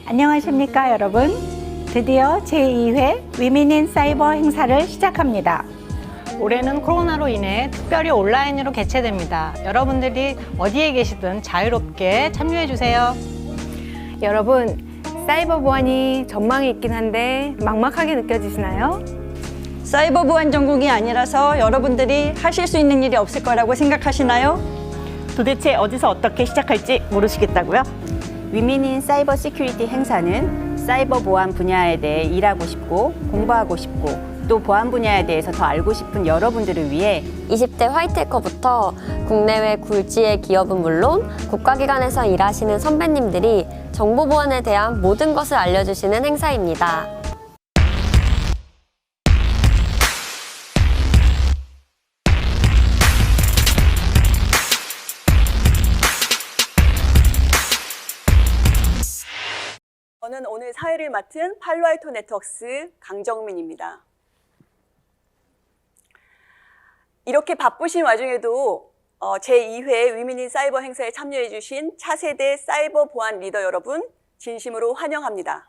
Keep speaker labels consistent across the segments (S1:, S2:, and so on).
S1: 안녕하십니까 여러분. 드디어 제2회 위민인 사이버 행사를 시작합니다.
S2: 올해는 코로나로 인해 특별히 온라인으로 개최됩니다. 여러분들이 어디에 계시든 자유롭게 참여해 주세요.
S3: 여러분, 사이버 보안이 전망이 있긴 한데 막막하게 느껴지시나요?
S4: 사이버 보안 전공이 아니라서 여러분들이 하실 수 있는 일이 없을 거라고 생각하시나요?
S5: 도대체 어디서 어떻게 시작할지 모르시겠다고요?
S6: 위민인 사이버 시큐리티 행사는 사이버 보안 분야에 대해 일하고 싶고 공부하고 싶고 또 보안 분야에 대해서 더 알고 싶은 여러분들을 위해
S7: 20대 화이트해커부터 국내외 굴지의 기업은 물론 국가기관에서 일하시는 선배님들이 정보 보안에 대한 모든 것을 알려주시는 행사입니다.
S8: 저는 오늘 사회를 맡은 팔로알토 네트워크스 강정민입니다. 이렇게 바쁘신 와중에도 제2회 위민인 사이버 행사에 참여해 주신 차세대 사이버 보안 리더 여러분 진심으로 환영합니다.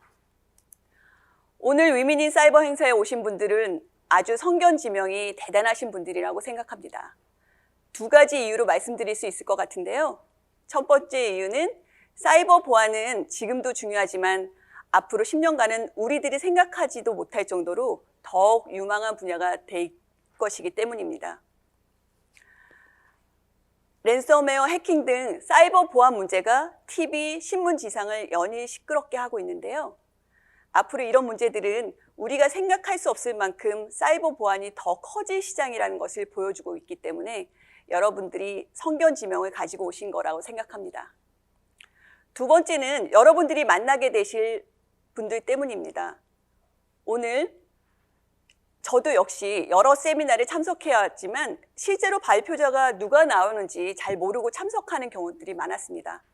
S8: 오늘 위민인 사이버 행사에 오신 분들은 아주 성견지명이 대단하신 분들이라고 생각합니다. 두 가지 이유로 말씀드릴 수 있을 것 같은데요. 첫 번째 이유는 사이버 보안은 지금도 중요하지만 앞으로 10년간은 우리들이 생각하지도 못할 정도로 더욱 유망한 분야가 될 것이기 때문입니다. 랜섬웨어, 해킹 등 사이버 보안 문제가 TV, 신문 지상을 연일 시끄럽게 하고 있는데요. 앞으로 이런 문제들은 우리가 생각할 수 없을 만큼 사이버 보안이 더 커질 시장이라는 것을 보여주고 있기 때문에 여러분들이 성견지명을 가지고 오신 거라고 생각합니다. 두 번째는 여러분들이 만나게 되실 분들 때문입니다. 오늘 저도 역시 여러 세미나를 참석해 왔지만 실제로 발표자가 누가 나오는지 잘 모르고 참석하는 경우들이 많았습니다.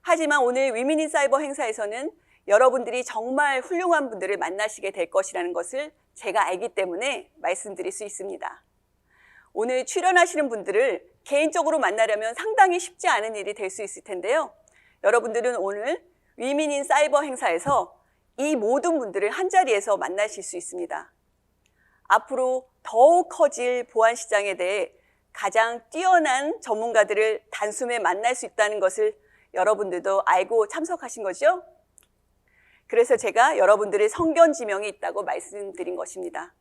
S8: 하지만 오늘 위민인 사이버 행사에서는 여러분들이 정말 훌륭한 분들을 만나시게 될 것이라는 것을 제가 알기 때문에 말씀드릴 수 있습니다. 오늘 출연하시는 분들을 개인적으로 만나려면 상당히 쉽지 않은 일이 될 수 있을 텐데요. 여러분들은 오늘 위민인 사이버 행사에서 이 모든 분들을 한자리에서 만나실 수 있습니다. 앞으로 더욱 커질 보안 시장에 대해 가장 뛰어난 전문가들을 단숨에 만날 수 있다는 것을 여러분들도 알고 참석하신 거죠? 그래서 제가 여러분들의 성견지명이 있다고 말씀드린 것입니다.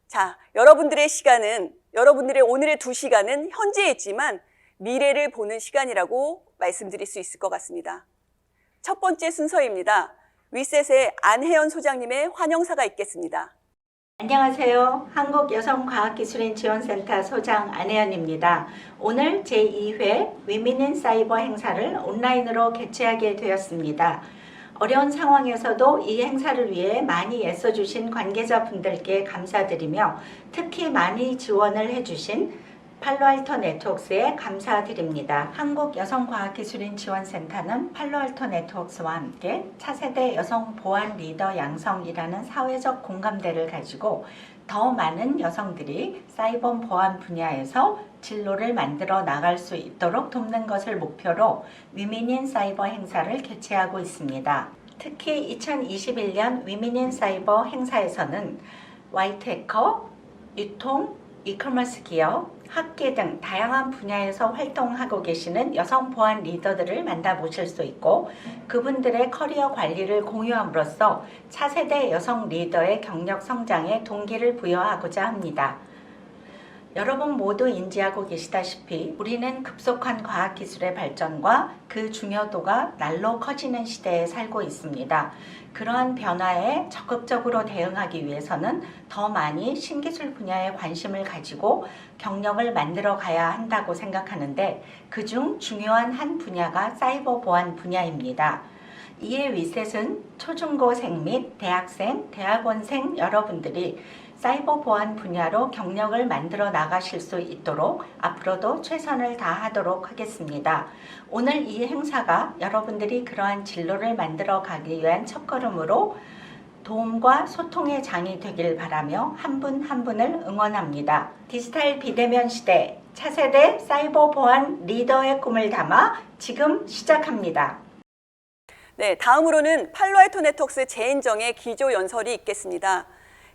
S8: 자, 여러분들의 시간은, 여러분들의 오늘의 2시간은 현재에 있지만 미래를 보는 시간이라고 말씀드릴 수 있을 것 같습니다. 첫 번째 순서입니다. 위셋의 안혜연 소장님의 환영사가 있겠습니다.
S1: 안녕하세요. 한국여성과학기술인지원센터 소장 안혜연입니다. 오늘 제2회 위민인 사이버 행사를 온라인으로 개최하게 되었습니다. 어려운 상황에서도 이 행사를 위해 많이 애써주신 관계자분들께 감사드리며 특히 많이 지원을 해주신 팔로알토 네트워크스에 감사드립니다. 한국여성과학기술인지원센터는 팔로알토 네트워크스와 함께 차세대 여성 보안 리더 양성이라는 사회적 공감대를 가지고 더 많은 여성들이 사이버 보안 분야에서 진로를 만들어 나갈 수 있도록 돕는 것을 목표로 위민인 사이버 행사를 개최하고 있습니다. 특히 2021년 위민인 사이버 행사에서는 화이트해커, 유통, 이커머스 기업, 학계 등 다양한 분야에서 활동하고 계시는 여성 보안 리더들을 만나보실 수 있고 그분들의 커리어 관리를 공유함으로써 차세대 여성 리더의 경력 성장에 동기를 부여하고자 합니다. 여러분 모두 인지하고 계시다시피 우리는 급속한 과학기술의 발전과 그 중요도가 날로 커지는 시대에 살고 있습니다. 그러한 변화에 적극적으로 대응하기 위해서는 더 많이 신기술 분야에 관심을 가지고 경력을 만들어 가야 한다고 생각하는데 그중 중요한 한 분야가 사이버 보안 분야입니다. 이에 위셋은 초중고생 및 대학생, 대학원생 여러분들이 사이버 보안 분야로 경력을 만들어 나가실 수 있도록 앞으로도 최선을 다하도록 하겠습니다. 오늘 이 행사가 여러분들이 그러한 진로를 만들어 가기 위한 첫걸음으로 도움과 소통의 장이 되길 바라며 한 분 한 분을 응원합니다. 디지털 비대면 시대 차세대 사이버 보안 리더의 꿈을 담아 지금 시작합니다.
S8: 네, 다음으로는 팔로알토 네트워크스 제인정의 기조 연설이 있겠습니다.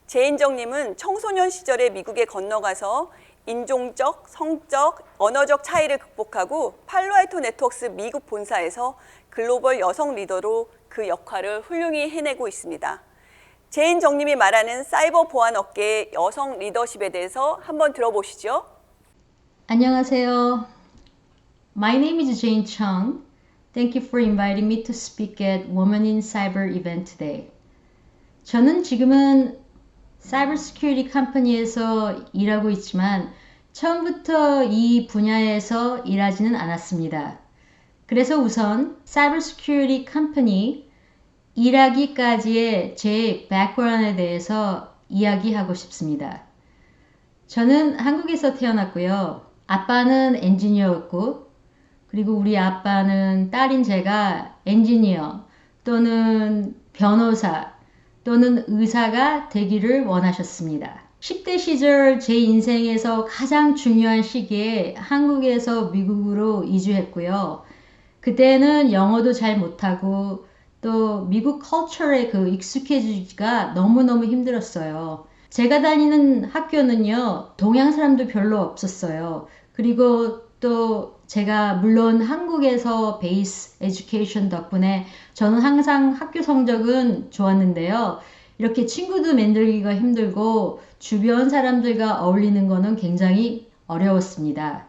S8: 제인정님은 청소년 시절에 미국에 건너가서 인종적, 성적, 언어적 차이를 극복하고 팔로알토 네트워크스 미국 본사에서 글로벌 여성 리더로 그 역할을 훌륭히 해내고 있습니다. 제인정님이 말하는 사이버 보안 업계의 여성 리더십에 대해서 한번 들어보시죠.
S9: 안녕하세요. My name is Jane Chung. Thank you for inviting me to speak at Women in Cyber event today. 저는 지금은 사이버 시큐리티 컴퍼니에서 일하고 있지만 처음부터 이 분야에서 일하지는 않았습니다. 그래서 우선 사이버 시큐리티 컴퍼니 일하기까지의 제 백그라운드에 대해서 이야기하고 싶습니다. 저는 한국에서 태어났고요. 아빠는 엔지니어였고 그리고 우리 아빠는 딸인 제가 엔지니어 또는 변호사 또는 의사가 되기를 원하셨습니다. 10대 시절 제 인생에서 가장 중요한 시기에 한국에서 미국으로 이주했고요. 그때는 영어도 잘 못하고 또 미국 컬처에 익숙해지기가 너무너무 힘들었어요. 제가 다니는 학교는요, 동양 사람도 별로 없었어요. 그리고 또 제가 물론 한국에서 베이스 에듀케이션 덕분에 저는 항상 학교 성적은 좋았는데요. 이렇게 친구도 만들기가 힘들고 주변 사람들과 어울리는 거는 굉장히 어려웠습니다.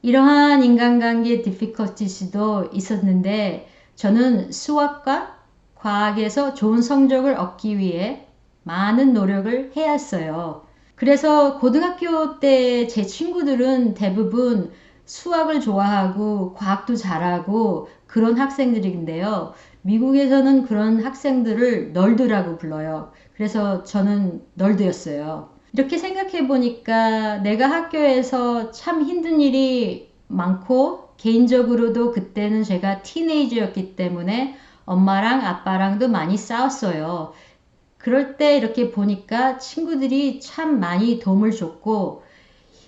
S9: 이러한 인간관계 difficulties도 있었는데 저는 수학과 과학에서 좋은 성적을 얻기 위해 많은 노력을 해야 했어요. 그래서 고등학교 때 제 친구들은 대부분 수학을 좋아하고 과학도 잘하고 그런 학생들인데요. 미국에서는 그런 학생들을 널드라고 불러요. 그래서 저는 널드였어요. 이렇게 생각해 보니까 내가 학교에서 참 힘든 일이 많고 개인적으로도 그때는 제가 티네이저였기 때문에 엄마랑 아빠랑도 많이 싸웠어요. 그럴 때 이렇게 보니까 친구들이 참 많이 도움을 줬고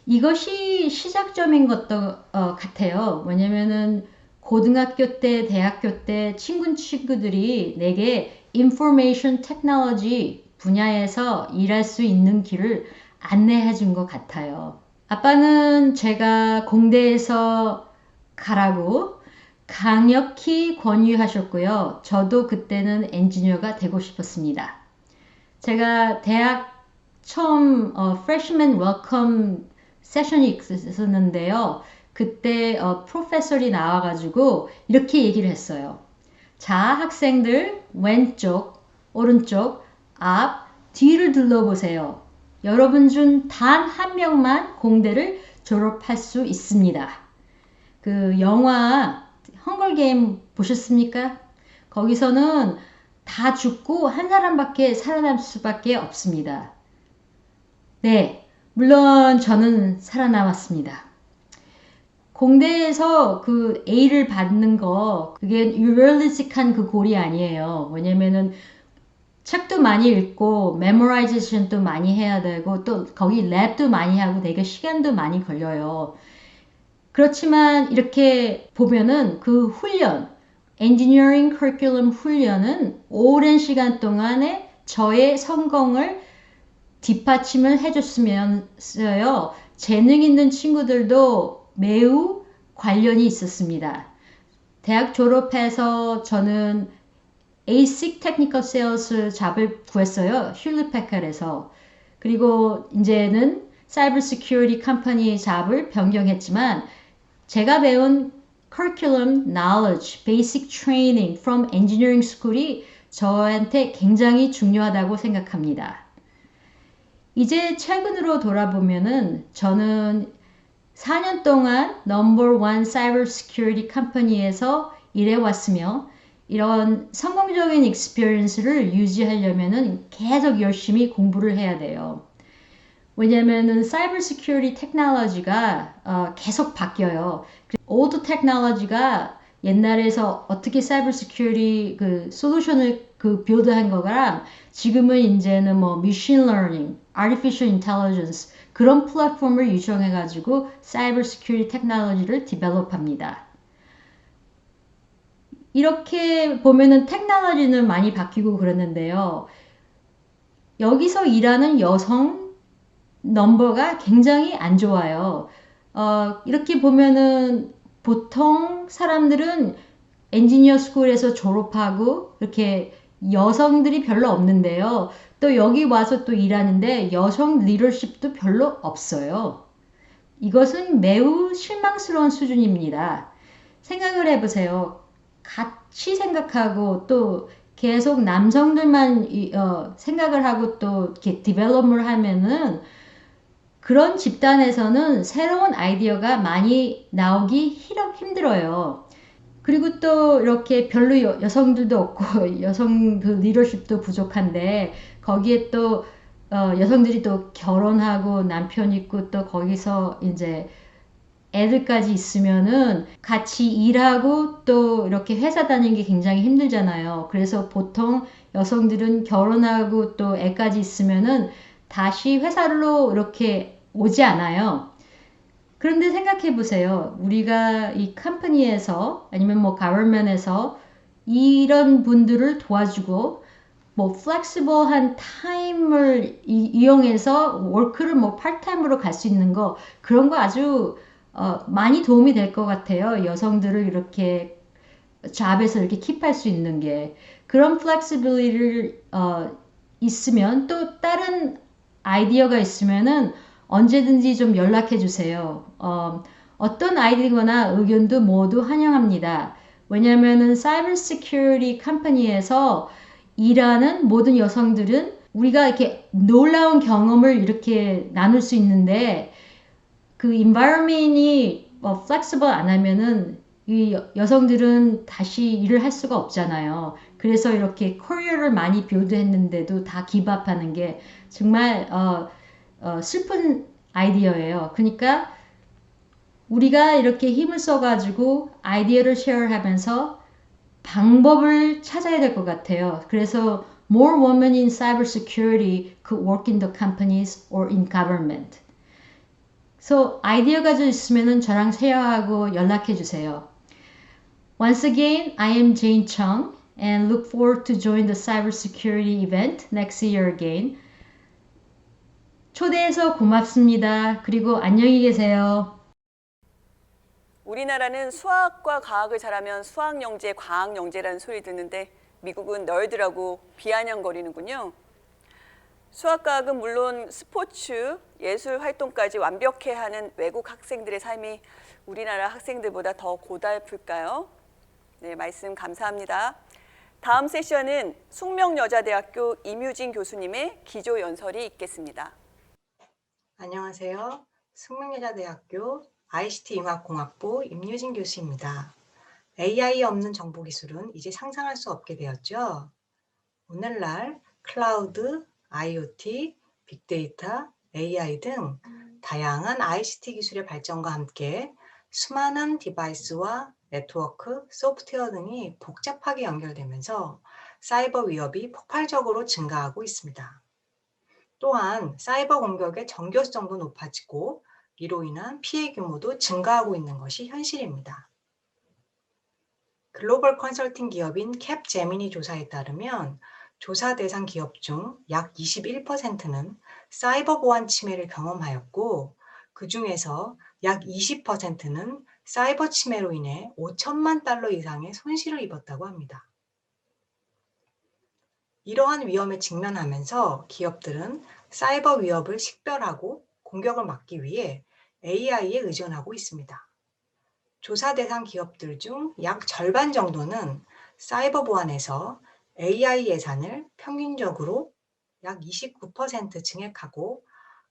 S9: 이것이 시작점인 것도 같아요. 왜냐면은 고등학교 때, 대학교 때 친구들이 내게 인포메이션 테크놀로지 분야에서 일할 수 있는 길을 안내해 준 것 같아요. 아빠는 제가 공대에서 가라고 강력히 권유하셨고요. 저도 그때는 엔지니어가 되고 싶었습니다. 제가 대학 처음 freshman welcome 세션이 있었는데요. 그때 프로페서리 나와가지고 이렇게 얘기를 했어요. 자, 학생들 왼쪽, 오른쪽, 앞, 뒤를 둘러보세요. 여러분 중 단 한 명만 공대를 졸업할 수 있습니다. 그 영화 헝거게임 보셨습니까? 거기서는 다 죽고 한 사람밖에 살아남을 수밖에 없습니다. 네, 물론 저는 살아남았습니다. 공대에서 그 A를 받는 거 그게 유럴리스틱한 그 골이 아니에요. 왜냐면은 책도 많이 읽고 메모라이제이션도 많이 해야 되고 또 거기 랩도 많이 하고 되게 시간도 많이 걸려요. 그렇지만 이렇게 보면은 그 훈련, 엔지니어링 커리큘럼 훈련은 오랜 시간 동안에 저의 성공을 뒷받침을 해줬으면서요. 재능 있는 친구들도 매우 관련이 있었습니다. 대학 졸업해서 저는 ASIC Technical Sales 잡을 구했어요. 휼릿 패카드에서. 그리고 이제는 사이버 시큐리티 컴퍼니 잡을 변경했지만 제가 배운 curriculum knowledge, basic training from engineering school이 저한테 굉장히 중요하다고 생각합니다. 이제 최근으로 돌아보면은 저는 4년 동안 넘버 원 사이버 시큐리티 컴퍼니에서 일해왔으며 이런 성공적인 익스피리언스를 유지하려면은 계속 열심히 공부를 해야 돼요. 왜냐면은 사이버 시큐리티 테크놀로지가 계속 바뀌어요. 올드 테크놀로지가 옛날에서 어떻게 사이버 시큐리티 그 솔루션을 빌드한 거랑 지금은 이제는 뭐 machine learning, artificial intelligence 그런 플랫폼을 유정해 가지고 사이버 시큐리티 테크놀로지를 디벨롭합니다. 이렇게 보면은 테크놀로지는 많이 바뀌고 그러는데요. 여기서 일하는 여성 넘버가 굉장히 안 좋아요. 이렇게 보면은 보통 사람들은 엔지니어 스쿨에서 졸업하고 이렇게 여성들이 별로 없는데요. 또 여기 와서 또 일하는데 여성 리더십도 별로 없어요. 이것은 매우 실망스러운 수준입니다. 생각을 해보세요. 같이 생각하고 또 계속 남성들만 생각을 하고 또 이렇게 디벨롭을 하면은 그런 집단에서는 새로운 아이디어가 많이 나오기 힘들어요. 그리고 또 이렇게 별로 여성들도 없고 여성 그 리더십도 부족한데 거기에 또 여성들이 또 결혼하고 남편 있고 또 거기서 이제 애들까지 있으면은 같이 일하고 또 이렇게 회사 다니는 게 굉장히 힘들잖아요. 그래서 보통 여성들은 결혼하고 또 애까지 있으면은 다시 회사로 이렇게 오지 않아요. 그런데 생각해 보세요. 우리가 이 컴퍼니에서 아니면 뭐 가버먼트에서 이런 분들을 도와주고 뭐 플렉시블한 타임을 이용해서 워크를 뭐 파트타임으로 갈 수 있는 거 그런 거 아주 많이 도움이 될 것 같아요. 여성들을 이렇게 잡에서 이렇게 킵할 수 있는 게 그런 플렉시빌리티를 있으면 또 다른 아이디어가 있으면은 언제든지 좀 연락해 주세요. 어떤 아이디어나 의견도 모두 환영합니다. 왜냐하면은 사이버 시큐리티 컴퍼니에서 일하는 모든 여성들은 우리가 이렇게 놀라운 경험을 이렇게 나눌 수 있는데 그 environment이 flexible 안 하면은 이 여성들은 다시 일을 할 수가 없잖아요. 그래서 이렇게 커리어를 많이 빌드했는데도 다 기밥하는 게 정말 슬픈 아이디어예요. 그러니까 우리가 이렇게 힘을 써가지고 아이디어를 쉐어하면서 방법을 찾아야 될 것 같아요. 그래서 more women in cybersecurity could work in the companies or in government. So 아이디어가 있으면은 저랑 쉐어하고 연락해 주세요. Once again, I am Jane Chung and look forward to join the cybersecurity event next year again. 초대해서 고맙습니다. 그리고 안녕히 계세요.
S8: 우리나라는 수학과 과학을 잘하면 수학영재, 과학영재라는 소리 듣는데 미국은 널드라고 비아냥거리는군요. 수학과학은 물론 스포츠, 예술 활동까지 완벽해 하는 외국 학생들의 삶이 우리나라 학생들보다 더 고달플까요? 네, 말씀 감사합니다. 다음 세션은 숙명여자대학교 임유진 교수님의 기조연설이 있겠습니다.
S10: 안녕하세요. 숙명여자대학교 ICT융합공학부 임유진 교수입니다. AI 없는 정보기술은 이제 상상할 수 없게 되었죠. 오늘날 클라우드, IoT, 빅데이터, AI 등 다양한 ICT 기술의 발전과 함께 수많은 디바이스와 네트워크, 소프트웨어 등이 복잡하게 연결되면서 사이버 위협이 폭발적으로 증가하고 있습니다. 또한 사이버 공격의 정교성도 높아지고 이로 인한 피해 규모도 증가하고 있는 것이 현실입니다. 글로벌 컨설팅 기업인 캡제미니 조사에 따르면 조사 대상 기업 중 약 21%는 사이버 보안 침해를 경험하였고 그 중에서 약 20%는 사이버 침해로 인해 5천만 달러 이상의 손실을 입었다고 합니다. 이러한 위험에 직면하면서 기업들은 사이버 위협을 식별하고 공격을 막기 위해 AI에 의존하고 있습니다. 조사 대상 기업들 중 약 절반 정도는 사이버 보안에서 AI 예산을 평균적으로 약 29% 증액하고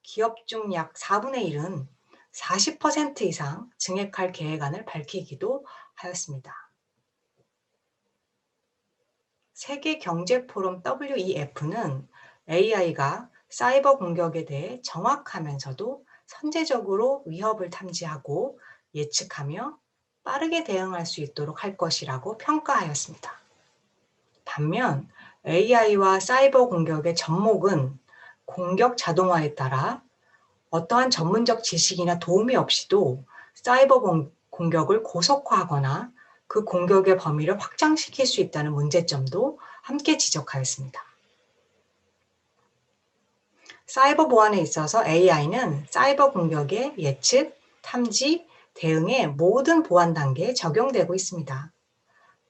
S10: 기업 중 약 4분의 1은 40% 이상 증액할 계획안을 밝히기도 하였습니다. 세계경제포럼 WEF는 AI가 사이버 공격에 대해 정확하면서도 선제적으로 위협을 탐지하고 예측하며 빠르게 대응할 수 있도록 할 것이라고 평가하였습니다. 반면 AI와 사이버 공격의 접목은 공격 자동화에 따라 어떠한 전문적 지식이나 도움이 없이도 사이버 공격을 고속화하거나 그 공격의 범위를 확장시킬 수 있다는 문제점도 함께 지적하였습니다. 사이버 보안에 있어서 AI는 사이버 공격의 예측, 탐지, 대응의 모든 보안 단계에 적용되고 있습니다.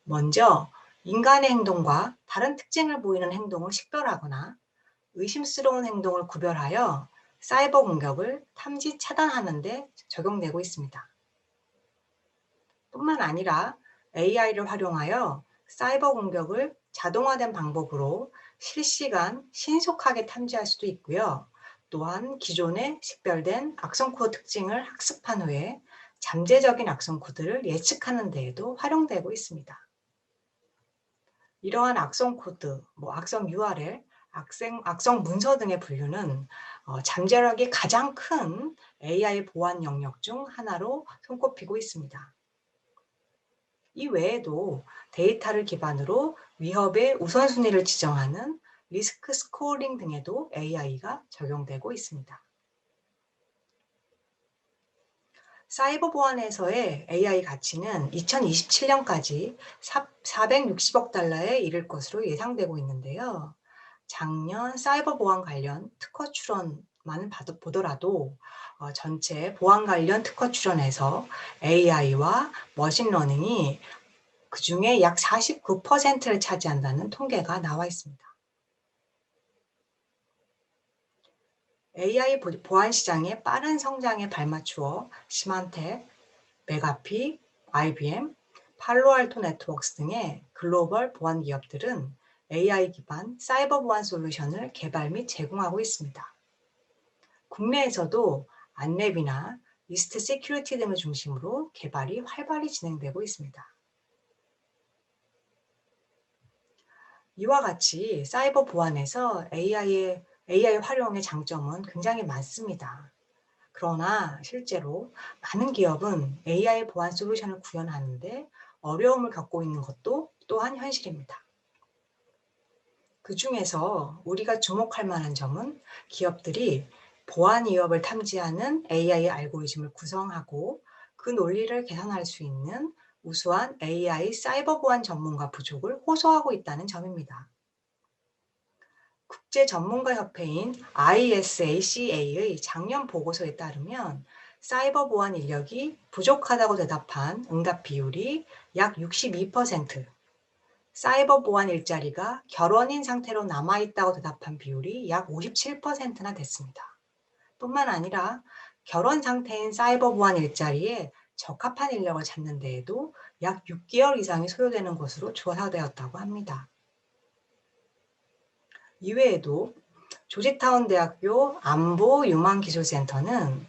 S10: 먼저 인간의 행동과 다른 특징을 보이는 행동을 식별하거나 의심스러운 행동을 구별하여 사이버 공격을 탐지, 차단하는 데 적용되고 있습니다. 뿐만 아니라 AI를 활용하여 사이버 공격을 자동화된 방법으로 실시간 신속하게 탐지할 수도 있고요. 또한 기존에 식별된 악성 코드 특징을 학습한 후에 잠재적인 악성 코드를 예측하는 데에도 활용되고 있습니다. 이러한 악성 코드, 악성 URL, 악성 문서 등의 분류는 잠재력이 가장 큰 AI 보안 영역 중 하나로 손꼽히고 있습니다. 이 외에도 데이터를 기반으로 위협의 우선순위를 지정하는 리스크 스코어링 등에도 AI가 적용되고 있습니다. 사이버 보안에서의 AI 가치는 2027년까지 460억 달러에 이를 것으로 예상되고 있는데요. 작년 사이버 보안 관련 특허 출원만 보더라도 전체 보안 관련 특허 출원에서 AI와 머신러닝이 그중에 약 49%를 차지한다는 통계가 나와 있습니다. AI 보안 시장의 빠른 성장에 발맞추어 시만텍, 메가피, IBM, 팔로알토 네트워크스 등의 글로벌 보안 기업들은 AI 기반 사이버 보안 솔루션을 개발 및 제공하고 있습니다. 국내에서도 안랩이나 리스트 시큐리티 등을 중심으로 개발이 활발히 진행되고 있습니다. 이와 같이 사이버 보안에서 AI 활용의 장점은 굉장히 많습니다. 그러나 실제로 많은 기업은 AI 보안 솔루션을 구현하는데 어려움을 겪고 있는 것도 또한 현실입니다. 그 중에서 우리가 주목할 만한 점은 기업들이 보안 위협을 탐지하는 AI 알고리즘을 구성하고 그 논리를 개선할 수 있는 우수한 AI 사이버 보안 전문가 부족을 호소하고 있다는 점입니다. 국제 전문가 협회인 ISACA의 작년 보고서에 따르면 사이버 보안 인력이 부족하다고 대답한 응답 비율이 약 62%, 사이버 보안 일자리가 결원인 상태로 남아있다고 대답한 비율이 약 57%나 됐습니다. 뿐만 아니라 결원 상태인 사이버 보안 일자리에 적합한 인력을 찾는 데에도 약 6개월 이상이 소요되는 것으로 조사되었다고 합니다. 이외에도 조지타운 대학교 안보유망기술센터는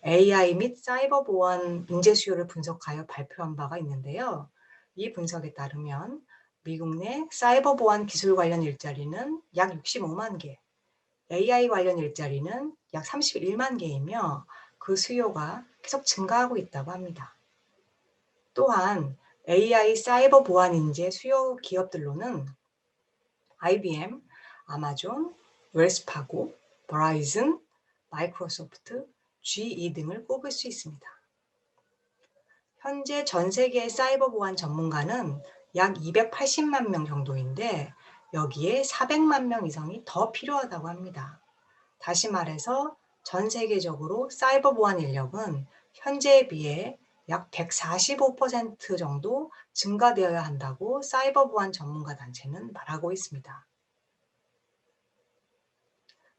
S10: AI 및 사이버 보안 인재 수요를 분석하여 발표한 바가 있는데요. 이 분석에 따르면 미국 내 사이버 보안 기술 관련 일자리는 약 65만 개, AI 관련 일자리는 약 31만 개이며 그 수요가 계속 증가하고 있다고 합니다. 또한 AI 사이버 보안 인재 수요 기업들로는 IBM, 아마존, 웰스파고, 버라이즌, 마이크로소프트, GE 등을 꼽을 수 있습니다. 현재 전 세계의 사이버 보안 전문가는 약 280만 명 정도인데 여기에 400만 명 이상이 더 필요하다고 합니다. 다시 말해서 전 세계적으로 사이버 보안 인력은 현재에 비해 약 145% 정도 증가되어야 한다고 사이버 보안 전문가 단체는 말하고 있습니다.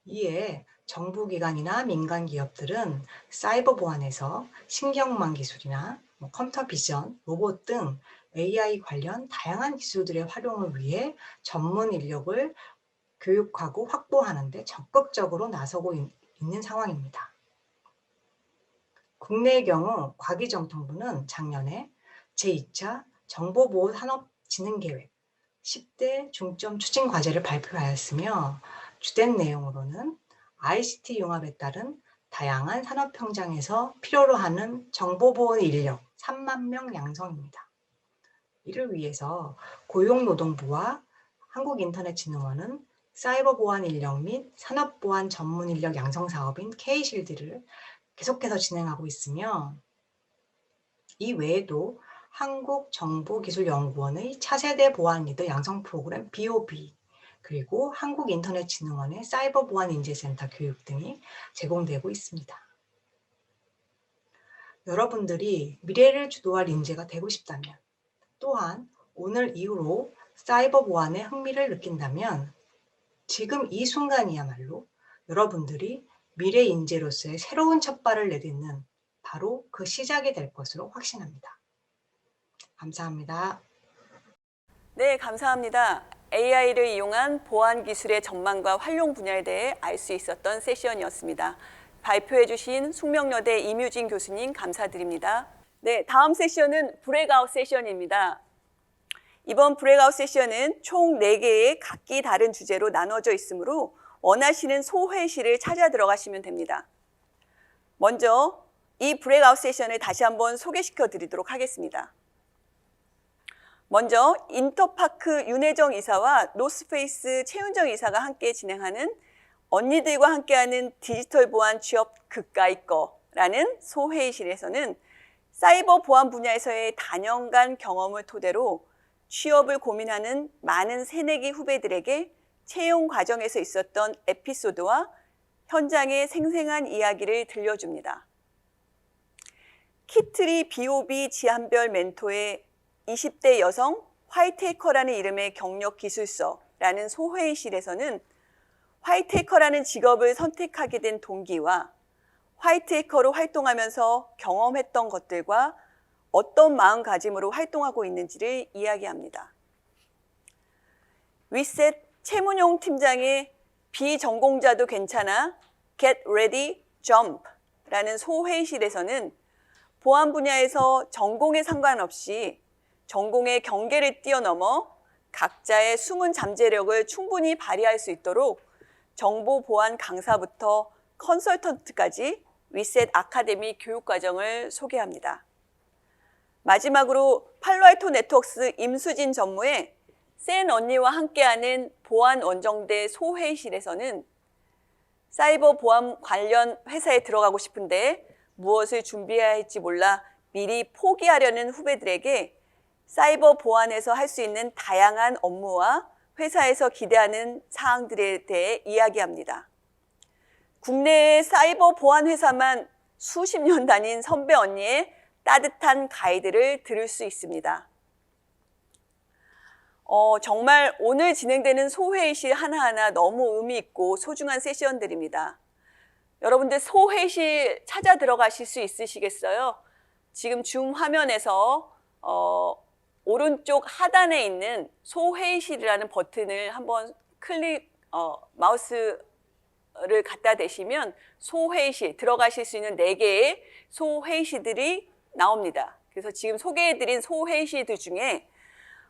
S10: 이에 정부기관이나 민간 기업들은 사이버 보안에서 신경망 기술이나 컴퓨터 비전, 로봇 등 AI 관련 다양한 기술들의 활용을 위해 전문 인력을 교육하고 확보하는 데 적극적으로 나서고 있는 상황입니다. 국내의 경우 과기정통부는 작년에 제2차 정보보호산업진흥계획 10대 중점 추진 과제를 발표하였으며 주된 내용으로는 ICT 융합에 따른 다양한 산업 현장에서 필요로 하는 정보보호 인력 3만 명 양성입니다. 이를 위해서 고용노동부와 한국인터넷진흥원은 사이버 보안 인력 및 산업보안 전문 인력 양성 사업인 K-실드를 계속해서 진행하고 있으며 이 외에도 한국정보기술연구원의 차세대 보안 리더 양성 프로그램 BOB, 그리고 한국인터넷진흥원의 사이버 보안 인재센터 교육 등이 제공되고 있습니다. 여러분들이 미래를 주도할 인재가 되고 싶다면, 또한 오늘 이후로 사이버 보안에 흥미를 느낀다면 지금 이 순간이야말로 여러분들이 미래 인재로서의 새로운 첫발을 내딛는 바로 그 시작이 될 것으로 확신합니다. 감사합니다.
S8: 네, 감사합니다. AI를 이용한 보안 기술의 전망과 활용 분야에 대해 알 수 있었던 세션이었습니다. 발표해 주신 숙명여대 임유진 교수님 감사드립니다. 네, 다음 세션은 브레이크아웃 세션입니다. 이번 브레이크아웃 세션은 총 4개의 각기 다른 주제로 나눠져 있으므로 원하시는 소회실을 찾아 들어가시면 됩니다. 먼저 이 브레이크아웃 세션을 다시 한번 소개시켜 드리도록 하겠습니다. 먼저 인터파크 윤혜정 이사와 노스페이스 최윤정 이사가 함께 진행하는 언니들과 함께하는 디지털 보안 취업 그까이 거라는 소회의실에서는 사이버 보안 분야에서의 다년간 경험을 토대로 취업을 고민하는 많은 새내기 후배들에게 채용 과정에서 있었던 에피소드와 현장의 생생한 이야기를 들려줍니다. 키트리 BOB 지한별 멘토의 20대 여성 화이트해커라는 이름의 경력 기술서라는 소회의실에서는 화이트해커라는 직업을 선택하게 된 동기와 화이트해커로 활동하면서 경험했던 것들과 어떤 마음가짐으로 활동하고 있는지를 이야기합니다. 위셋 최문용 팀장의 비전공자도 괜찮아 Get Ready, Jump 라는 소회의실에서는 보안 분야에서 전공에 상관없이 전공의 경계를 뛰어넘어 각자의 숨은 잠재력을 충분히 발휘할 수 있도록 정보 보안 강사부터 컨설턴트까지 위셋 아카데미 교육과정을 소개합니다. 마지막으로 팔로알토 네트워크스 임수진 전무의 센 언니와 함께하는 보안 원정대 소회의실에서는 사이버 보안 관련 회사에 들어가고 싶은데 무엇을 준비해야 할지 몰라 미리 포기하려는 후배들에게 사이버 보안에서 할 수 있는 다양한 업무와 회사에서 기대하는 사항들에 대해 이야기합니다. 국내의 사이버 보안 회사만 수십 년 다닌 선배 언니의 따뜻한 가이드를 들을 수 있습니다. 정말 오늘 진행되는 소회의실 하나하나 너무 의미 있고 소중한 세션들입니다. 여러분들 소회의실 찾아 들어가실 수 있으시겠어요? 지금 줌 화면에서 오른쪽 하단에 있는 소회의실이라는 버튼을 한번 마우스를 갖다 대시면 소회의실 들어가실 수 있는 4개의 소회의실들이 나옵니다. 그래서 지금 소개해드린 소회의실들 중에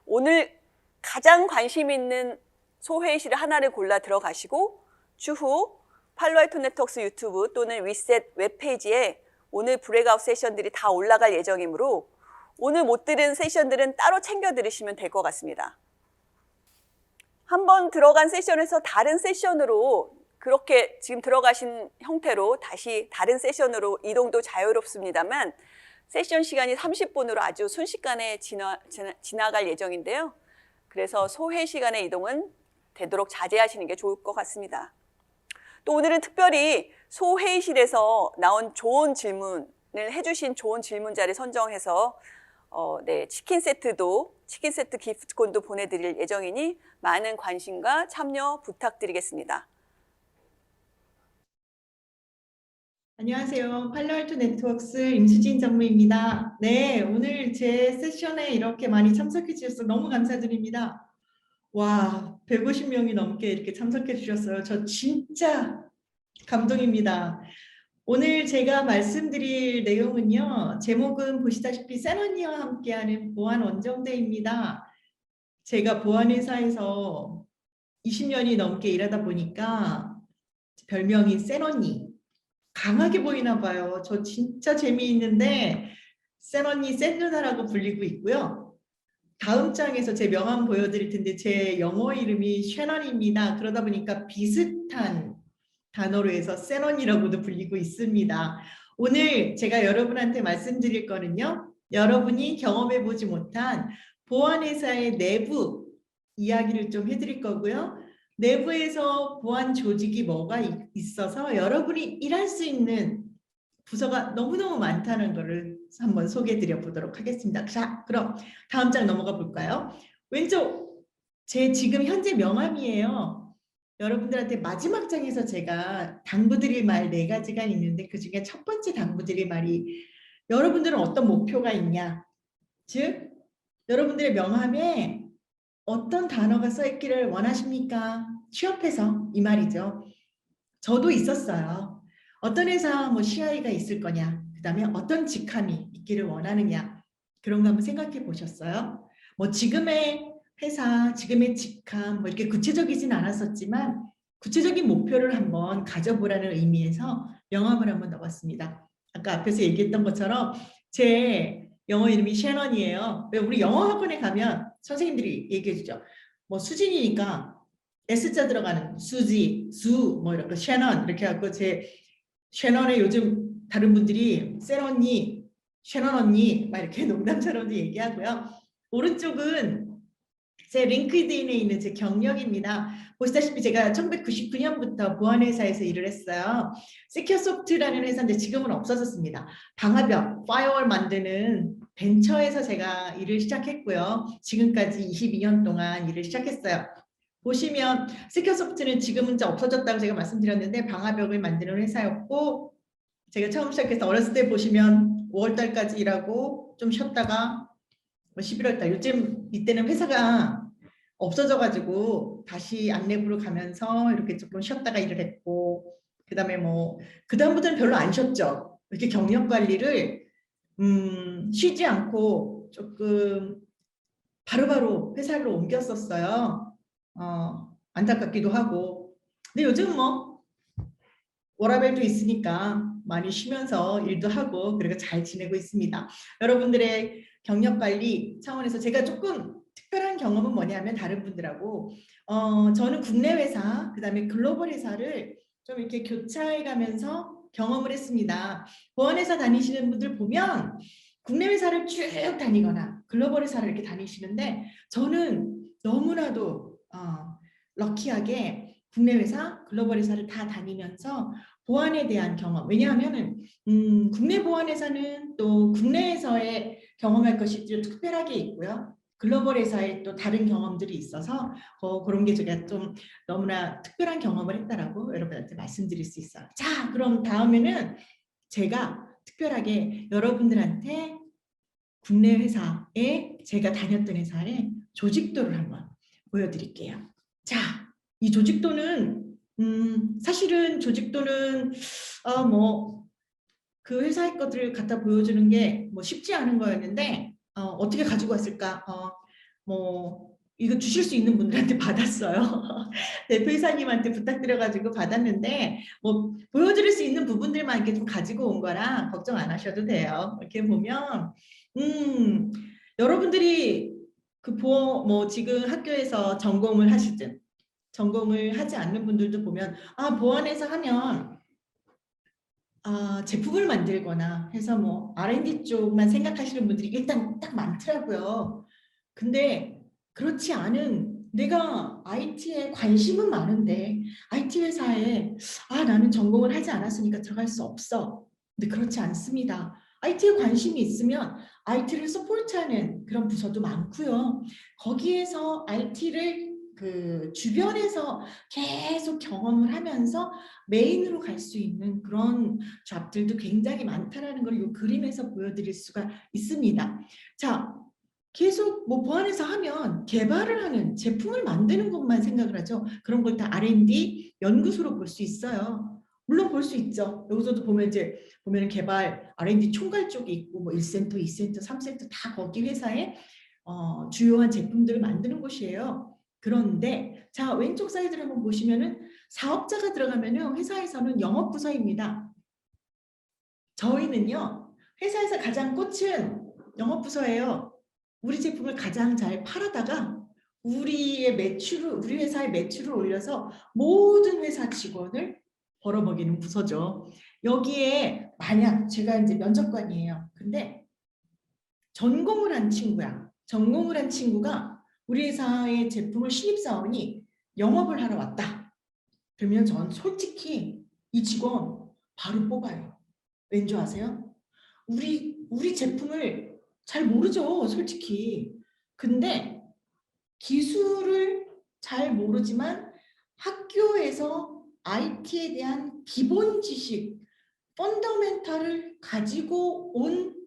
S8: 오늘 가장 관심 있는 소회의실 하나를 골라 들어가시고 추후 팔로알토 네트워크스 유튜브 또는 위셋 웹페이지에 오늘 브레이크아웃 세션들이 다 올라갈 예정이므로 오늘 못 들은 세션들은 따로 챙겨 들으시면 될 것 같습니다. 한번 들어간 세션에서 다른 세션으로 그렇게 지금 들어가신 형태로 다시 다른 세션으로 이동도 자유롭습니다만 세션 시간이 30분으로 아주 순식간에 지나갈 예정인데요. 그래서 소회 시간의 이동은 되도록 자제하시는 게 좋을 것 같습니다. 또 오늘은 특별히 소회의실에서 나온 좋은 질문을 해주신 좋은 질문자를 선정해서 치킨 세트 기프트콘도 보내드릴 예정이니 많은 관심과 참여 부탁드리겠습니다.
S11: 안녕하세요. 팔로알토 네트워크스 임수진 전무입니다. 네, 오늘 제 세션에 이렇게 많이 참석해 주셔서 너무 감사드립니다. 와, 150명이 넘게 이렇게 참석해 주셨어요. 저 진짜 감동입니다. 오늘 제가 말씀드릴 내용은요. 제목은 보시다시피 센 언니와 함께하는 보안 원정대입니다. 제가 보안회사에서 20년이 넘게 일하다 보니까 별명이 센 언니. 강하게 보이나 봐요. 저 진짜 재미있는데 센 언니, 센 누나라고 불리고 있고요. 다음 장에서 제 명함 보여드릴 텐데 제 영어 이름이 셰넌입니다. 그러다 보니까 비슷한 단어로 해서 센 언니라고도 불리고 있습니다. 오늘 제가 여러분한테 말씀드릴 거는요. 여러분이 경험해보지 못한 보안회사의 내부 이야기를 좀 해드릴 거고요. 내부에서 보안 조직이 뭐가 있어서 여러분이 일할 수 있는 부서가 너무너무 많다는 것을 한번 소개해드려 보도록 하겠습니다. 자, 그럼 다음 장 넘어가 볼까요? 왼쪽 제 지금 현재 명함이에요. 여러분들한테 마지막 장에서 제가 당부드릴 말 4가지가 있는데 그중에 첫 번째 당부드릴 말이 여러분들은 어떤 목표가 있냐? 즉 여러분들의 명함에 어떤 단어가 써있기를 원하십니까? 취업해서 이 말이죠. 저도 있었어요. 어떤 회사 뭐 CI가 있을 거냐, 그 다음에 어떤 직함이 있기를 원하느냐, 그런 거 한번 생각해 보셨어요? 뭐 지금의 회사, 지금의 직함 뭐 이렇게 구체적이진 않았었지만 구체적인 목표를 한번 가져보라는 의미에서 명함을 한번 넣어봤습니다. 아까 앞에서 얘기했던 것처럼 제 영어 이름이 셰넌이에요. 우리 영어 학원에 가면 선생님들이 얘기해 주죠. 뭐 수진이니까 S자 들어가는 수지, 수, 뭐 이렇게 셰넌 이렇게 하고 제 셰넌에 요즘 다른 분들이 셀 언니, 셰넌 언니 막 이렇게 농담처럼도 얘기하고요. 오른쪽은 제 링크드인에 있는 제 경력입니다. 보시다시피 제가 1999년부터 보안회사에서 일을 했어요. 시큐어소프트라는 회사인데 지금은 없어졌습니다. 방화벽, 파이어월 만드는 벤처에서 제가 일을 시작했고요. 지금까지 22년 동안 일을 시작했어요. 보시면 시큐어소프트는 지금은 이제 없어졌다고 제가 말씀드렸는데 방화벽을 만드는 회사였고 제가 처음 시작해서 어렸을 때 보시면 5월달까지 일하고 좀 쉬었다가 11월달 요즘 이때는 회사가 없어져가지고 다시 안내부로 가면서 이렇게 조금 쉬었다가 일을 했고 그 다음에 뭐 그 다음부터는 별로 안 쉬었죠. 이렇게 경력 관리를 쉬지 않고 조금 바로바로 회사를 옮겼었어요. 안타깝기도 하고 근데 요즘 뭐 워라밸도 있으니까 많이 쉬면서 일도 하고 그리고 잘 지내고 있습니다. 여러분들의 경력 관리 차원에서 제가 조금 특별한 경험은 뭐냐면 다른 분들하고 저는 국내 회사 그다음에 글로벌 회사를 좀 이렇게 교차해 가면서 경험을 했습니다. 보안회사 다니시는 분들 보면 국내 회사를 쭉 다니거나 글로벌 회사를 이렇게 다니시는데 저는 너무나도 럭키하게 국내 회사, 글로벌 회사를 다 다니면서 보안에 대한 경험. 왜냐하면 국내 보안 회사는 또 국내에서의 경험할 것이 좀 특별하게 있고요. 글로벌 회사에 또 다른 경험들이 있어서 그런 게 제가 좀 너무나 특별한 경험을 했다라고 여러분한테 말씀드릴 수 있어요. 자, 그럼 다음에는 제가 특별하게 여러분들한테 국내 회사에 제가 다녔던 회사의 조직도를 한번 보여드릴게요. 자, 이 조직도는 사실은 조직도는 뭐 그 회사의 것들을 갖다 보여주는 게 뭐 쉽지 않은 거였는데 어떻게 가지고 왔을까? 뭐 이거 주실 수 있는 분들한테 받았어요. 대표이사님한테 부탁드려가지고 받았는데 뭐 보여드릴 수 있는 부분들만 이렇게 좀 가지고 온 거라 걱정 안 하셔도 돼요. 이렇게 보면 여러분들이 뭐 지금 학교에서 전공을 하시든 전공을 하지 않는 분들도 보면 보안회사 하면 제품을 만들거나 해서 뭐 R&D 쪽만 생각하시는 분들이 일단 딱 많더라고요. 근데 그렇지 않은 내가 IT에 관심은 많은데 IT 회사에 나는 전공을 하지 않았으니까 들어갈 수 없어. 근데 그렇지 않습니다. IT에 관심이 있으면 IT를 서포트하는 그런 부서도 많고요. 거기에서 IT를 그 주변에서 계속 경험을 하면서 메인으로 갈 수 있는 그런 잡들도 굉장히 많다라는 걸 이 그림에서 보여드릴 수가 있습니다. 자, 계속 뭐 보안회사 하면 개발을 하는 제품을 만드는 것만 생각을 하죠. 그런 걸 다 R&D 연구소로 볼 수 있어요. 물론 볼 수 있죠. 여기서도 보면 이제 개발 R&D 총괄 쪽이 있고 뭐 1센터, 2센터, 3센터 다 거기 회사에 주요한 제품들을 만드는 곳이에요. 그런데 자 왼쪽 사이드를 한번 보시면은 사업자가 들어가면은 회사에서는 영업부서입니다. 저희는요 회사에서 가장 꽃은 영업부서예요. 우리 제품을 가장 잘 팔아다가 우리 회사의 매출을 올려서 모든 회사 직원을 벌어먹이는 부서죠. 여기에 만약 제가 이제 면접관이에요. 근데 전공을 한 친구야. 전공을 한 친구가 우리 회사의 제품을 신입사원이 영업을 하러 왔다. 그러면 전 솔직히 이 직원 바로 뽑아요. 왠지 아세요? 우리 제품을 잘 모르죠, 솔직히. 근데 기술을 잘 모르지만 학교에서 IT에 대한 기본 지식, 펀더멘탈을 가지고 온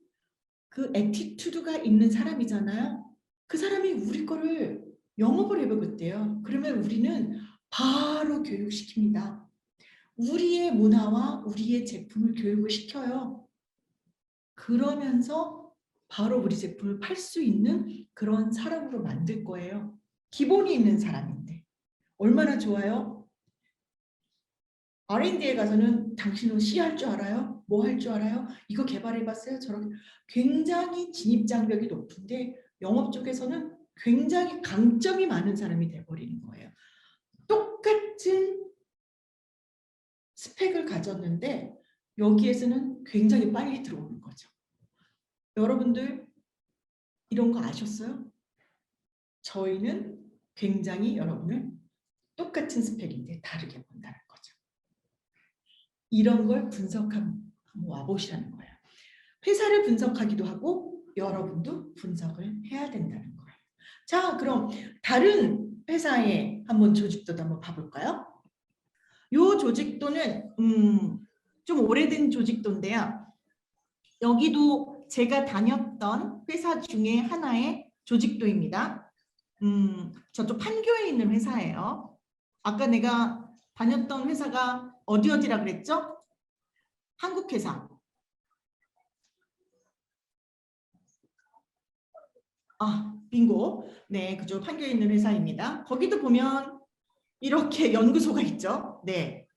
S11: 그 애티튜드가 있는 사람이잖아요. 그 사람이 우리 거를 영업을 해보겠대요. 그러면 우리는 바로 교육시킵니다. 우리의 문화와 우리의 제품을 교육을 시켜요. 그러면서 바로 우리 제품을 팔 수 있는 그런 사람으로 만들 거예요. 기본이 있는 사람인데 얼마나 좋아요? R&D에 가서는 당신은 C 할 줄 알아요? 뭐 할 줄 알아요? 이거 개발해봤어요? 저렇게 굉장히 진입장벽이 높은데 영업 쪽에서는 굉장히 강점이 많은 사람이 돼버리는 거예요. 똑같은 스펙을 가졌는데 여기에서는 굉장히 빨리 들어오는 거죠. 여러분들 이런 거 아셨어요? 저희는 굉장히 여러분을 똑같은 스펙인데 다르게 본다는 거죠. 이런 걸 분석하면 와보시라는 거예요. 회사를 분석하기도 하고 여러분도 분석을 해야 된다는 거예요. 자, 그럼 다른 회사의 한번 조직도도 한번 봐볼까요? 요 조직도는 좀 오래된 조직도인데요. 여기도 제가 다녔던 회사 중에 하나의 조직도입니다. 저쪽 판교에 있는 회사예요. 아까 내가 다녔던 회사가 어디라 그랬죠? 한국 회사. 빙고. 네, 그죠. 판교에 있는 회사입니다. 거기도 보면 이렇게 연구소가 있죠. 네.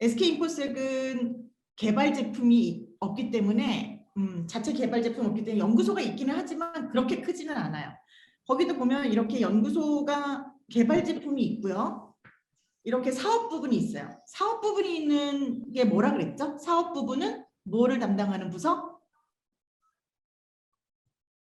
S11: SK인포색은 개발 제품이 없기 때문에 자체 개발 제품이 없기 때문에 연구소가 있기는 하지만 그렇게 크지는 않아요. 거기도 보면 이렇게 연구소가 개발 제품이 있고요. 이렇게 사업 부분이 있어요. 사업 부분이 있는 게 뭐라 그랬죠? 사업 부분은 뭐를 담당하는 부서?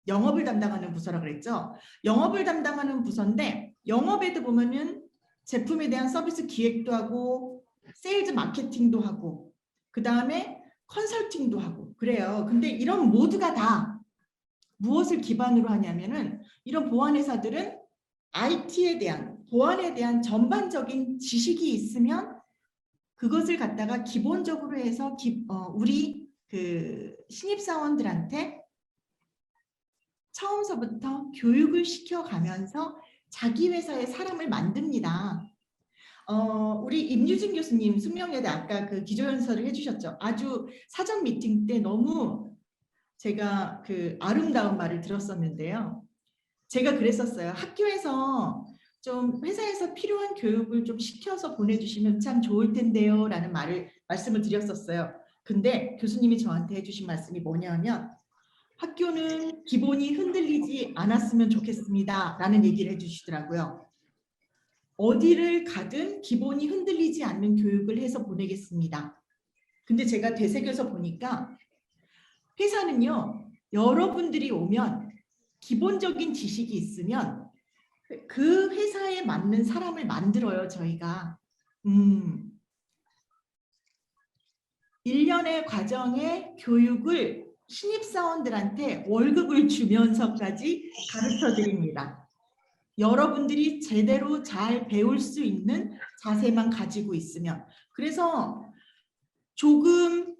S11: 영업을 담당하는 부서라 그랬죠. 영업을 담당하는 부서인데 영업에도 보면은 제품에 대한 서비스 기획도 하고 세일즈 마케팅도 하고 그 다음에 컨설팅도 하고 그래요. 근데 이런 모두가 다 무엇을 기반으로 하냐면은 이런 보안회사들은 IT에 대한 보안에 대한 전반적인 지식이 있으면 그것을 갖다가 기본적으로 해서 우리 그 신입사원들한테 처음서부터 교육을 시켜가면서 자기 회사의 사람을 만듭니다. 우리 임유진 교수님 숙명여대 아까 그 기조연설을 해주셨죠. 아주 사전 미팅 때 너무 제가 그 아름다운 말을 들었었는데요. 제가 그랬었어요. 학교에서 좀 회사에서 필요한 교육을 좀 시켜서 보내주시면 참 좋을 텐데요 라는 말씀을 드렸었어요. 근데 교수님이 저한테 해주신 말씀이 뭐냐면 학교는 기본이 흔들리지 않았으면 좋겠습니다 라는 얘기를 해주시더라고요. 어디를 가든 기본이 흔들리지 않는 교육을 해서 보내겠습니다. 근데 제가 되새겨서 보니까 회사는요, 여러분들이 오면 기본적인 지식이 있으면 그 회사에 맞는 사람을 만들어요, 저희가. 1년의 과정의 교육을 신입사원들한테 월급을 주면서까지 가르쳐 드립니다. 여러분들이 제대로 잘 배울 수 있는 자세만 가지고 있으면. 그래서 조금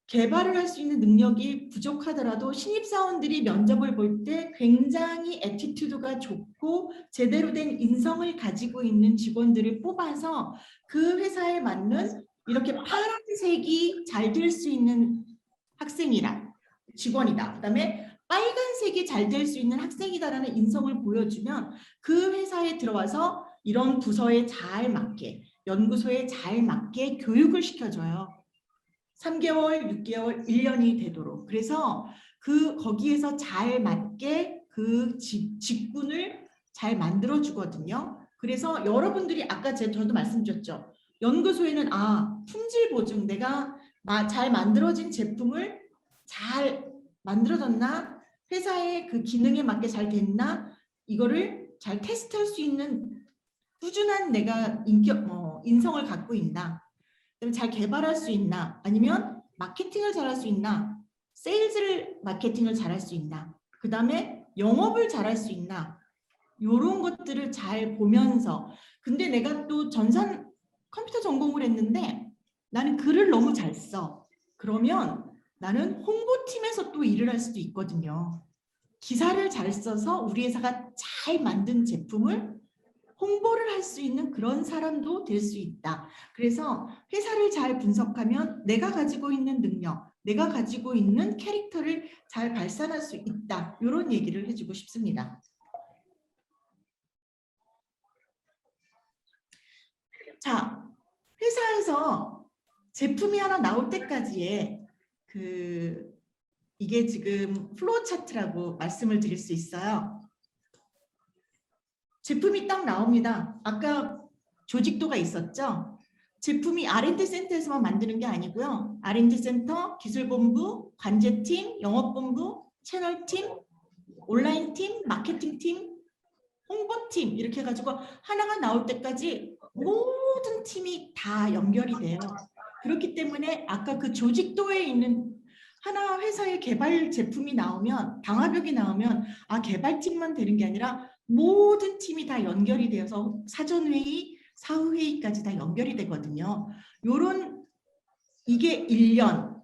S11: 개발을 할 수 있는 능력이 부족하더라도 신입사원들이 면접을 볼 때 굉장히 애티튜드가 좋고 제대로 된 인성을 가지고 있는 직원들을 뽑아서 그 회사에 맞는 이렇게 파란색이 잘 될 수 있는 학생이라 직원이다. 그다음에 빨간색이 잘 될 수 있는 학생이다라는 인성을 보여주면 그 회사에 들어와서 이런 부서에 잘 맞게, 연구소에 잘 맞게 교육을 시켜줘요. 3개월, 6개월, 1년이 되도록. 그래서 거기에서 잘 맞게 그 직군을 잘 만들어 주거든요. 그래서 여러분들이 아까 저도 말씀드렸죠. 연구소에는 품질 보증, 내가 잘 만들어진 제품을 잘 만들어졌나? 회사의 그 기능에 맞게 잘 됐나 이거를 잘 테스트할 수 있는 꾸준한 내가 인성을 갖고 있나, 그다음에 잘 개발할 수 있나, 아니면 마케팅을 잘할 수 있나, 세일즈를 마케팅을 잘할 수 있나, 그다음에 영업을 잘할 수 있나, 이런 것들을 잘 보면서. 근데 내가 또 전산 컴퓨터 전공을 했는데 나는 글을 너무 잘 써. 그러면 나는 홍보팀에서 또 일을 할 수도 있거든요. 기사를 잘 써서 우리 회사가 잘 만든 제품을 홍보를 할 수 있는 그런 사람도 될 수 있다. 그래서 회사를 잘 분석하면 내가 가지고 있는 능력, 내가 가지고 있는 캐릭터를 잘 발산할 수 있다. 이런 얘기를 해주고 싶습니다. 자, 회사에서 제품이 하나 나올 때까지의 이게 지금 플로우 차트라고 말씀을 드릴 수 있어요. 제품이 딱 나옵니다. 아까 조직도가 있었죠? 제품이 R&D 센터에서만 만드는 게 아니고요. R&D 센터, 기술본부, 관제팀, 영업본부, 채널팀, 온라인팀, 마케팅팀, 홍보팀 이렇게 해가지고 하나가 나올 때까지 모든 팀이 다 연결이 돼요. 그렇기 때문에 아까 그 조직도에 있는 하나 회사의 개발 제품이 나오면, 방화벽이 나오면 개발팀만 되는 게 아니라 모든 팀이 다 연결이 되어서 사전회의, 사후회의까지 다 연결이 되거든요. 이게 1년,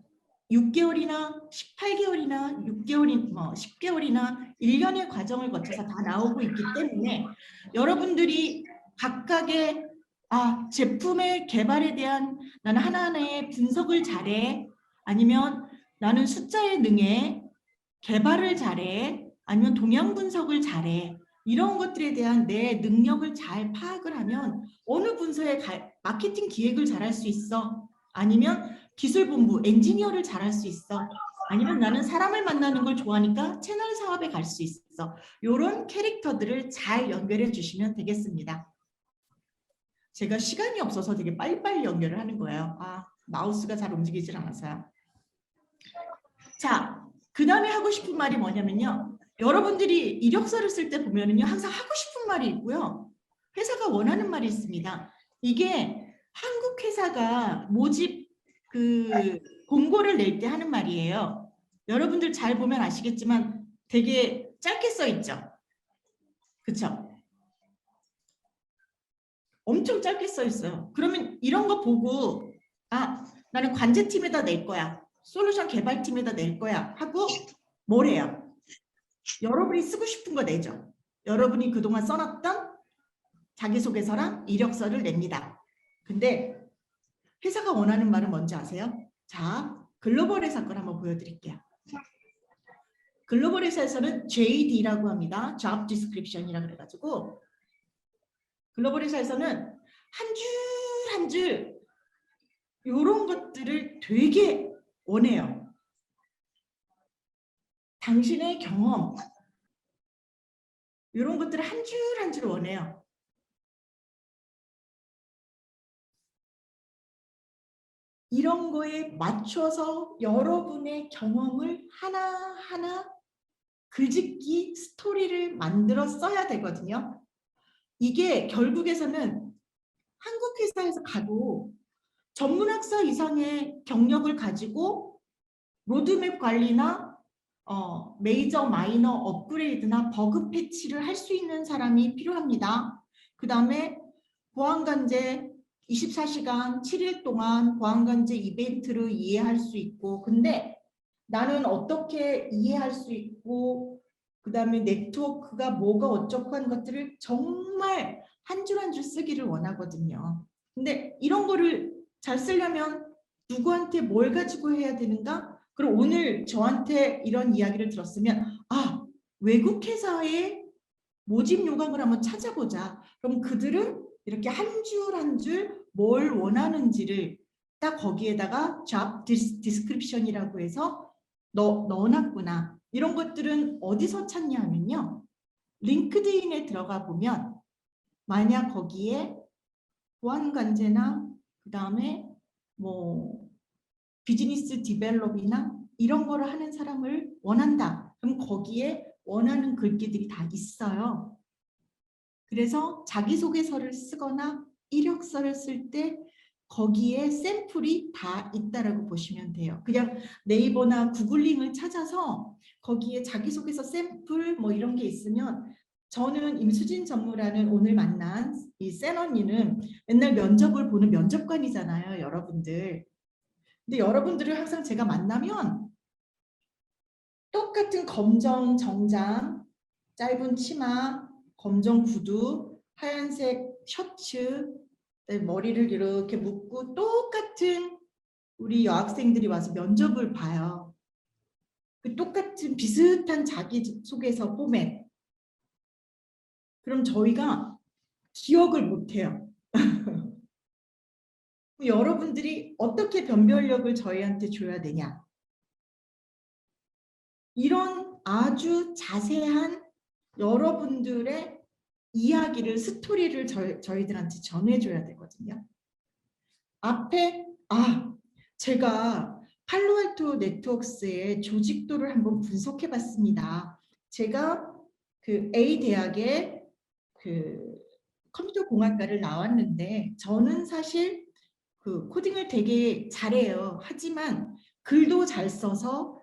S11: 6개월이나 18개월이나 6개월이 10개월이나 1년의 과정을 거쳐서 다 나오고 있기 때문에 여러분들이 각각의 제품의 개발에 대한 나는 하나하나의 분석을 잘해, 아니면 나는 숫자에 능해, 개발을 잘해, 아니면 동향 분석을 잘해, 이런 것들에 대한 내 능력을 잘 파악을 하면 어느 분서에 마케팅 기획을 잘할 수 있어, 아니면 기술본부 엔지니어를 잘할 수 있어, 아니면 나는 사람을 만나는 걸 좋아하니까 채널 사업에 갈 수 있어. 이런 캐릭터들을 잘 연결해 주시면 되겠습니다. 제가 시간이 없어서 되게 빨리빨리 연결을 하는 거예요. 마우스가 잘 움직이질 않아서요. 자, 그 다음에 하고 싶은 말이 뭐냐면요. 여러분들이 이력서를 쓸 때 보면은요, 항상 하고 싶은 말이 있고요. 회사가 원하는 말이 있습니다. 이게 한국 회사가 모집 공고를 낼 때 하는 말이에요. 여러분들 잘 보면 아시겠지만 되게 짧게 써 있죠. 그쵸? 엄청 짧게 써 있어요. 그러면 이런 거 보고 나는 관제팀에다 낼 거야, 솔루션 개발팀에다 낼 거야 하고 뭘 해요? 여러분이 쓰고 싶은 거 내죠. 여러분이 그동안 써놨던 자기소개서랑 이력서를 냅니다. 근데 회사가 원하는 말은 뭔지 아세요? 자, 글로벌 회사 걸 한번 보여드릴게요. 글로벌 회사에서는 JD라고 합니다. Job Description이라고 그래가지고 글로벌 회사에서는 한 줄 한 줄 이런 것들을 되게 원해요. 당신의 경험, 이런 것들을 한 줄 한 줄 원해요. 이런 거에 맞춰서 여러분의 경험을 하나하나 글짓기 스토리를 만들어 써야 되거든요. 이게 결국에서는 한국 회사에서 가도 전문학사 이상의 경력을 가지고 로드맵 관리나 메이저 마이너 업그레이드나 버그 패치를 할 수 있는 사람이 필요합니다. 그 다음에 보안관제 24시간 7일 동안 보안관제 이벤트를 이해할 수 있고, 근데 나는 어떻게 이해할 수 있고, 그 다음에 네트워크가 뭐가 어쩌고 하는 것들을 정말 한 줄 한 줄 쓰기를 원하거든요. 근데 이런 거를 잘 쓰려면 누구한테 뭘 가지고 해야 되는가? 그럼 오늘 저한테 이런 이야기를 들었으면 외국 회사의 모집 요강을 한번 찾아보자. 그럼 그들은 이렇게 한 줄 한 줄 뭘 원하는지를 딱 거기에다가 job description이라고 해서 넣어놨구나. 이런 것들은 어디서 찾냐 하면요. 링크드인에 들어가 보면 만약 거기에 보안관제나 그 다음에 비즈니스 디벨롭이나 이런 거를 하는 사람을 원한다. 그럼 거기에 원하는 글귀들이 다 있어요. 그래서 자기소개서를 쓰거나 이력서를 쓸 때 거기에 샘플이 다 있다라고 보시면 돼요. 그냥 네이버나 구글링을 찾아서 거기에 자기소개서 샘플 뭐 이런 게 있으면, 저는 임수진 전무라는 오늘 만난 이 센 언니는 맨날 면접을 보는 면접관이잖아요, 여러분들. 근데 여러분들을 항상 제가 만나면 똑같은 검정 정장, 짧은 치마, 검정 구두, 하얀색 셔츠, 머리를 이렇게 묶고 똑같은 우리 여학생들이 와서 면접을 봐요. 그 똑같은 비슷한 자기소개서 포맷. 그럼 저희가 기억을 못해요. 여러분들이 어떻게 변별력을 저희한테 줘야 되냐? 이런 아주 자세한 여러분들의 이야기를, 스토리를 저희들한테 전해줘야 되거든요. 앞에 제가 팔로알토 네트워크스의 조직도를 한번 분석해봤습니다. 제가 그 A 대학의 그 컴퓨터 공학과를 나왔는데, 저는 사실 그 코딩을 되게 잘해요. 하지만 글도 잘 써서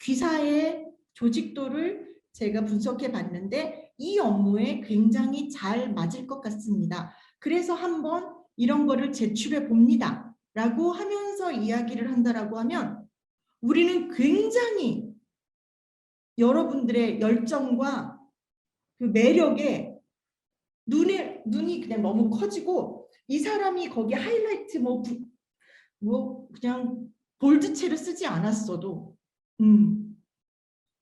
S11: 귀사의 조직도를 제가 분석해 봤는데 이 업무에 굉장히 잘 맞을 것 같습니다. 그래서 한번 이런 거를 제출해 봅니다 라고 하면서 이야기를 한다라고 하면, 우리는 굉장히 여러분들의 열정과 그 매력에 눈이 그냥 너무 커지고, 이 사람이 거기 하이라이트 뭐 그냥 볼드체를 쓰지 않았어도,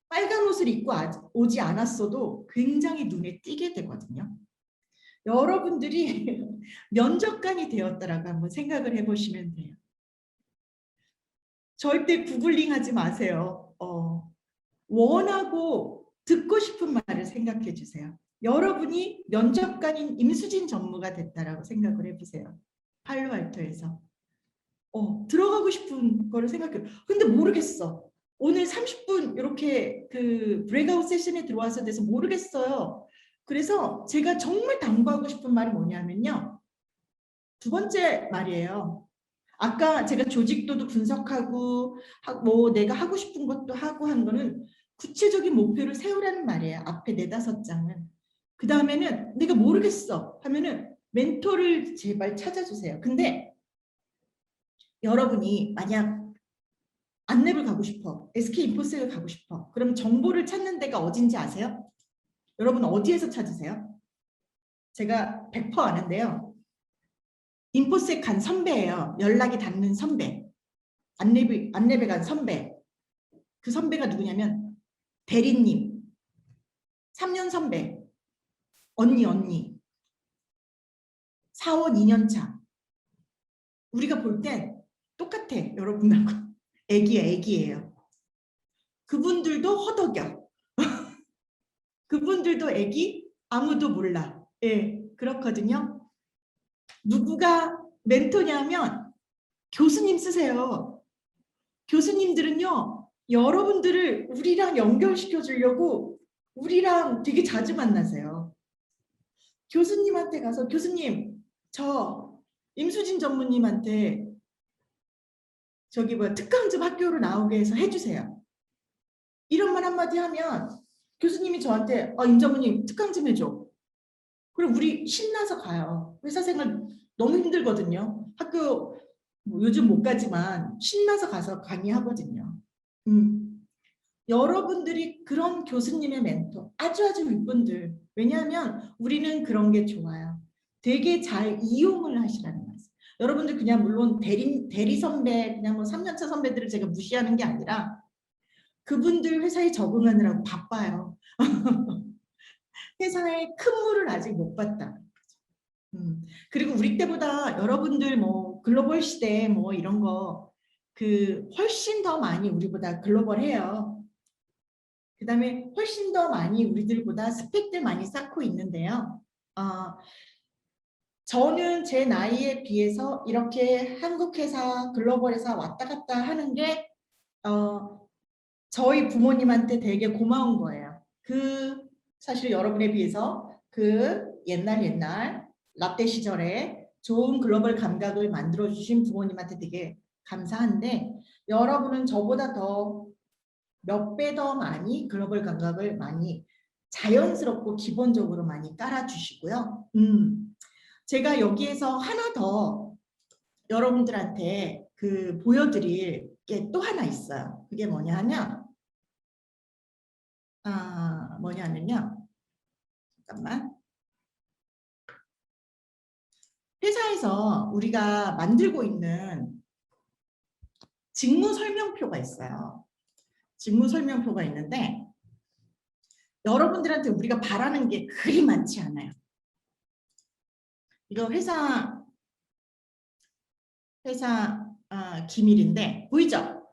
S11: 빨간 옷을 입고 오지 않았어도 굉장히 눈에 띄게 되거든요. 여러분들이 면접관이 되었다라고 한번 생각을 해보시면 돼요. 절대 구글링 하지 마세요. 원하고 듣고 싶은 말을 생각해 주세요. 여러분이 면접관인 임수진 전무가 됐다라고 생각을 해보세요. 팔로알토에서. 들어가고 싶은 거를 생각해요. 근데 모르겠어. 오늘 30분 이렇게 그 브레이크아웃 세션에 들어와서 돼서 모르겠어요. 그래서 제가 정말 당부하고 싶은 말이 뭐냐면요. 두 번째 말이에요. 아까 제가 조직도도 분석하고 뭐 내가 하고 싶은 것도 하고 한 거는 구체적인 목표를 세우라는 말이에요. 앞에 4-5장은. 그 다음에는 내가 모르겠어 하면은 멘토를 제발 찾아주세요. 근데 여러분이 만약 안랩을 가고 싶어, SK인포스를 가고 싶어, 그럼 정보를 찾는 데가 어딘지 아세요? 여러분 어디에서 찾으세요? 제가 100% 아는데요. 인포스에 간 선배예요. 연락이 닿는 선배. 안랩에 간 선배. 그 선배가 누구냐면 대리님, 3년 선배, 언니, 4원 2년 차. 우리가 볼 땐 똑같아, 여러분하고. 애기예요. 그분들도 허덕여. 그분들도 애기, 아무도 몰라. 예, 그렇거든요. 누구가 멘토냐면 교수님 쓰세요. 교수님들은요, 여러분들을 우리랑 연결시켜 주려고 우리랑 되게 자주 만나세요. 교수님한테 가서 교수님, 저 임수진 전무님한테 저기 특강 좀 학교로 나오게 해서 해주세요. 이런 말 한마디 하면 교수님이 저한테 임 전무님 특강 좀 해줘. 그럼 우리 신나서 가요. 회사 생활 너무 힘들거든요. 학교 요즘 못 가지만 신나서 가서 강의하거든요. 여러분들이 그런 교수님의 멘토, 아주 윗분들. 왜냐하면 우리는 그런 게 좋아요. 되게 잘 이용을 하시라는 말씀. 여러분들 그냥 물론 대리 선배, 그냥 뭐 3년차 선배들을 제가 무시하는 게 아니라 그분들 회사에 적응하느라고 바빠요. 회사의 큰 물을 아직 못 봤다. 그리고 우리 때보다 여러분들 뭐 글로벌 시대 뭐 이런 거 그 훨씬 더 많이 우리보다 글로벌해요. 그 다음에 훨씬 더 많이 우리들보다 스펙들 많이 쌓고 있는데요. 저는 제 나이에 비해서 이렇게 한국 회사, 글로벌 회사 왔다 갔다 하는 게 저희 부모님한테 되게 고마운 거예요. 사실 여러분에 비해서 옛날 라떼 시절에 좋은 글로벌 감각을 만들어주신 부모님한테 되게 감사한데, 여러분은 저보다 더 몇 배 더 많이 글로벌 감각을 많이 자연스럽고 기본적으로 많이 깔아주시고요. 제가 여기에서 하나 더 여러분들한테 보여드릴 게 또 하나 있어요. 그게 뭐냐면요. 잠깐만. 회사에서 우리가 만들고 있는 직무 설명표가 있어요. 직무 설명표가 있는데 여러분들한테 우리가 바라는 게 그리 많지 않아요. 이거 회사 기밀인데 보이죠?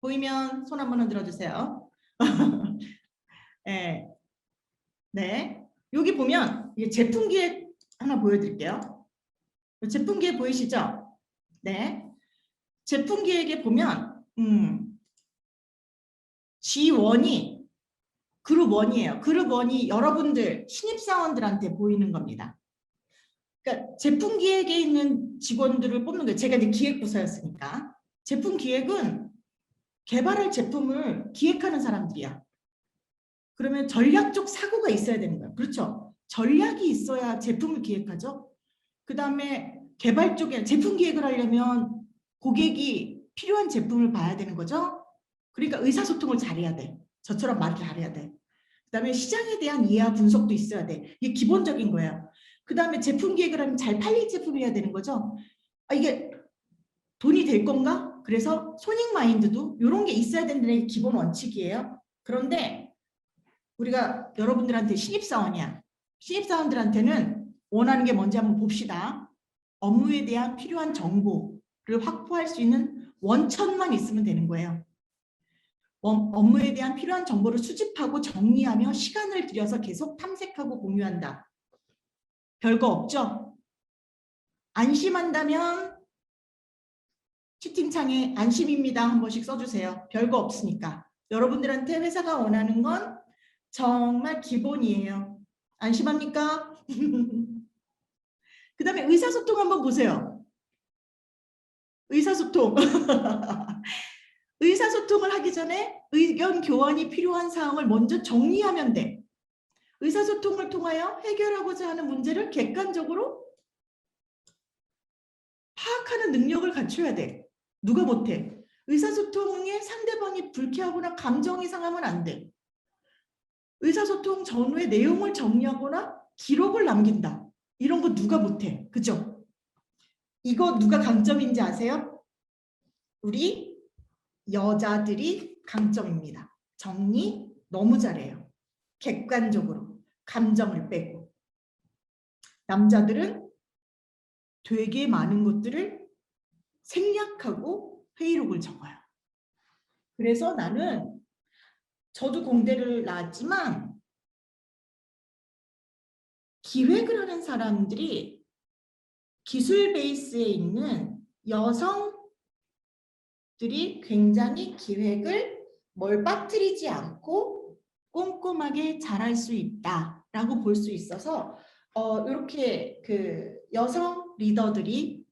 S11: 보이면 손 한번 흔들어 주세요. 네. 네. 여기 보면 이게 제품 기획 하나 보여드릴게요. 제품 기획 보이시죠? 네. 제품 기획에 보면 G1이 그룹 1이에요. 그룹 1이 여러분들 신입사원들한테 보이는 겁니다. 그러니까 제품 기획에 있는 직원들을 뽑는 거예요. 제가 이제 기획부서였으니까. 제품 기획은 개발할 제품을 기획하는 사람들이야. 그러면 전략적 사고가 있어야 되는 거예요. 그렇죠? 전략이 있어야 제품을 기획하죠. 그 다음에 개발 쪽에 제품 기획을 하려면 고객이 필요한 제품을 봐야 되는 거죠. 그러니까 의사소통을 잘해야 돼. 저처럼 말을 잘해야 돼. 그 다음에 시장에 대한 이해와 분석도 있어야 돼. 이게 기본적인 거예요. 그 다음에 제품 기획을 하면 잘 팔릴 제품이어야 되는 거죠. 이게 돈이 될 건가? 그래서 손익 마인드도 이런 게 있어야 되는 게 기본 원칙이에요. 그런데 우리가 여러분들한테 신입사원이야. 신입사원들한테는 원하는 게 뭔지 한번 봅시다. 업무에 대한 필요한 정보를 확보할 수 있는 원천만 있으면 되는 거예요. 업무에 대한 필요한 정보를 수집하고 정리하며 시간을 들여서 계속 탐색하고 공유한다. 별거 없죠? 안심한다면 채팅창에 안심입니다 한 번씩 써주세요. 별거 없으니까. 여러분들한테 회사가 원하는 건 정말 기본이에요. 안심합니까? 그 다음에 의사소통 한번 보세요. 의사소통. 의사소통을 하기 전에 의견 교환이 필요한 사항을 먼저 정리하면 돼. 의사소통을 통하여 해결하고자 하는 문제를 객관적으로 파악하는 능력을 갖춰야 돼. 누가 못해? 의사소통에 상대방이 불쾌하거나 감정이 상하면 안 돼. 의사소통 전후의 내용을 정리하거나 기록을 남긴다. 이런 거 누가 못해? 그죠? 이거 누가 강점인지 아세요? 우리 여자들이 강점입니다. 정리 너무 잘해요. 객관적으로 감정을 빼고. 남자들은 되게 많은 것들을 생략하고 회의록을 적어요. 그래서 저도 공대를 나왔지만 기획을 하는 사람들이 기술 베이스에 있는 여성들이 굉장히 기획을 빠뜨리지 않고 꼼꼼하게 잘할 수 있다라고 볼 수 있어서 이렇게 여성 리더들이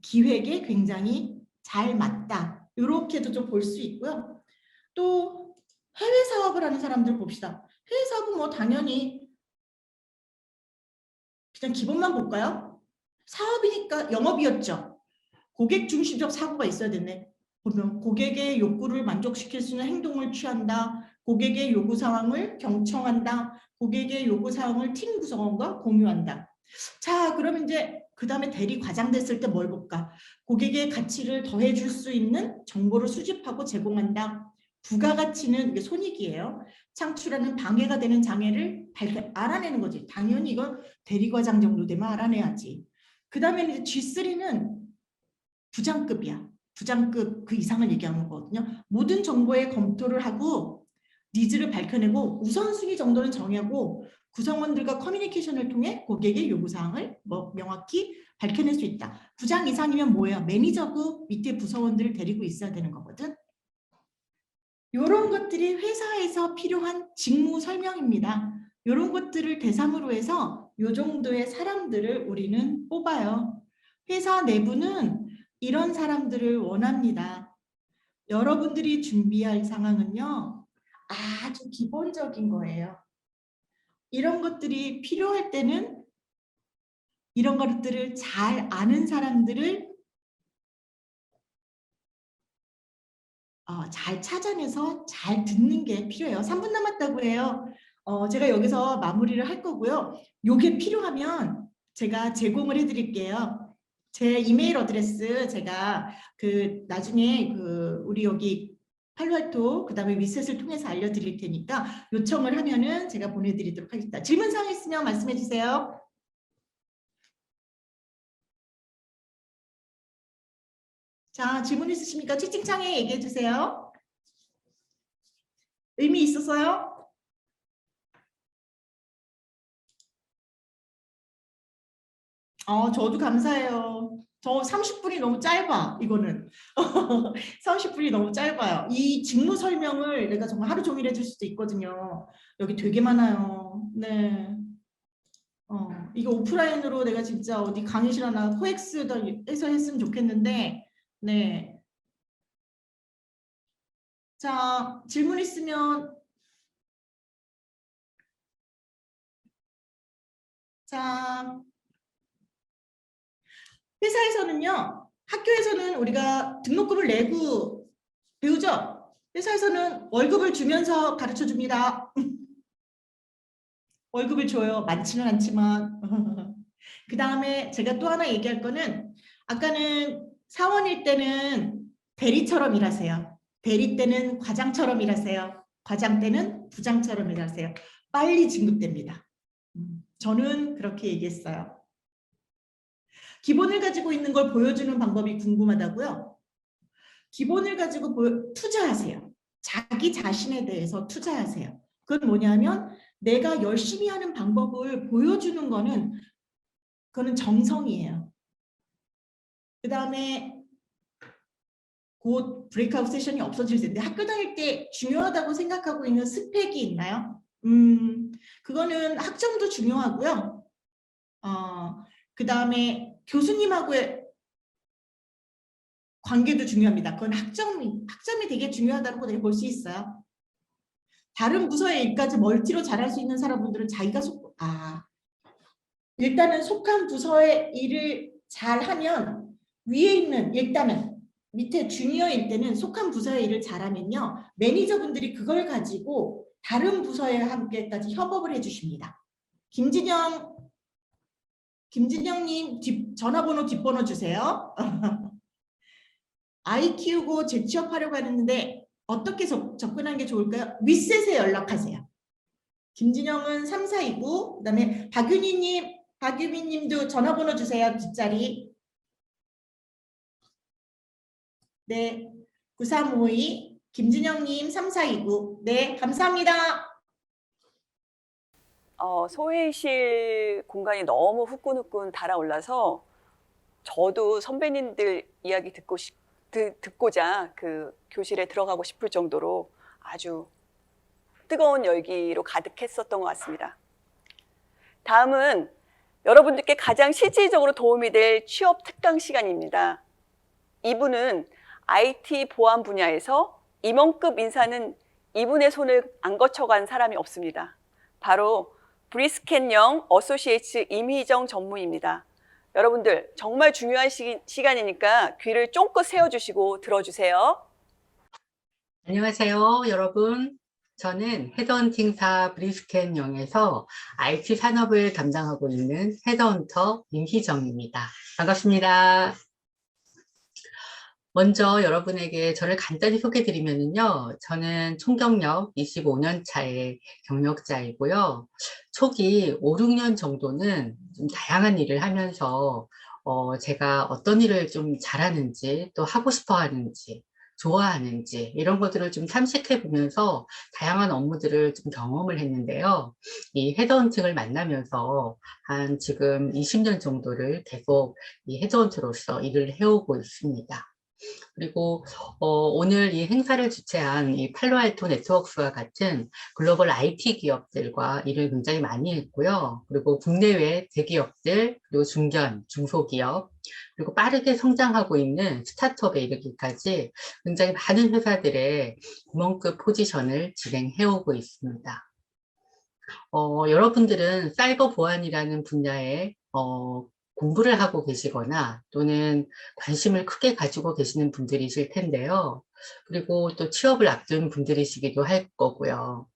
S11: 기획에 굉장히 잘 맞다. 이렇게도 좀 볼 수 있고요. 또 해외 사업을 하는 사람들 봅시다. 해외 사업은 뭐 당연히 그냥 기본만 볼까요? 사업이니까 영업이었죠. 고객 중심적 사고가 있어야 되네. 보면 고객의 욕구를 만족시킬 수 있는 행동을 취한다. 고객의 요구 사항을 경청한다. 고객의 요구 사항을 팀 구성원과 공유한다. 자, 그러면 이제 그 다음에 대리 과장 됐을 때 뭘 볼까? 고객의 가치를 더해줄 수 있는 정보를 수집하고 제공한다. 부가가치는 이게 손익이에요. 창출하는 방해가 되는 장애를 알아내는 거지. 당연히 이건 대리과장 정도 되면 알아내야지. 그 다음에 이제 G3는 부장급이야. 부장급 그 이상을 얘기하는 거거든요. 모든 정보에 검토를 하고 니즈를 밝혀내고 우선순위 정도는 정하고 구성원들과 커뮤니케이션을 통해 고객의 요구사항을 명확히 밝혀낼 수 있다. 부장 이상이면 뭐예요? 매니저급 밑에 부서원들을 데리고 있어야 되는 거거든. 이런 것들이 회사에서 필요한 직무 설명입니다. 이런 것들을 대상으로 해서 이 정도의 사람들을 우리는 뽑아요. 회사 내부는 이런 사람들을 원합니다. 여러분들이 준비할 상황은요, 아주 기본적인 거예요. 이런 것들이 필요할 때는 이런 것들을 잘 아는 사람들을 잘 찾아내서 잘 듣는 게 필요해요. 3분 남았다고 해요. 제가 여기서 마무리를 할 거고요. 요게 필요하면 제가 제공을 해드릴게요. 제 이메일 어드레스 제가 나중에 우리 여기 팔로알토 그다음에 위셋을 통해서 알려드릴 테니까 요청을 하면은 제가 보내드리도록 하겠습니다. 질문사항 있으면 말씀해 주세요. 자, 질문 있으십니까? 채팅창에 얘기해 주세요. 의미 있었어요? 저도 감사해요. 저 30분이 너무 짧아, 이거는. 30분이 너무 짧아요. 이 직무 설명을 내가 정말 하루 종일 해줄 수도 있거든요. 여기 되게 많아요. 네. 이거 오프라인으로 내가 진짜 어디 강의실 하나 코엑스에서 했으면 좋겠는데, 네. 자, 질문 있으면, 자, 회사에서는요, 학교에서는 우리가 등록금을 내고 배우죠? 회사에서는 월급을 주면서 가르쳐 줍니다. 월급을 줘요. 많지는 않지만. 그 다음에 제가 또 하나 얘기할 거는, 아까는 사원일 때는 대리처럼 일하세요. 대리 때는 과장처럼 일하세요. 과장 때는 부장처럼 일하세요. 빨리 진급됩니다. 저는 그렇게 얘기했어요. 기본을 가지고 있는 걸 보여주는 방법이 궁금하다고요? 기본을 가지고 투자하세요. 자기 자신에 대해서 투자하세요. 그건 뭐냐면 내가 열심히 하는 방법을 보여주는 거는 그거는 정성이에요. 그 다음에 곧 브레이크아웃 세션이 없어질 텐데 학교 다닐 때 중요하다고 생각하고 있는 스펙이 있나요? 그거는 학점도 중요하고요. 그 다음에 교수님하고의 관계도 중요합니다. 그건 학점이 되게 일하다고 볼 수 있어요. 다른 부서의 일까지 멀티로 잘할 수 있는 사람분들은 자기가 일단은 속한 부서의 일을 잘하면 위에 있는 일단은 밑에 주니어일 때는 속한 부서의 일을 잘하면요. 매니저분들이 그걸 가지고 다른 부서에 함께까지 협업을 해주십니다. 김진영님 전화번호 뒷번호 주세요. 아이 키우고 재취업하려고 하는데 어떻게 접근하는 게 좋을까요? 윗셋에 연락하세요. 김진영은 3429, 그 다음에 박유미님도 전화번호 주세요. 뒷자리. 네, 9352, 김진영님 3429. 네, 감사합니다.
S8: 소회의실 공간이 너무 후끈후끈 달아올라서 저도 선배님들 이야기 듣고자 그 교실에 들어가고 싶을 정도로 아주 뜨거운 열기로 가득했었던 것 같습니다. 다음은 여러분들께 가장 실질적으로 도움이 될 취업 특강 시간입니다. 이분은 IT 보안 분야에서 임원급 인사는 이분의 손을 안 거쳐간 사람이 없습니다. 바로 브리스켄 영 어소시에이츠 임희정 전무입니다. 여러분들 정말 중요한 시간이니까 귀를 쫑긋 세워주시고 들어주세요.
S12: 안녕하세요, 여러분. 저는 헤드헌팅사 브리스켄 영에서 IT 산업을 담당하고 있는 헤드헌터 임희정입니다. 반갑습니다. 먼저 여러분에게 저를 간단히 소개드리면요. 저는 총경력 25년 차의 경력자이고요. 초기 5, 6년 정도는 좀 다양한 일을 하면서 제가 어떤 일을 좀 잘하는지 또 하고 싶어 하는지 좋아하는지 이런 것들을 좀 탐색해 보면서 다양한 업무들을 좀 경험을 했는데요. 이 헤드헌팅을 만나면서 한 지금 20년 정도를 계속 이 헤드헌트로서 일을 해오고 있습니다. 그리고 오늘 이 행사를 주최한 이 팔로알토 네트워크스와 같은 글로벌 IT 기업들과 일을 굉장히 많이 했고요. 그리고 국내외 대기업들, 그리고 중견, 중소기업, 그리고 빠르게 성장하고 있는 스타트업에 이르기까지 굉장히 많은 회사들의 임원급 포지션을 진행해오고 있습니다. 여러분들은 사이버 보안이라는 분야에 공부를 하고 계시거나 또는 관심을 크게 가지고 계시는 분들이실 텐데요. 그리고 또 취업을 앞둔 분들이시기도 할 거고요.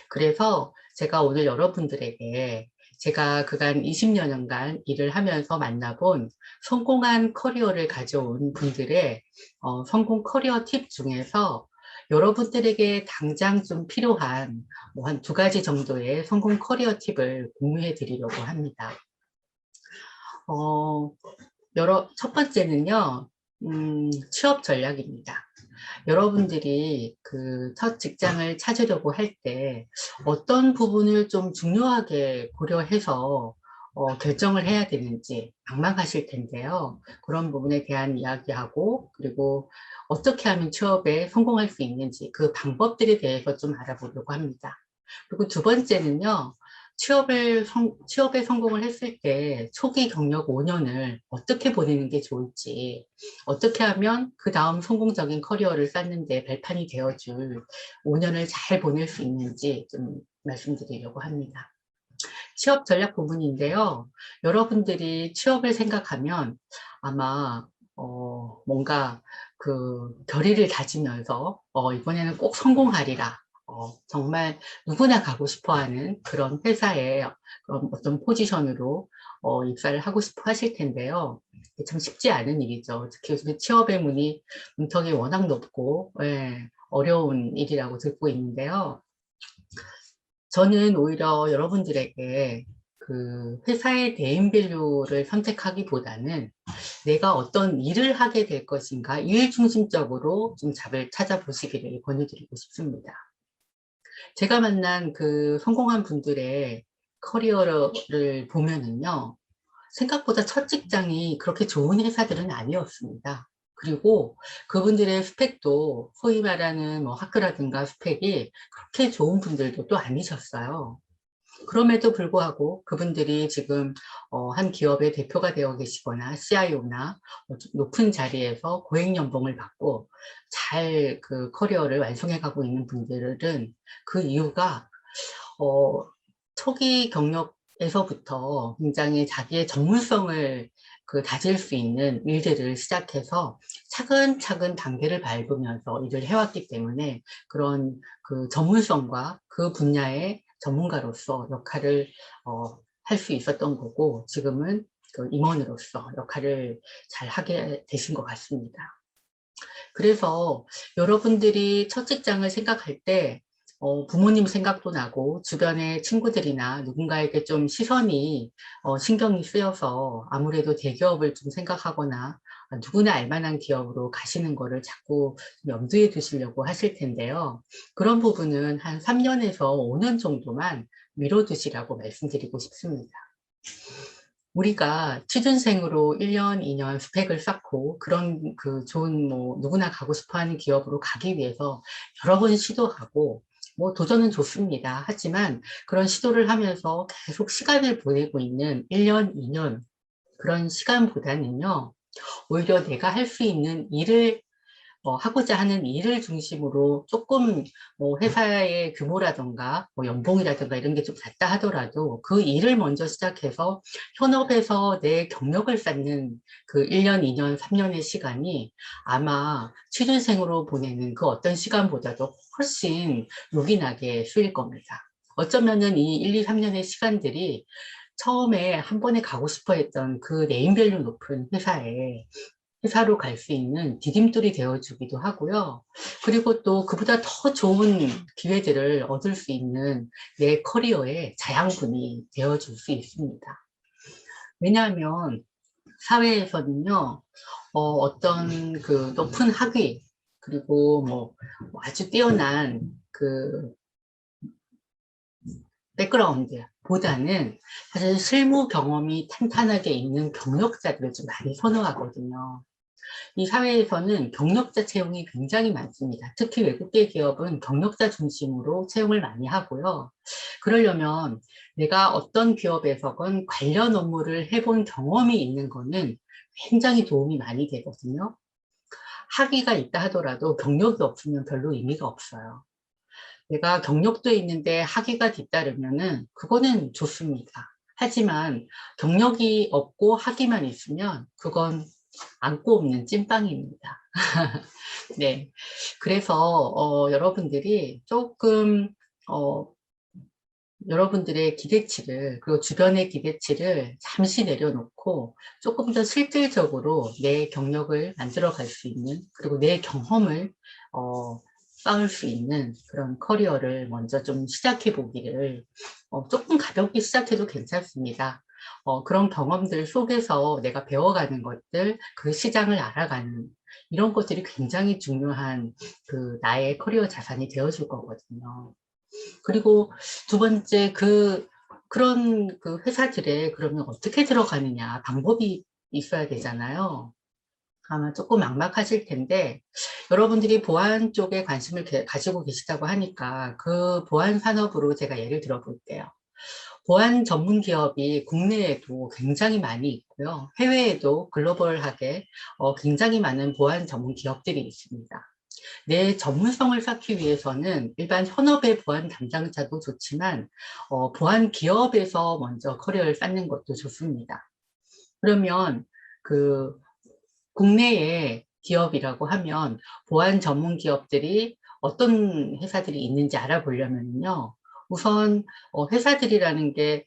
S12: 그래서 제가 오늘 여러분들에게 제가 그간 20여 년간 일을 하면서 만나본 성공한 커리어를 가져온 분들의 성공 커리어 팁 중에서 여러분들에게 당장 좀 필요한 한 2가지 정도의 성공 커리어 팁을 공유해 드리려고 합니다. 첫 번째는요, 취업 전략입니다. 여러분들이 그 첫 직장을 찾으려고 할 때 어떤 부분을 좀 중요하게 고려해서 결정을 해야 되는지 막막하실 텐데요. 그런 부분에 대한 이야기하고, 그리고 어떻게 하면 취업에 성공할 수 있는지 그 방법들에 대해서 좀 알아보려고 합니다. 그리고 2번째는요, 취업에 성공을 했을 때 초기 경력 5년을 어떻게 보내는 게 좋을지, 어떻게 하면 그 다음 성공적인 커리어를 쌓는 데 발판이 되어줄 5년을 잘 보낼 수 있는지 좀 말씀드리려고 합니다. 취업 전략 부분인데요. 여러분들이 취업을 생각하면 아마 뭔가 그 결의를 다지면서 이번에는 꼭 성공하리라. 정말 누구나 가고 싶어하는 그런 회사에 그런 어떤 포지션으로 입사를 하고 싶어 하실 텐데요. 참 쉽지 않은 일이죠. 특히 요즘에 취업의 문턱이 워낙 높고 어려운 일이라고 듣고 있는데요. 저는 오히려 여러분들에게 그 회사의 네임밸류를 선택하기보다는 내가 어떤 일을 하게 될 것인가, 일 중심적으로 좀 답을 찾아보시기를 권유드리고 싶습니다. 제가 만난 그 성공한 분들의 커리어를 보면은요, 생각보다 첫 직장이 그렇게 좋은 회사들은 아니었습니다. 그리고 그분들의 스펙도 소위 말하는 뭐 학교라든가 스펙이 그렇게 좋은 분들도 또 아니셨어요. 그럼에도 불구하고 그분들이 지금 한 기업의 대표가 되어 계시거나 CIO나 높은 자리에서 고액 연봉을 받고 잘 그 커리어를 완성해 가고 있는 분들은 그 이유가 초기 경력에서부터 굉장히 자기의 전문성을 다질 수 있는 일들을 시작해서 차근차근 단계를 밟으면서 일을 해왔기 때문에 그런 그 전문성과 그 분야의 전문가로서 역할을 할 수 있었던 거고, 지금은 그 임원으로서 역할을 잘 하게 되신 것 같습니다. 그래서 여러분들이 첫 직장을 생각할 때 부모님 생각도 나고 주변의 친구들이나 누군가에게 좀 시선이 신경이 쓰여서 아무래도 대기업을 좀 생각하거나 누구나 알만한 기업으로 가시는 거를 자꾸 염두에 두시려고 하실 텐데요. 그런 부분은 한 3년에서 5년 정도만 미뤄두시라고 말씀드리고 싶습니다. 우리가 취준생으로 1년, 2년 스펙을 쌓고 그런 그 좋은 누구나 가고 싶어하는 기업으로 가기 위해서 여러 번 시도하고 도전은 좋습니다. 하지만 그런 시도를 하면서 계속 시간을 보내고 있는 1년, 2년 그런 시간보다는요, 오히려 내가 할 수 있는 일을 하고자 하는 일을 중심으로 조금 회사의 규모라든가 연봉이라든가 이런 게 좀 낮다 하더라도 그 일을 먼저 시작해서 현업에서 내 경력을 쌓는 그 1년, 2년, 3년의 시간이 아마 취준생으로 보내는 그 어떤 시간보다도 훨씬 요긴하게 쓰일 겁니다. 어쩌면은 이 1, 2, 3년의 시간들이 처음에 한 번에 가고 싶어 했던 그 네임밸류 높은 회사로 갈 수 있는 디딤돌이 되어주기도 하고요. 그리고 또 그보다 더 좋은 기회들을 얻을 수 있는 내 커리어의 자양분이 되어줄 수 있습니다. 왜냐하면 사회에서는요, 어떤 그 높은 학위, 그리고 아주 뛰어난 그 백그라운드보다는 사실 실무 경험이 탄탄하게 있는 경력자들을 좀 많이 선호하거든요. 이 사회에서는 경력자 채용이 굉장히 많습니다. 특히 외국계 기업은 경력자 중심으로 채용을 많이 하고요. 그러려면 내가 어떤 기업에서건 관련 업무를 해본 경험이 있는 거는 굉장히 도움이 많이 되거든요. 학위가 있다 하더라도 경력이 없으면 별로 의미가 없어요. 내가 경력도 있는데 학위가 뒤따르면은 그거는 좋습니다. 하지만 경력이 없고 학위만 있으면 그건 안고 없는 찐빵입니다. 네. 그래서 여러분들이 조금 여러분들의 기대치를, 그리고 주변의 기대치를 잠시 내려놓고 조금 더 실질적으로 내 경력을 만들어 갈 수 있는, 그리고 내 경험을 쌓을 수 있는 그런 커리어를 먼저 좀 시작해 보기를, 조금 가볍게 시작해도 괜찮습니다. 그런 경험들 속에서 내가 배워가는 것들, 그 시장을 알아가는 이런 것들이 굉장히 중요한 나의 커리어 자산이 되어줄 거거든요. 그리고 두 번째, 그런 회사들에 그러면 어떻게 들어가느냐, 방법이 있어야 되잖아요. 아마 조금 막막하실 텐데, 여러분들이 보안 쪽에 관심을 가지고 계시다고 하니까 그 보안 산업으로 제가 예를 들어 볼게요. 보안 전문 기업이 국내에도 굉장히 많이 있고요. 해외에도 글로벌하게 굉장히 많은 보안 전문 기업들이 있습니다. 내 전문성을 쌓기 위해서는 일반 현업의 보안 담당자도 좋지만 보안 기업에서 먼저 커리어를 쌓는 것도 좋습니다. 그러면 국내의 기업이라고 하면 보안 전문 기업들이 어떤 회사들이 있는지 알아보려면요. 우선 회사들이라는 게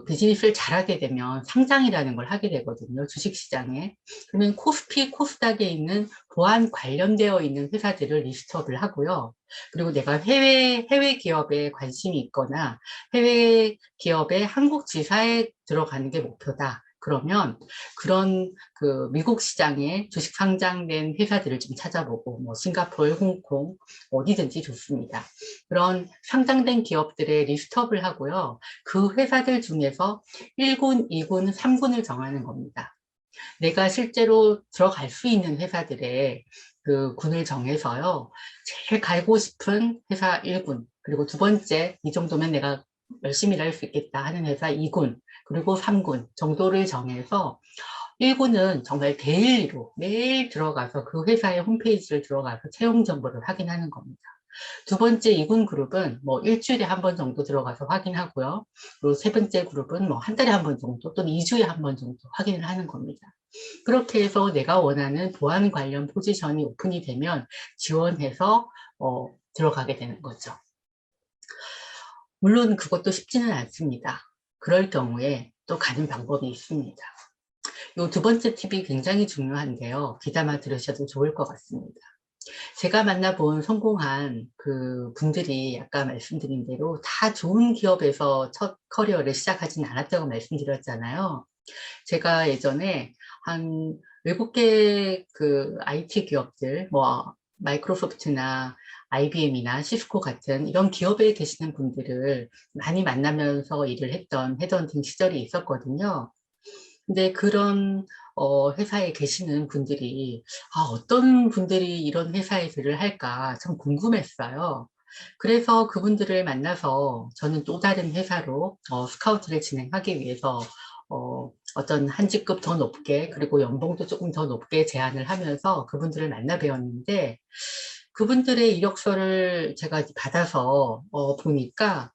S12: 비즈니스를 잘하게 되면 상장이라는 걸 하게 되거든요. 주식시장에. 그러면 코스피, 코스닥에 있는 보안 관련되어 있는 회사들을 리스트업을 하고요. 그리고 내가 해외 기업에 관심이 있거나 해외 기업의 한국 지사에 들어가는 게 목표다. 그러면 그런 미국 시장에 주식 상장된 회사들을 좀 찾아보고, 뭐 싱가포르, 홍콩 어디든지 좋습니다. 그런 상장된 기업들의 리스트업을 하고요. 그 회사들 중에서 1군, 2군, 3군을 정하는 겁니다. 내가 실제로 들어갈 수 있는 회사들의 군을 정해서요. 제일 가고 싶은 회사 1군, 그리고 두 번째, 이 정도면 내가 열심히 일할 수 있겠다 하는 회사 2군, 그리고 3군 정도를 정해서 1군은 정말 데일리로 매일 들어가서 그 회사의 홈페이지를 들어가서 채용 정보를 확인하는 겁니다. 두 번째 2군 그룹은 뭐 일주일에 한 번 정도 들어가서 확인하고요. 그리고 세 번째 그룹은 뭐 한 달에 한 번 정도 또는 2주에 한 번 정도 확인을 하는 겁니다. 그렇게 해서 내가 원하는 보안 관련 포지션이 오픈이 되면 지원해서 들어가게 되는 거죠. 물론 그것도 쉽지는 않습니다. 그럴 경우에 또 가는 방법이 있습니다. 이 두 번째 팁이 굉장히 중요한데요. 귀담아 들으셔도 좋을 것 같습니다. 제가 만나본 성공한 분들이 아까 말씀드린 대로 다 좋은 기업에서 첫 커리어를 시작하진 않았다고 말씀드렸잖아요. 제가 예전에 한 외국계 IT 기업들, 뭐 마이크로소프트나 IBM이나 시스코 같은 이런 기업에 계시는 분들을 많이 만나면서 일을 했던 헤드헌팅 시절이 있었거든요. 근데 그런 회사에 계시는 분들이 어떤 분들이 이런 회사에 일을 할까 참 궁금했어요. 그래서 그분들을 만나서 저는 또 다른 회사로 스카우트를 진행하기 위해서 어떤 한 직급 더 높게, 그리고 연봉도 조금 더 높게 제안을 하면서 그분들을 만나 뵈었는데, 그분들의 이력서를 제가 받아서 보니까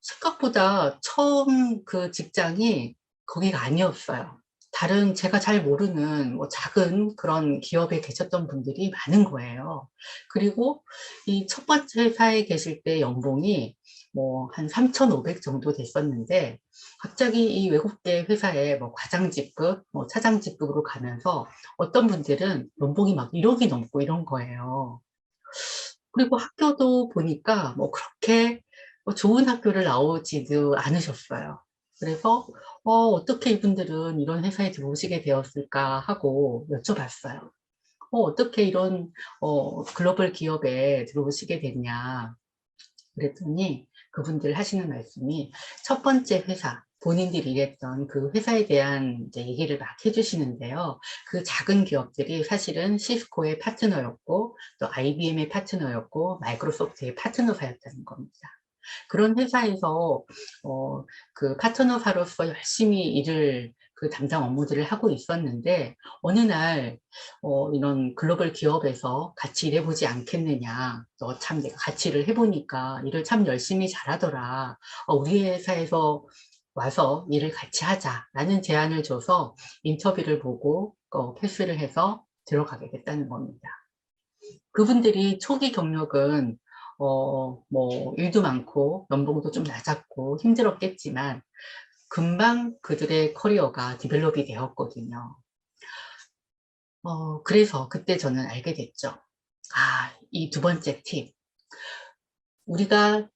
S12: 생각보다 처음 그 직장이 거기가 아니었어요. 다른 제가 잘 모르는 뭐 작은 그런 기업에 계셨던 분들이 많은 거예요. 그리고 이 첫 번째 회사에 계실 때 연봉이 뭐 한 3,500 정도 됐었는데, 갑자기 이 외국계 회사에 뭐 과장직급, 뭐 차장직급으로 가면서 어떤 분들은 연봉이 막 1억이 넘고 이런 거예요. 그리고 학교도 보니까 뭐 그렇게 좋은 학교를 나오지도 않으셨어요. 그래서 어떻게 이분들은 이런 회사에 들어오시게 되었을까 하고 여쭤봤어요. 어떻게 이런 글로벌 기업에 들어오시게 됐냐. 그랬더니 그분들 하시는 말씀이 첫 번째 회사, 본인들이 일했던 그 회사에 대한 이제 얘기를 막 해주시는데요. 그 작은 기업들이 사실은 시스코의 파트너였고 또 IBM의 파트너였고 마이크로소프트의 파트너사였다는 겁니다. 그런 회사에서 그 파트너사로서 열심히 일을 그 담당 업무들을 하고 있었는데 어느 날 이런 글로벌 기업에서 같이 일해보지 않겠느냐, 너 참 내가 같이 일을 해보니까 일을 참 열심히 잘하더라, 우리 회사에서 와서 일을 같이 하자라는 제안을 줘서 인터뷰를 보고 패스를 해서 들어가게 됐다는 겁니다. 그분들이 초기 경력은 뭐 일도 많고 연봉도 좀 낮았고 힘들었겠지만 금방 그들의 커리어가 디벨롭이 되었거든요. 그래서 그때 저는 알게 됐죠. 이 두 번째 팁. 우리가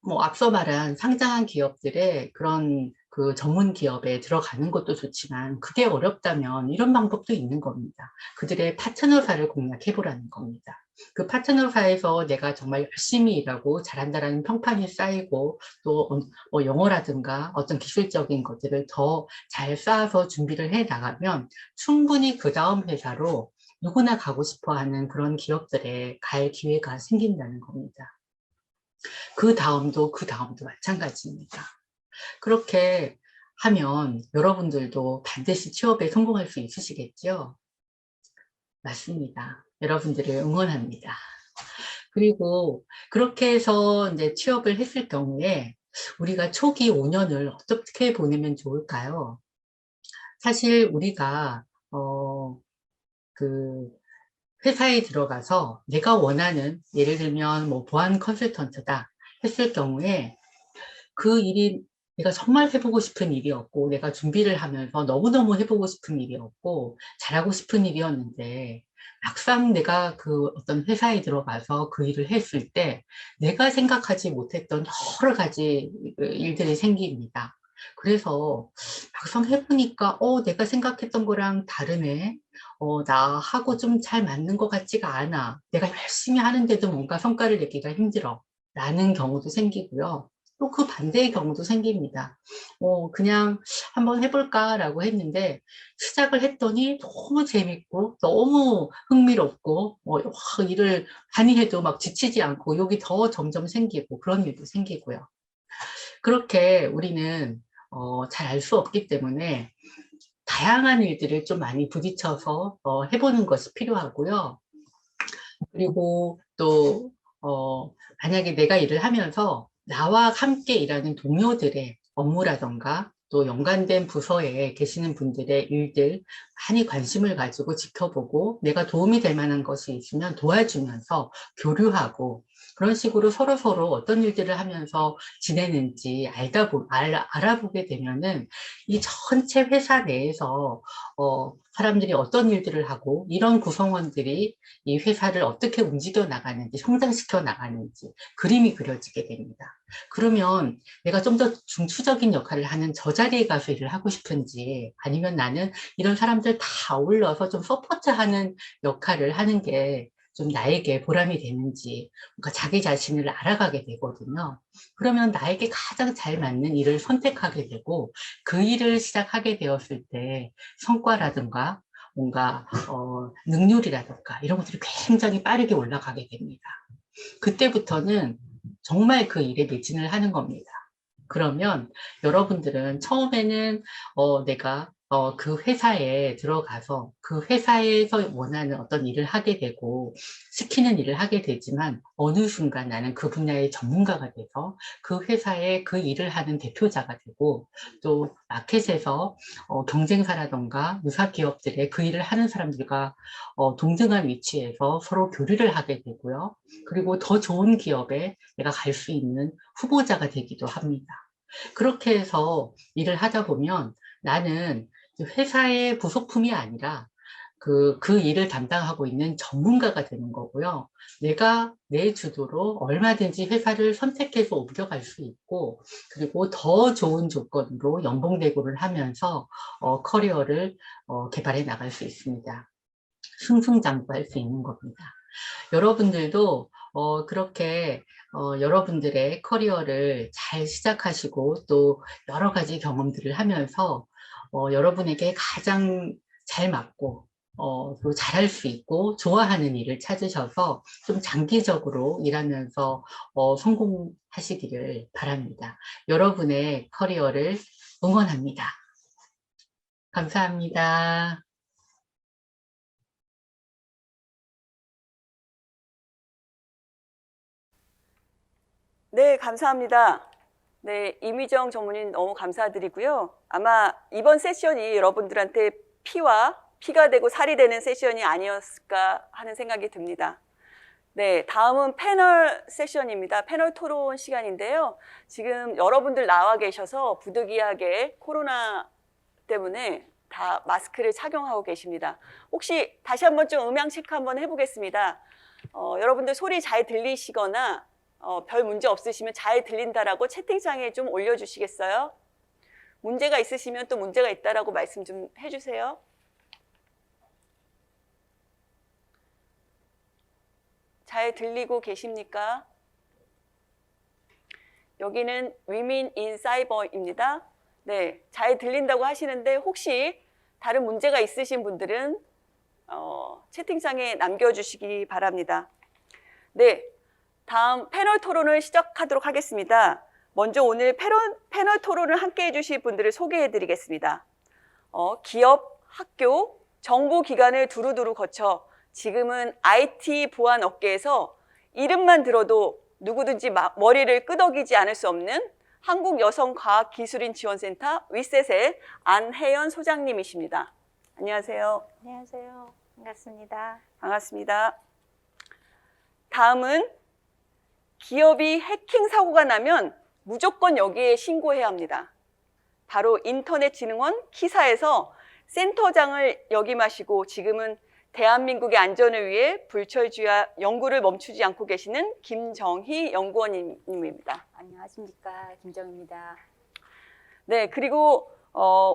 S12: 뭐 앞서 말한 상장한 기업들의 그런 그 전문 기업에 들어가는 것도 좋지만 그게 어렵다면 이런 방법도 있는 겁니다. 그들의 파트너사를 공략해보라는 겁니다. 그 파트너사에서 내가 정말 열심히 일하고 잘한다라는 평판이 쌓이고 또 영어라든가 어떤 기술적인 것들을 더 잘 쌓아서 준비를 해 나가면 충분히 그 다음 회사로 누구나 가고 싶어 하는 그런 기업들에 갈 기회가 생긴다는 겁니다. 그 다음도 마찬가지입니다. 그렇게 하면 여러분들도 반드시 취업에 성공할 수 있으시겠죠? 맞습니다. 여러분들을 응원합니다. 그리고 그렇게 해서 이제 취업을 했을 경우에 우리가 초기 5년을 어떻게 보내면 좋을까요? 사실 우리가 그 회사에 들어가서 내가 원하는, 예를 들면 뭐 보안 컨설턴트다 했을 경우에 그 일이 내가 정말 해보고 싶은 일이었고 내가 준비를 하면서 너무너무 해보고 싶은 일이었고 잘하고 싶은 일이었는데 막상 내가 그 어떤 회사에 들어가서 그 일을 했을 때 내가 생각하지 못했던 여러 가지 일들이 생깁니다. 그래서 막상 해보니까 내가 생각했던 거랑 다르네. 나하고 좀 잘 맞는 것 같지가 않아. 내가 열심히 하는데도 뭔가 성과를 내기가 힘들어. 라는 경우도 생기고요. 또 그 반대의 경우도 생깁니다. 그냥 한번 해볼까 라고 했는데 시작을 했더니 너무 재밌고 너무 흥미롭고 일을 많이 해도 막 지치지 않고 욕이 더 점점 생기고 그런 일도 생기고요. 그렇게 우리는 잘 알 수 없기 때문에 다양한 일들을 좀 많이 부딪혀서 해보는 것이 필요하고요. 그리고 또 만약에 내가 일을 하면서 나와 함께 일하는 동료들의 업무라던가 또 연관된 부서에 계시는 분들의 일들 많이 관심을 가지고 지켜보고 내가 도움이 될 만한 것이 있으면 도와주면서 교류하고 그런 식으로 서로 어떤 일들을 하면서 지내는지 알아보게 되면은 이 전체 회사 내에서 사람들이 어떤 일들을 하고 이런 구성원들이 이 회사를 어떻게 움직여 나가는지 성장시켜 나가는지 그림이 그려지게 됩니다. 그러면 내가 좀 더 중추적인 역할을 하는 저 자리에 가서 일을 하고 싶은지 아니면 나는 이런 사람들 다 어울러서 좀 서포트하는 역할을 하는 게 좀 나에게 보람이 되는지 그러니까 자기 자신을 알아가게 되거든요. 그러면 나에게 가장 잘 맞는 일을 선택하게 되고 그 일을 시작하게 되었을 때 성과라든가 뭔가 능률이라든가 이런 것들이 굉장히 빠르게 올라가게 됩니다. 그때부터는 정말 그 일에 매진을 하는 겁니다. 그러면 여러분들은 처음에는 내가 그 회사에 들어가서 그 회사에서 원하는 어떤 일을 하게 되고 시키는 일을 하게 되지만 어느 순간 나는 그 분야의 전문가가 돼서 그 회사에 그 일을 하는 대표자가 되고 또 마켓에서 경쟁사라던가 유사 기업들의 그 일을 하는 사람들과 동등한 위치에서 서로 교류를 하게 되고요. 그리고 더 좋은 기업에 내가 갈 수 있는 후보자가 되기도 합니다. 그렇게 해서 일을 하다 보면 나는 회사의 부속품이 아니라 그 일을 담당하고 있는 전문가가 되는 거고요. 내가 내 주도로 얼마든지 회사를 선택해서 옮겨갈 수 있고 그리고 더 좋은 조건으로 연봉 대고를 하면서 커리어를 개발해 나갈 수 있습니다. 승승장구할 수 있는 겁니다. 여러분들도 그렇게 여러분들의 커리어를 잘 시작하시고 또 여러 가지 경험들을 하면서 여러분에게 가장 잘 맞고 또 잘할 수 있고 좋아하는 일을 찾으셔서 좀 장기적으로 일하면서 성공하시기를 바랍니다. 여러분의 커리어를 응원합니다. 감사합니다.
S8: 네, 감사합니다. 네, 이미정 전문인 너무 감사드리고요. 아마 이번 세션이 여러분들한테 피가 되고 살이 되는 세션이 아니었을까 하는 생각이 듭니다. 네, 다음은 패널 세션입니다. 패널 토론 시간인데요. 지금 여러분들 나와 계셔서 부득이하게 코로나 때문에 다 마스크를 착용하고 계십니다. 혹시 다시 한번 좀 음향 체크 한번 해보겠습니다. 여러분들 소리 잘 들리시거나 별 문제 없으시면 잘 들린다라고 채팅창에 좀 올려주시겠어요? 문제가 있으시면 또 문제가 있다라고 말씀 좀 해주세요. 잘 들리고 계십니까? 여기는 Women in Cyber입니다. 네, 잘 들린다고 하시는데 혹시 다른 문제가 있으신 분들은 채팅창에 남겨주시기 바랍니다. 네, 다음 패널 토론을 시작하도록 하겠습니다. 먼저 오늘 패널 토론을 함께 해주실 분들을 소개해 드리겠습니다. 기업, 학교, 정부 기관을 두루두루 거쳐 지금은 IT 보안 업계에서 이름만 들어도 누구든지 머리를 끄덕이지 않을 수 없는 한국여성과학기술인지원센터 위셋의 안혜연 소장님이십니다. 안녕하세요.
S2: 안녕하세요. 반갑습니다.
S8: 반갑습니다. 다음은 기업이 해킹 사고가 나면 무조건 여기에 신고해야 합니다. 바로 인터넷진흥원 키사에서 센터장을 역임하시고 지금은 대한민국의 안전을 위해 불철주야 연구를 멈추지 않고 계시는 김정희 연구원님입니다.
S6: 안녕하십니까, 김정희입니다.
S8: 네, 그리고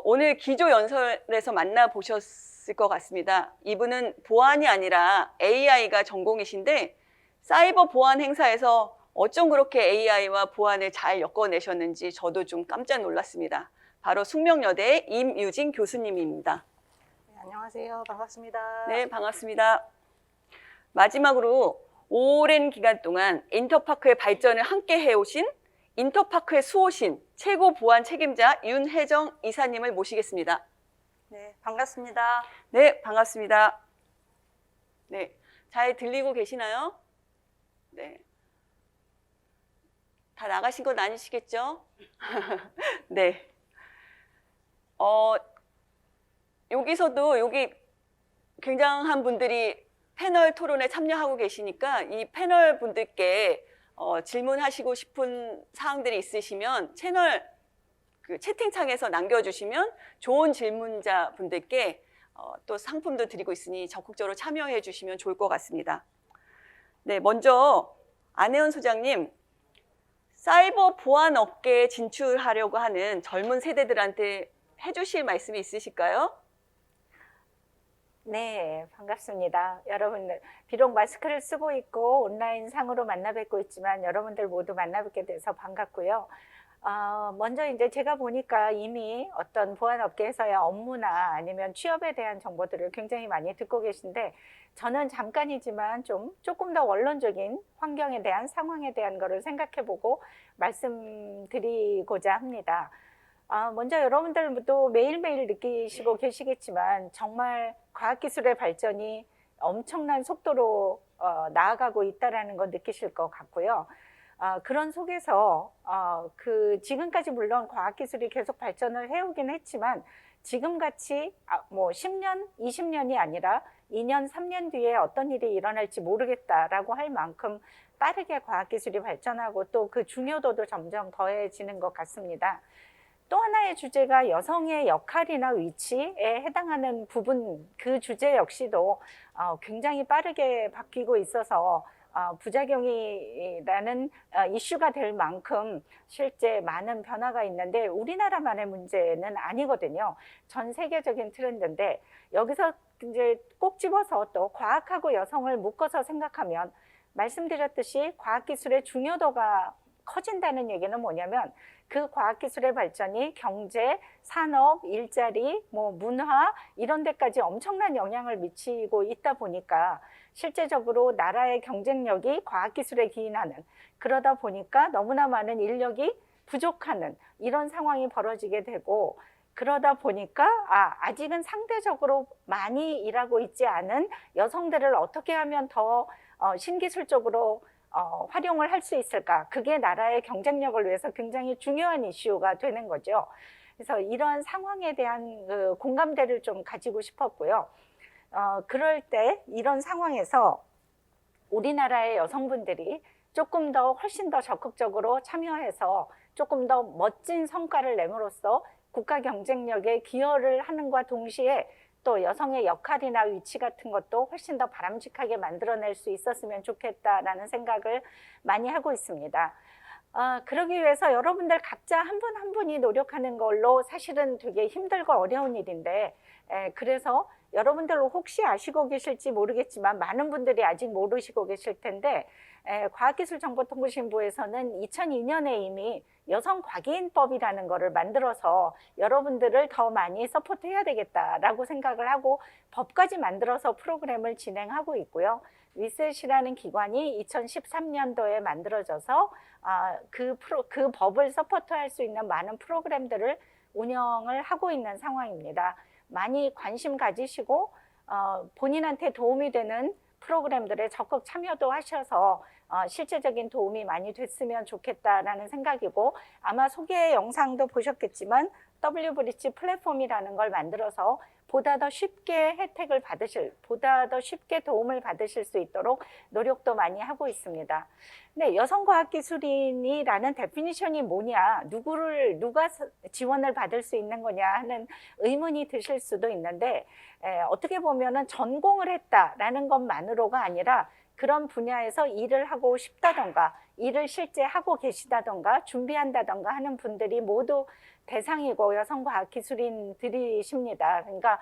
S8: 오늘 기조연설에서 만나보셨을 것 같습니다. 이분은 보안이 아니라 AI가 전공이신데 사이버 보안 행사에서 어쩜 그렇게 AI와 보안을 잘 엮어내셨는지 저도 좀 깜짝 놀랐습니다. 바로 숙명여대의 임유진 교수님입니다.
S2: 안녕하세요. 반갑습니다.
S8: 네, 반갑습니다. 마지막으로 오랜 기간 동안 인터파크의 발전을 함께 해오신 인터파크의 수호신 최고 보안 책임자 윤혜정 이사님을 모시겠습니다.
S1: 네, 반갑습니다.
S8: 네, 반갑습니다. 네, 잘 들리고 계시나요? 네. 다 나가신 건 아니시겠죠? 네. 여기 굉장한 분들이 패널 토론에 참여하고 계시니까 이 패널 분들께 질문하시고 싶은 사항들이 있으시면 채널 채팅창에서 남겨주시면 좋은 질문자 분들께 또 상품도 드리고 있으니 적극적으로 참여해 주시면 좋을 것 같습니다. 네, 먼저 안혜연 소장님, 사이버 보안 업계에 진출하려고 하는 젊은 세대들한테 해주실 말씀이 있으실까요?
S2: 네, 반갑습니다. 여러분들, 비록 마스크를 쓰고 있고 온라인 상으로 만나 뵙고 있지만 여러분들 모두 만나 뵙게 돼서 반갑고요. 먼저 이제 제가 보니까 이미 어떤 보안 업계에서의 업무나 아니면 취업에 대한 정보들을 굉장히 많이 듣고 계신데 저는 잠깐이지만 조금 더 원론적인 환경에 대한 상황에 대한 거를 생각해보고 말씀드리고자 합니다. 먼저 여러분들도 매일매일 느끼시고 계시겠지만 정말 과학기술의 발전이 엄청난 속도로 나아가고 있다는 거 느끼실 것 같고요. 그런 속에서 지금까지 물론 과학기술이 계속 발전을 해오긴 했지만 지금같이 뭐 10년, 20년이 아니라 2년, 3년 뒤에 어떤 일이 일어날지 모르겠다라고 할 만큼 빠르게 과학기술이 발전하고 또 그 중요도도 점점 더해지는 것 같습니다. 또 하나의 주제가 여성의 역할이나 위치에 해당하는 부분, 그 주제 역시도 굉장히 빠르게 바뀌고 있어서 부작용이라는 이슈가 될 만큼 실제 많은 변화가 있는데 우리나라만의 문제는 아니거든요. 전 세계적인 트렌드인데 여기서 이제 꼭 집어서 또 과학하고 여성을 묶어서 생각하면 말씀드렸듯이 과학기술의 중요도가 커진다는 얘기는 뭐냐면 그 과학기술의 발전이 경제, 산업, 일자리, 뭐 문화 이런 데까지 엄청난 영향을 미치고 있다 보니까 실제적으로 나라의 경쟁력이 과학기술에 기인하는, 그러다 보니까 너무나 많은 인력이 부족하는 이런 상황이 벌어지게 되고, 그러다 보니까 아직은 상대적으로 많이 일하고 있지 않은 여성들을 어떻게 하면 더 신기술적으로 활용을 할 수 있을까? 그게 나라의 경쟁력을 위해서 굉장히 중요한 이슈가 되는 거죠. 그래서 이런 상황에 대한 그 공감대를 좀 가지고 싶었고요. 그럴 때 이런 상황에서 우리나라의 여성분들이 조금 더 훨씬 더 적극적으로 참여해서 조금 더 멋진 성과를 내므로써 국가 경쟁력에 기여를 하는과 동시에 또 여성의 역할이나 위치 같은 것도 훨씬 더 바람직하게 만들어낼 수 있었으면 좋겠다라는 생각을 많이 하고 있습니다. 그러기 위해서 여러분들 각자 한 분 한 분이 노력하는 걸로 사실은 되게 힘들고 어려운 일인데, 그래서 여러분들 혹시 아시고 계실지 모르겠지만 많은 분들이 아직 모르시고 계실 텐데, 과학기술정보통신부에서는 2002년에 이미 여성과기인법이라는 거를 만들어서 여러분들을 더 많이 서포트해야 되겠다라고 생각을 하고 법까지 만들어서 프로그램을 진행하고 있고요. 위셋이라는 기관이 2013년도에 만들어져서 그 법을 서포트할 수 있는 많은 프로그램들을 운영을 하고 있는 상황입니다. 많이 관심 가지시고 본인한테 도움이 되는 프로그램들에 적극 참여도 하셔서 실제적인 도움이 많이 됐으면 좋겠다라는 생각이고, 아마 소개 영상도 보셨겠지만 W브릿지 플랫폼이라는 걸 만들어서 보다 더 쉽게 혜택을 받으실, 보다 더 쉽게 도움을 받으실 수 있도록 노력도 많이 하고 있습니다. 근데 여성과학기술인이라는 데피니션이 뭐냐, 누가 지원을 받을 수 있는 거냐 하는 의문이 드실 수도 있는데, 어떻게 보면은 전공을 했다라는 것만으로가 아니라 그런 분야에서 일을 하고 싶다던가 일을 실제 하고 계시다던가 준비한다던가 하는 분들이 모두 대상이고 여성과학기술인들이십니다. 그러니까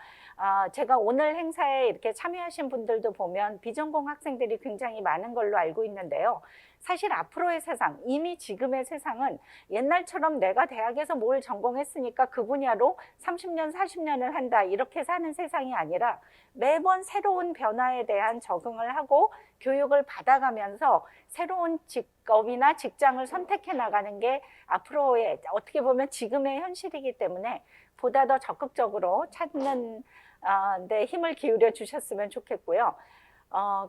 S2: 제가 오늘 행사에 이렇게 참여하신 분들도 보면 비전공 학생들이 굉장히 많은 걸로 알고 있는데요. 사실 앞으로의 세상, 이미 지금의 세상은 옛날처럼 내가 대학에서 뭘 전공했으니까 그 분야로 30년, 40년을 한다 이렇게 사는 세상이 아니라 매번 새로운 변화에 대한 적응을 하고 교육을 받아가면서 새로운 직업이나 직장을 선택해 나가는 게 앞으로의, 어떻게 보면 지금의 현실이기 때문에 보다 더 적극적으로 찾는 데 힘을 기울여 주셨으면 좋겠고요.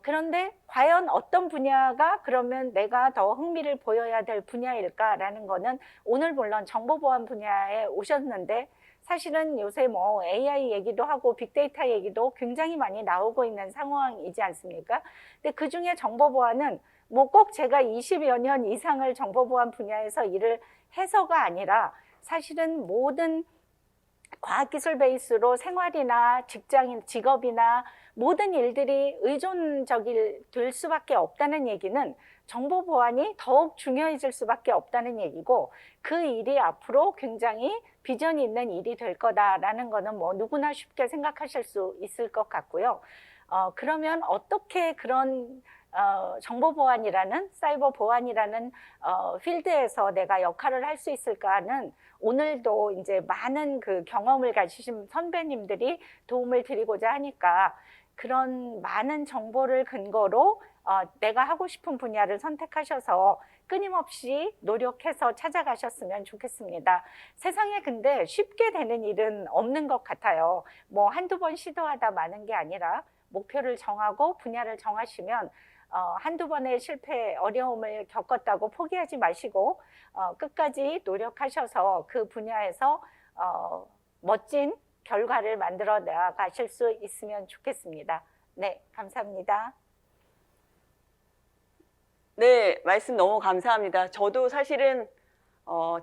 S2: 그런데 과연 어떤 분야가 그러면 내가 더 흥미를 보여야 될 분야일까라는 거는 오늘 물론 정보보안 분야에 오셨는데, 사실은 요새 뭐 AI 얘기도 하고 빅데이터 얘기도 굉장히 많이 나오고 있는 상황이지 않습니까? 근데 그 중에 정보보안은 뭐 꼭 제가 20여 년 이상을 정보보안 분야에서 일을 해서가 아니라 사실은 모든 과학기술 베이스로 생활이나 직업이나 모든 일들이 의존적이 될 수밖에 없다는 얘기는 정보보안이 더욱 중요해질 수밖에 없다는 얘기고, 그 일이 앞으로 굉장히 비전이 있는 일이 될 거다라는 거는 뭐 누구나 쉽게 생각하실 수 있을 것 같고요. 그러면 어떻게 그런 정보보안이라는, 사이버 보안이라는 필드에서 내가 역할을 할 수 있을까는 오늘도 이제 많은 그 경험을 가지신 선배님들이 도움을 드리고자 하니까 그런 많은 정보를 근거로 내가 하고 싶은 분야를 선택하셔서 끊임없이 노력해서 찾아가셨으면 좋겠습니다. 세상에 근데 쉽게 되는 일은 없는 것 같아요. 뭐 한두 번 시도하다 마는 게 아니라 목표를 정하고 분야를 정하시면 한두 번의 실패, 어려움을 겪었다고 포기하지 마시고 끝까지 노력하셔서 그 분야에서 멋진 결과를 만들어 나가실 수 있으면 좋겠습니다. 네, 감사합니다.
S8: 네, 말씀 너무 감사합니다. 저도 사실은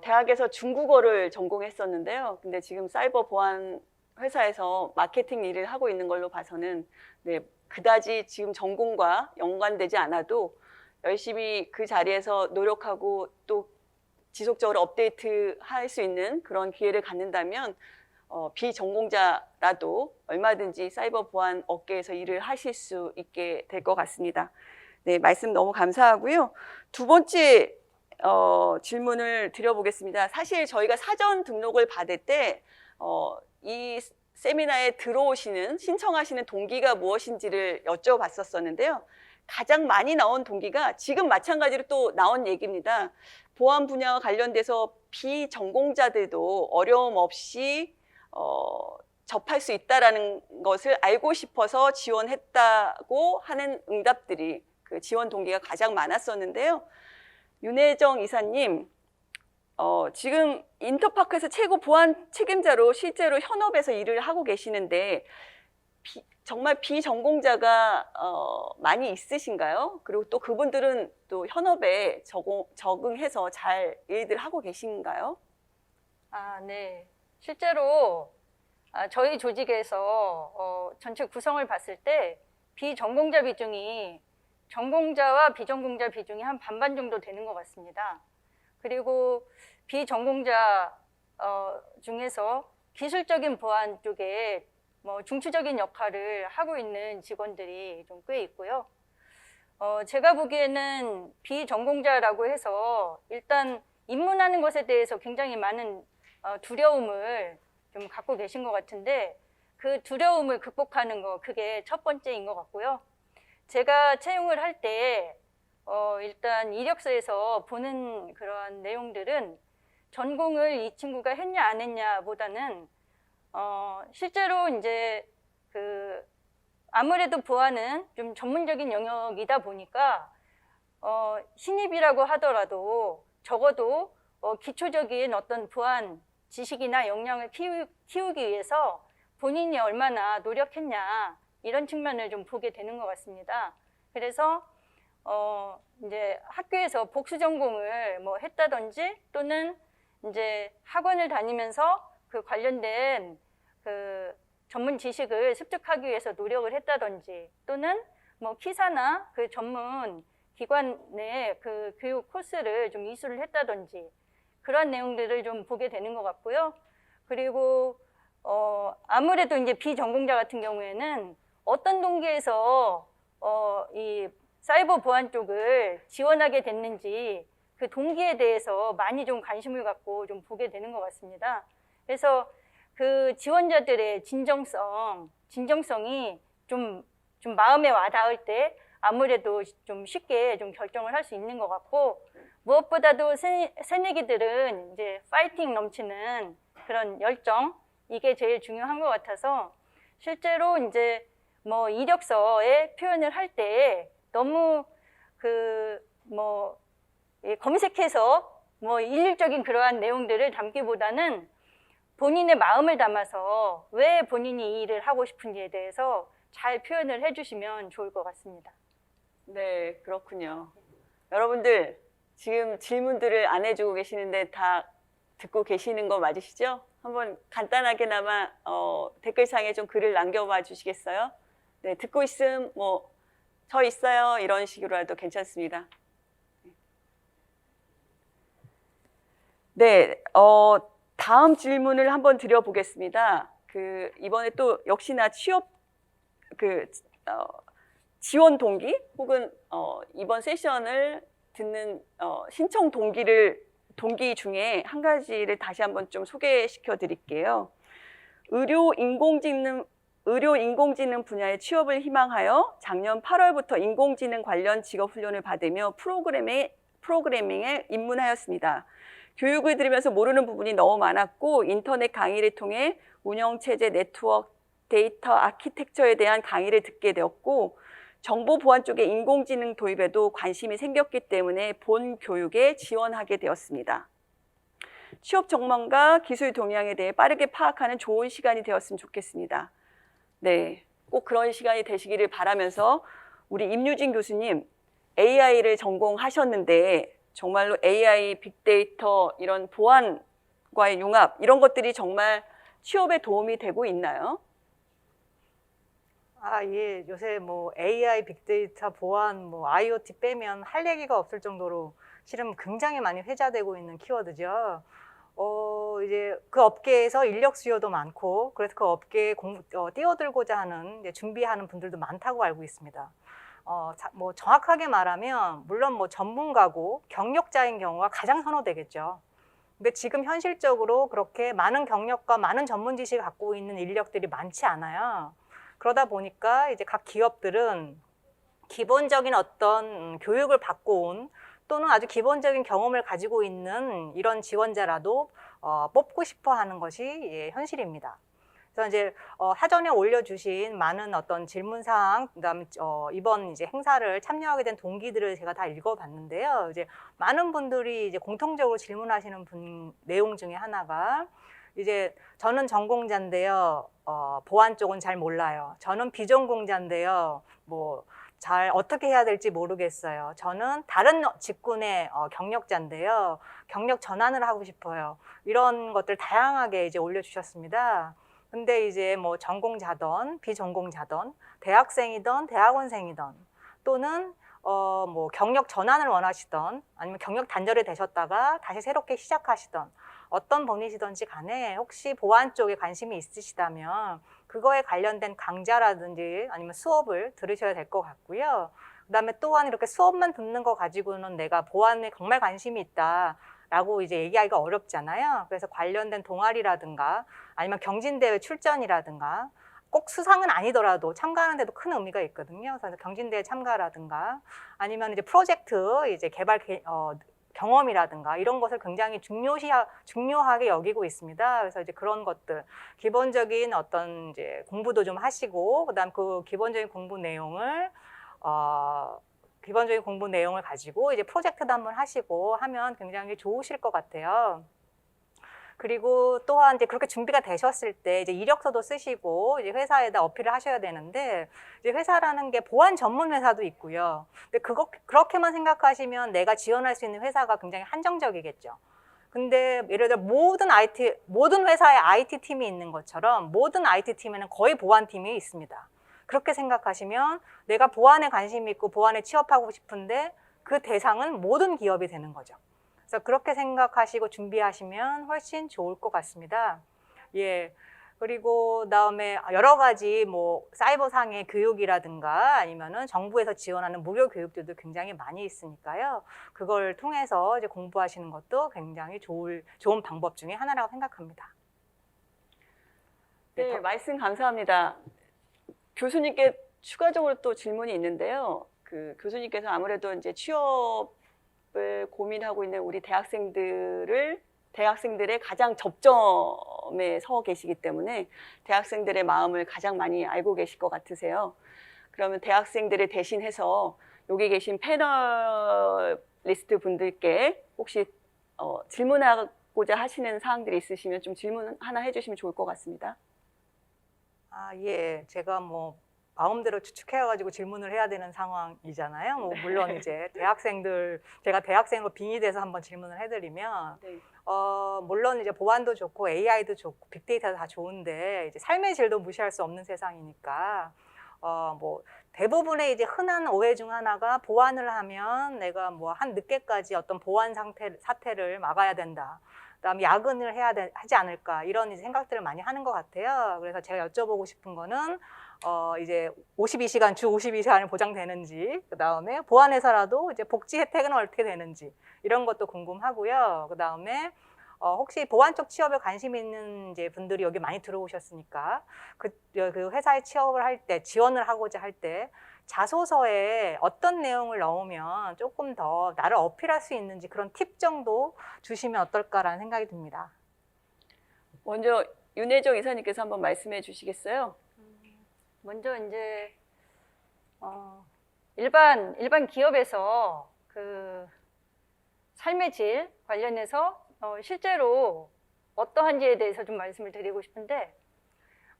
S8: 대학에서 중국어를 전공했었는데요. 근데 지금 사이버 보안 회사에서 마케팅 일을 하고 있는 걸로 봐서는 네, 그다지 지금 전공과 연관되지 않아도 열심히 그 자리에서 노력하고 또 지속적으로 업데이트 할 수 있는 그런 기회를 갖는다면 비전공자라도 얼마든지 사이버 보안 업계에서 일을 하실 수 있게 될 것 같습니다. 네, 말씀 너무 감사하고요. 두 번째 질문을 드려보겠습니다. 사실 저희가 사전 등록을 받을 때 이 세미나에 들어오시는, 신청하시는 동기가 무엇인지를 여쭤봤었는데요. 가장 많이 나온 동기가 지금 마찬가지로 또 나온 얘기입니다. 보안 분야와 관련돼서 비전공자들도 어려움 없이 접할 수 있다는 것을 알고 싶어서 지원했다고 하는 응답들이 그 지원 동기가 가장 많았었는데요. 윤혜정 이사님, 지금 인터파크에서 최고 보안 책임자로 실제로 현업에서 일을 하고 계시는데 정말 비전공자가 많이 있으신가요? 그리고 또 그분들은 또 현업에 적응해서 잘 일들 하고 계신가요?
S13: 네. 실제로 저희 조직에서 전체 구성을 봤을 때 비전공자 비중이 전공자와 비전공자 비중이 한 반반 정도 되는 것 같습니다. 그리고 비전공자 중에서 기술적인 보안 쪽에 중추적인 역할을 하고 있는 직원들이 좀 꽤 있고요. 제가 보기에는 비전공자라고 해서 일단 입문하는 것에 대해서 굉장히 많은 두려움을 좀 갖고 계신 것 같은데 그 두려움을 극복하는 거, 그게 첫 번째인 것 같고요. 제가 채용을 할 때 일단 이력서에서 보는 그런 내용들은 전공을 이 친구가 했냐 안 했냐 보다는 실제로 이제 아무래도 보안은 좀 전문적인 영역이다 보니까 신입이라고 하더라도 적어도 기초적인 어떤 보안 지식이나 역량을 키우기 위해서 본인이 얼마나 노력했냐 이런 측면을 좀 보게 되는 것 같습니다. 그래서 이제 학교에서 복수 전공을 했다든지 또는 이제 학원을 다니면서 그 관련된 그 전문 지식을 습득하기 위해서 노력을 했다든지 또는 키사나 그 전문 기관의 그 교육 코스를 좀 이수를 했다든지 그런 내용들을 좀 보게 되는 것 같고요. 그리고 아무래도 이제 비전공자 같은 경우에는 어떤 동기에서 이 사이버 보안 쪽을 지원하게 됐는지 그 동기에 대해서 많이 좀 관심을 갖고 좀 보게 되는 것 같습니다. 그래서 그 지원자들의 진정성이 좀 마음에 와닿을 때 아무래도 좀 쉽게 좀 결정을 할 수 있는 것 같고, 무엇보다도 새내기들은 이제 파이팅 넘치는 그런 열정, 이게 제일 중요한 것 같아서 실제로 이제 이력서에 표현을 할 때 너무 검색해서 일률적인 그러한 내용들을 담기보다는 본인의 마음을 담아서 왜 본인이 이 일을 하고 싶은지에 대해서 잘 표현을 해주시면 좋을 것 같습니다.
S8: 네, 그렇군요. 여러분들 지금 질문들을 안 해주고 계시는데 다 듣고 계시는 거 맞으시죠? 한번 간단하게나마 댓글창에 좀 글을 남겨봐 주시겠어요? 네, 듣고 있음, 저 있어요, 이런 식으로라도 괜찮습니다. 네, 다음 질문을 한번 드려보겠습니다. 이번에 또 역시나 취업 지원 동기 혹은 이번 세션을 듣는 신청 동기 중에 한 가지를 다시 한번 좀 소개시켜 드릴게요. 의료 인공지능 분야의 취업을 희망하여 작년 8월부터 인공지능 관련 직업 훈련을 받으며 프로그래밍에 입문하였습니다. 교육을 들으면서 모르는 부분이 너무 많았고 인터넷 강의를 통해 운영체제, 네트워크, 데이터 아키텍처에 대한 강의를 듣게 되었고 정보 보안 쪽의 인공지능 도입에도 관심이 생겼기 때문에 본 교육에 지원하게 되었습니다. 취업 전망과 기술 동향에 대해 빠르게 파악하는 좋은 시간이 되었으면 좋겠습니다. 네, 꼭 그런 시간이 되시기를 바라면서 우리 임유진 교수님, AI를 전공하셨는데 정말로 AI, 빅데이터, 이런 보안과의 융합, 이런 것들이 정말 취업에 도움이 되고 있나요?
S14: 예. 요새 뭐 AI, 빅데이터, 보안, 뭐 IoT 빼면 할 얘기가 없을 정도로 실은 굉장히 많이 회자되고 있는 키워드죠. 이제 그 업계에서 인력 수요도 많고, 그래서 그 업계에 뛰어들고자 하는, 이제 준비하는 분들도 많다고 알고 있습니다. 뭐 정확하게 말하면, 물론 뭐 전문가고 경력자인 경우가 가장 선호되겠죠. 근데 지금 현실적으로 그렇게 많은 경력과 많은 전문 지식을 갖고 있는 인력들이 많지 않아요. 그러다 보니까 이제 각 기업들은 기본적인 어떤 교육을 받고 온 또는 아주 기본적인 경험을 가지고 있는 이런 지원자라도 뽑고 싶어 하는 것이 현실입니다. 그래서 이제 사전에 올려주신 많은 어떤 질문사항, 그다음에 이번 이제 행사를 참여하게 된 동기들을 제가 다 읽어봤는데요. 이제 많은 분들이 이제 공통적으로 질문하시는 내용 중에 하나가 이제 저는 전공자인데요. 보안 쪽은 잘 몰라요. 저는 비전공자인데요. 뭐 잘 어떻게 해야 될지 모르겠어요. 저는 다른 직군의 경력자인데요. 경력 전환을 하고 싶어요. 이런 것들 다양하게 이제 올려주셨습니다. 근데 이제 뭐 전공자든 비전공자든 대학생이든 대학원생이든 또는 뭐 경력 전환을 원하시던 아니면 경력 단절이 되셨다가 다시 새롭게 시작하시던 어떤 분이시든지 간에 혹시 보안 쪽에 관심이 있으시다면 그거에 관련된 강좌라든지 아니면 수업을 들으셔야 될 것 같고요. 그다음에 또한 이렇게 수업만 듣는 거 가지고는 내가 보안에 정말 관심이 있다라고 이제 얘기하기가 어렵잖아요. 그래서 관련된 동아리라든가 아니면 경진대회 출전이라든가 꼭 수상은 아니더라도 참가하는 데도 큰 의미가 있거든요. 그래서 경진대회 참가라든가 아니면 이제 프로젝트 이제 개발 경험이라든가 이런 것을 굉장히 중요하게 여기고 있습니다. 그래서 이제 그런 것들 기본적인 어떤 이제 공부도 좀 하시고 그다음 그 기본적인 공부 내용을 가지고 이제 프로젝트도 한번 하시고 하면 굉장히 좋으실 것 같아요. 그리고 또한 이제 그렇게 준비가 되셨을 때 이제 이력서도 쓰시고 이제 회사에다 어필을 하셔야 되는데 이제 회사라는 게 보안 전문 회사도 있고요. 근데 그렇게만 생각하시면 내가 지원할 수 있는 회사가 굉장히 한정적이겠죠. 근데 예를 들어 모든 회사에 IT 팀이 있는 것처럼 모든 IT 팀에는 거의 보안 팀이 있습니다. 그렇게 생각하시면 내가 보안에 관심이 있고 보안에 취업하고 싶은데 그 대상은 모든 기업이 되는 거죠. 그래서 그렇게 생각하시고 준비하시면 훨씬 좋을 것 같습니다. 예. 그리고 그다음에 여러 가지 뭐 사이버상의 교육이라든가 아니면은 정부에서 지원하는 무료 교육들도 굉장히 많이 있으니까요. 그걸 통해서 이제 공부하시는 것도 굉장히 좋은 방법 중에 하나라고 생각합니다.
S8: 네, 말씀 감사합니다. 교수님께 추가적으로 또 질문이 있는데요. 그 교수님께서 아무래도 이제 취업을 고민하고 있는 우리 대학생들의 가장 접점에 서 계시기 때문에 대학생들의 마음을 가장 많이 알고 계실 것 같으세요. 그러면 대학생들을 대신해서 여기 계신 패널리스트 분들께 혹시 질문하고자 하시는 사항들이 있으시면 좀 질문 하나 해주시면 좋을 것 같습니다.
S14: 예. 제가 뭐 마음대로 추측해가지고 질문을 해야 되는 상황이잖아요. 뭐 물론 이제 제가 대학생으로 빙의돼서 한번 질문을 해드리면,
S8: 네.
S14: 물론 이제 보안도 좋고 AI도 좋고 빅데이터도 다 좋은데 이제 삶의 질도 무시할 수 없는 세상이니까 뭐 대부분의 이제 흔한 오해 중 하나가 보안을 하면 내가 뭐 한 늦게까지 어떤 보안 사태를 막아야 된다. 그다음 야근을 하지 않을까 이런 이제 생각들을 많이 하는 것 같아요. 그래서 제가 여쭤보고 싶은 거는 이제 52시간 주 52시간이 보장되는지, 그다음에 보안회사라도 이제 복지 혜택은 어떻게 되는지 이런 것도 궁금하고요. 그다음에 혹시 보안 쪽 취업에 관심 있는 이제 분들이 여기 많이 들어오셨으니까 그 회사에 취업을 할 때 지원을 하고자 할 때 자소서에 어떤 내용을 넣으면 조금 더 나를 어필할 수 있는지 그런 팁 정도 주시면 어떨까라는 생각이 듭니다.
S8: 먼저 윤혜정 이사님께서 한번 말씀해 주시겠어요?
S13: 먼저 이제 일반 기업에서 그 삶의 질 관련해서 실제로 어떠한지에 대해서 좀 말씀을 드리고 싶은데,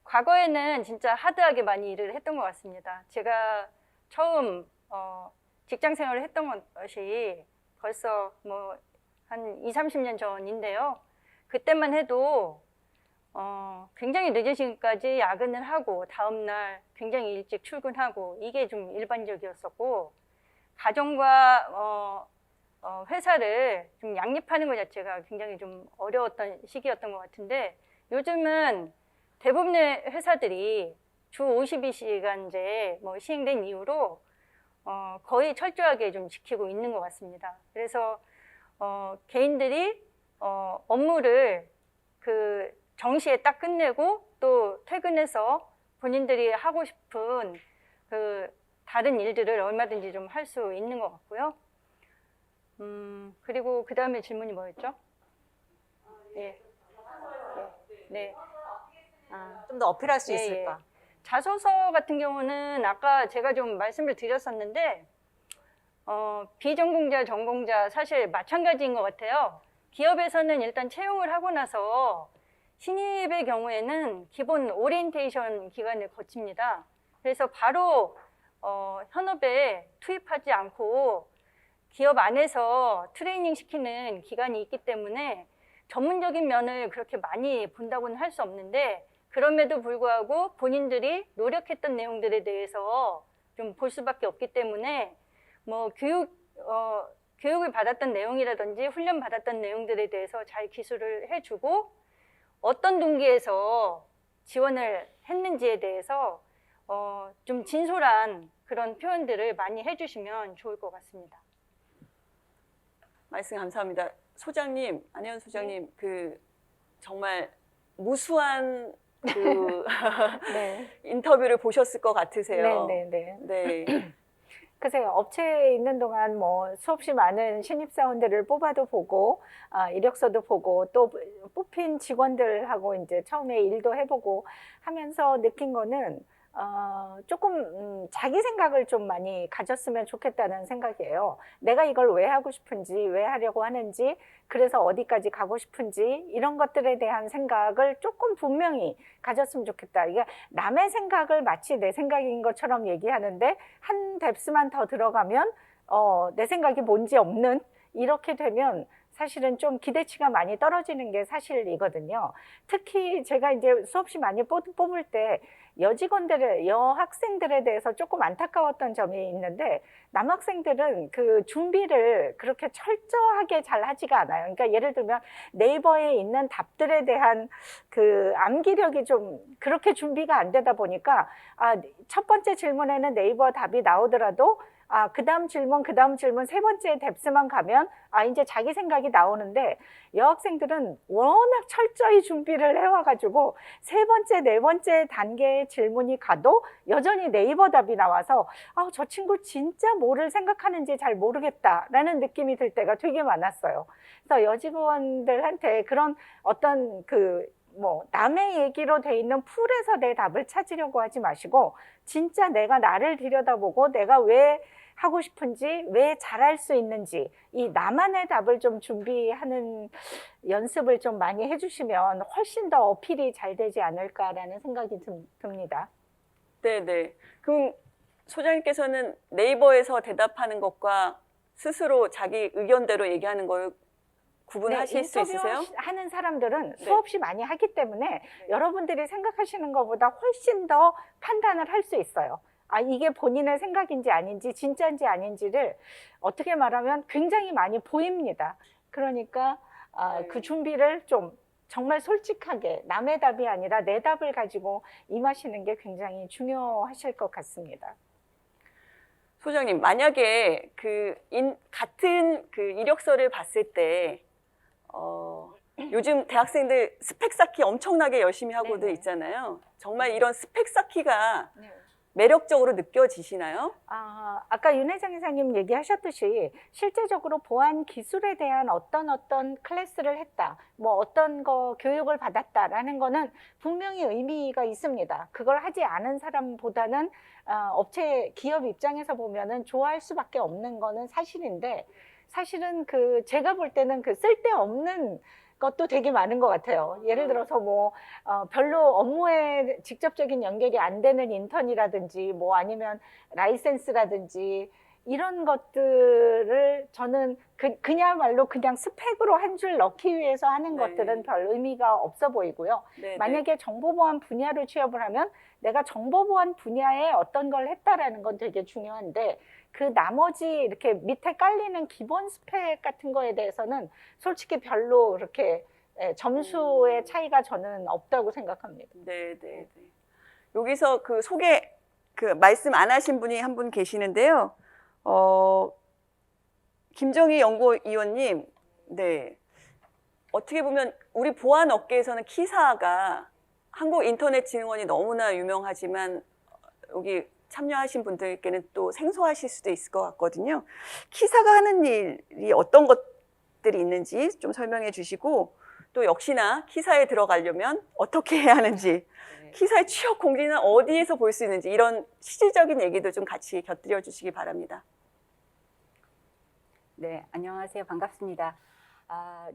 S13: 과거에는 진짜 하드하게 많이 일을 했던 것 같습니다. 제가 처음 직장 생활을 했던 것이 벌써 뭐 한 20, 30년 전인데요. 그때만 해도 굉장히 늦은 시간까지 야근을 하고 다음날 굉장히 일찍 출근하고 이게 좀 일반적이었었고 가정과 회사를 좀 양립하는 것 자체가 굉장히 좀 어려웠던 시기였던 것 같은데 요즘은 대부분의 회사들이 주 52시간제 뭐 시행된 이후로 거의 철저하게 좀 지키고 있는 것 같습니다. 그래서 개인들이 업무를 그 정시에 딱 끝내고 또 퇴근해서 본인들이 하고 싶은 그 다른 일들을 얼마든지 좀 할 수 있는 것 같고요. 그리고 그 다음에 질문이 뭐였죠? 예. 네.
S14: 좀 더 어필할 수
S13: 예,
S14: 있을까?
S13: 예. 자소서 같은 경우는 아까 제가 좀 말씀을 드렸었는데 비전공자, 전공자 사실 마찬가지인 것 같아요. 기업에서는 일단 채용을 하고 나서 신입의 경우에는 기본 오리엔테이션 기간을 거칩니다. 그래서 바로 현업에 투입하지 않고 기업 안에서 트레이닝 시키는 기간이 있기 때문에 전문적인 면을 그렇게 많이 본다고는 할 수 없는데 그럼에도 불구하고 본인들이 노력했던 내용들에 대해서 좀 볼 수밖에 없기 때문에 뭐 교육을 받았던 내용이라든지 훈련 받았던 내용들에 대해서 잘 기술을 해주고 어떤 동기에서 지원을 했는지에 대해서 좀 진솔한 그런 표현들을 많이 해주시면 좋을 것 같습니다.
S8: 말씀 감사합니다. 소장님, 안혜연 소장님, 그 정말 무수한 그
S2: 네.
S8: 인터뷰를 보셨을 것 같으세요.
S2: 네.
S8: 네.
S2: 글쎄요, 업체에 있는 동안 뭐 수없이 많은 신입사원들을 뽑아도 보고, 이력서도 보고, 또 뽑힌 직원들하고 이제 처음에 일도 해보고 하면서 느낀 거는, 조금, 자기 생각을 좀 많이 가졌으면 좋겠다는 생각이에요. 내가 이걸 왜 하고 싶은지, 왜 하려고 하는지, 그래서 어디까지 가고 싶은지, 이런 것들에 대한 생각을 조금 분명히 가졌으면 좋겠다. 이게 남의 생각을 마치 내 생각인 것처럼 얘기하는데, 한 뎁스만 더 들어가면, 내 생각이 뭔지 없는, 이렇게 되면 사실은 좀 기대치가 많이 떨어지는 게 사실이거든요. 특히 제가 이제 수없이 많이 뽑을 때 여학생들에 대해서 조금 안타까웠던 점이 있는데 남학생들은 그 준비를 그렇게 철저하게 잘 하지가 않아요. 그러니까 예를 들면 네이버에 있는 답들에 대한 그 암기력이 좀 그렇게 준비가 안 되다 보니까 첫 번째 질문에는 네이버 답이 나오더라도 그 다음 질문, 세 번째 뎁스만 가면, 이제 자기 생각이 나오는데, 여학생들은 워낙 철저히 준비를 해와가지고, 세 번째, 네 번째 단계의 질문이 가도 여전히 네이버 답이 나와서, 저 친구 진짜 뭐를 생각하는지 잘 모르겠다라는 느낌이 들 때가 되게 많았어요. 그래서 여직원들한테 그런 어떤 남의 얘기로 돼 있는 풀에서 내 답을 찾으려고 하지 마시고, 진짜 내가 나를 들여다보고 내가 왜 하고 싶은지, 왜 잘할 수 있는지, 이 나만의 답을 좀 준비하는 연습을 좀 많이 해주시면 훨씬 더 어필이 잘 되지 않을까라는 생각이 듭니다.
S8: 네네. 그럼 소장님께서는 네이버에서 대답하는 것과 스스로 자기 의견대로 얘기하는 걸 구분하실 수 있으세요?
S2: 인터뷰하는 사람들은 수없이 많이 하기 때문에 여러분들이 생각하시는 것보다 훨씬 더 판단을 할 수 있어요. 이게 본인의 생각인지 아닌지 진짜인지 아닌지를 어떻게 말하면 굉장히 많이 보입니다. 그러니까 그 준비를 좀 정말 솔직하게 남의 답이 아니라 내 답을 가지고 임하시는 게 굉장히 중요하실 것 같습니다.
S8: 소장님, 만약에 같은 이력서를 봤을 때 요즘 대학생들 스펙 쌓기 엄청나게 열심히 하고들 있잖아요. 정말 이런 스펙 쌓기가 매력적으로 느껴지시나요?
S2: 아까 윤혜정 이사님 얘기하셨듯이 실제적으로 보안 기술에 대한 어떤 클래스를 했다, 뭐 어떤 교육을 받았다라는 거는 분명히 의미가 있습니다. 그걸 하지 않은 사람보다는 기업 입장에서 보면은 좋아할 수밖에 없는 거는 사실인데 사실은 제가 볼 때는 쓸데없는 것도 되게 많은 것 같아요. 예를 들어서 별로 업무에 직접적인 연결이 안 되는 인턴이라든지 아니면 라이센스라든지 이런 것들을 저는 그냥말로 그냥 스펙으로 한 줄 넣기 위해서 하는
S8: 네.
S2: 것들은 별 의미가 없어 보이고요.
S8: 네,
S2: 만약에 정보보안 분야로 취업을 하면 내가 정보보안 분야에 어떤 걸 했다라는 건 되게 중요한데 그 나머지 이렇게 밑에 깔리는 기본 스펙 같은 거에 대해서는 솔직히 별로 그렇게 점수의 차이가 저는 없다고 생각합니다.
S8: 네, 네, 네. 여기서 그 말씀 안 하신 분이 한 분 계시는데요. 김정희 연구위원님, 네. 어떻게 보면 우리 보안 업계에서는 키사가 한국인터넷진흥원이 너무나 유명하지만 여기 참여하신 분들께는 또 생소하실 수도 있을 것 같거든요. 키사가 하는 일이 어떤 것들이 있는지 좀 설명해 주시고 또 역시나 키사에 들어가려면 어떻게 해야 하는지 키사의 취업 공지는 어디에서 볼 수 있는지 이런 실질적인 얘기도 좀 같이 곁들여 주시기 바랍니다.
S6: 네, 안녕하세요. 반갑습니다.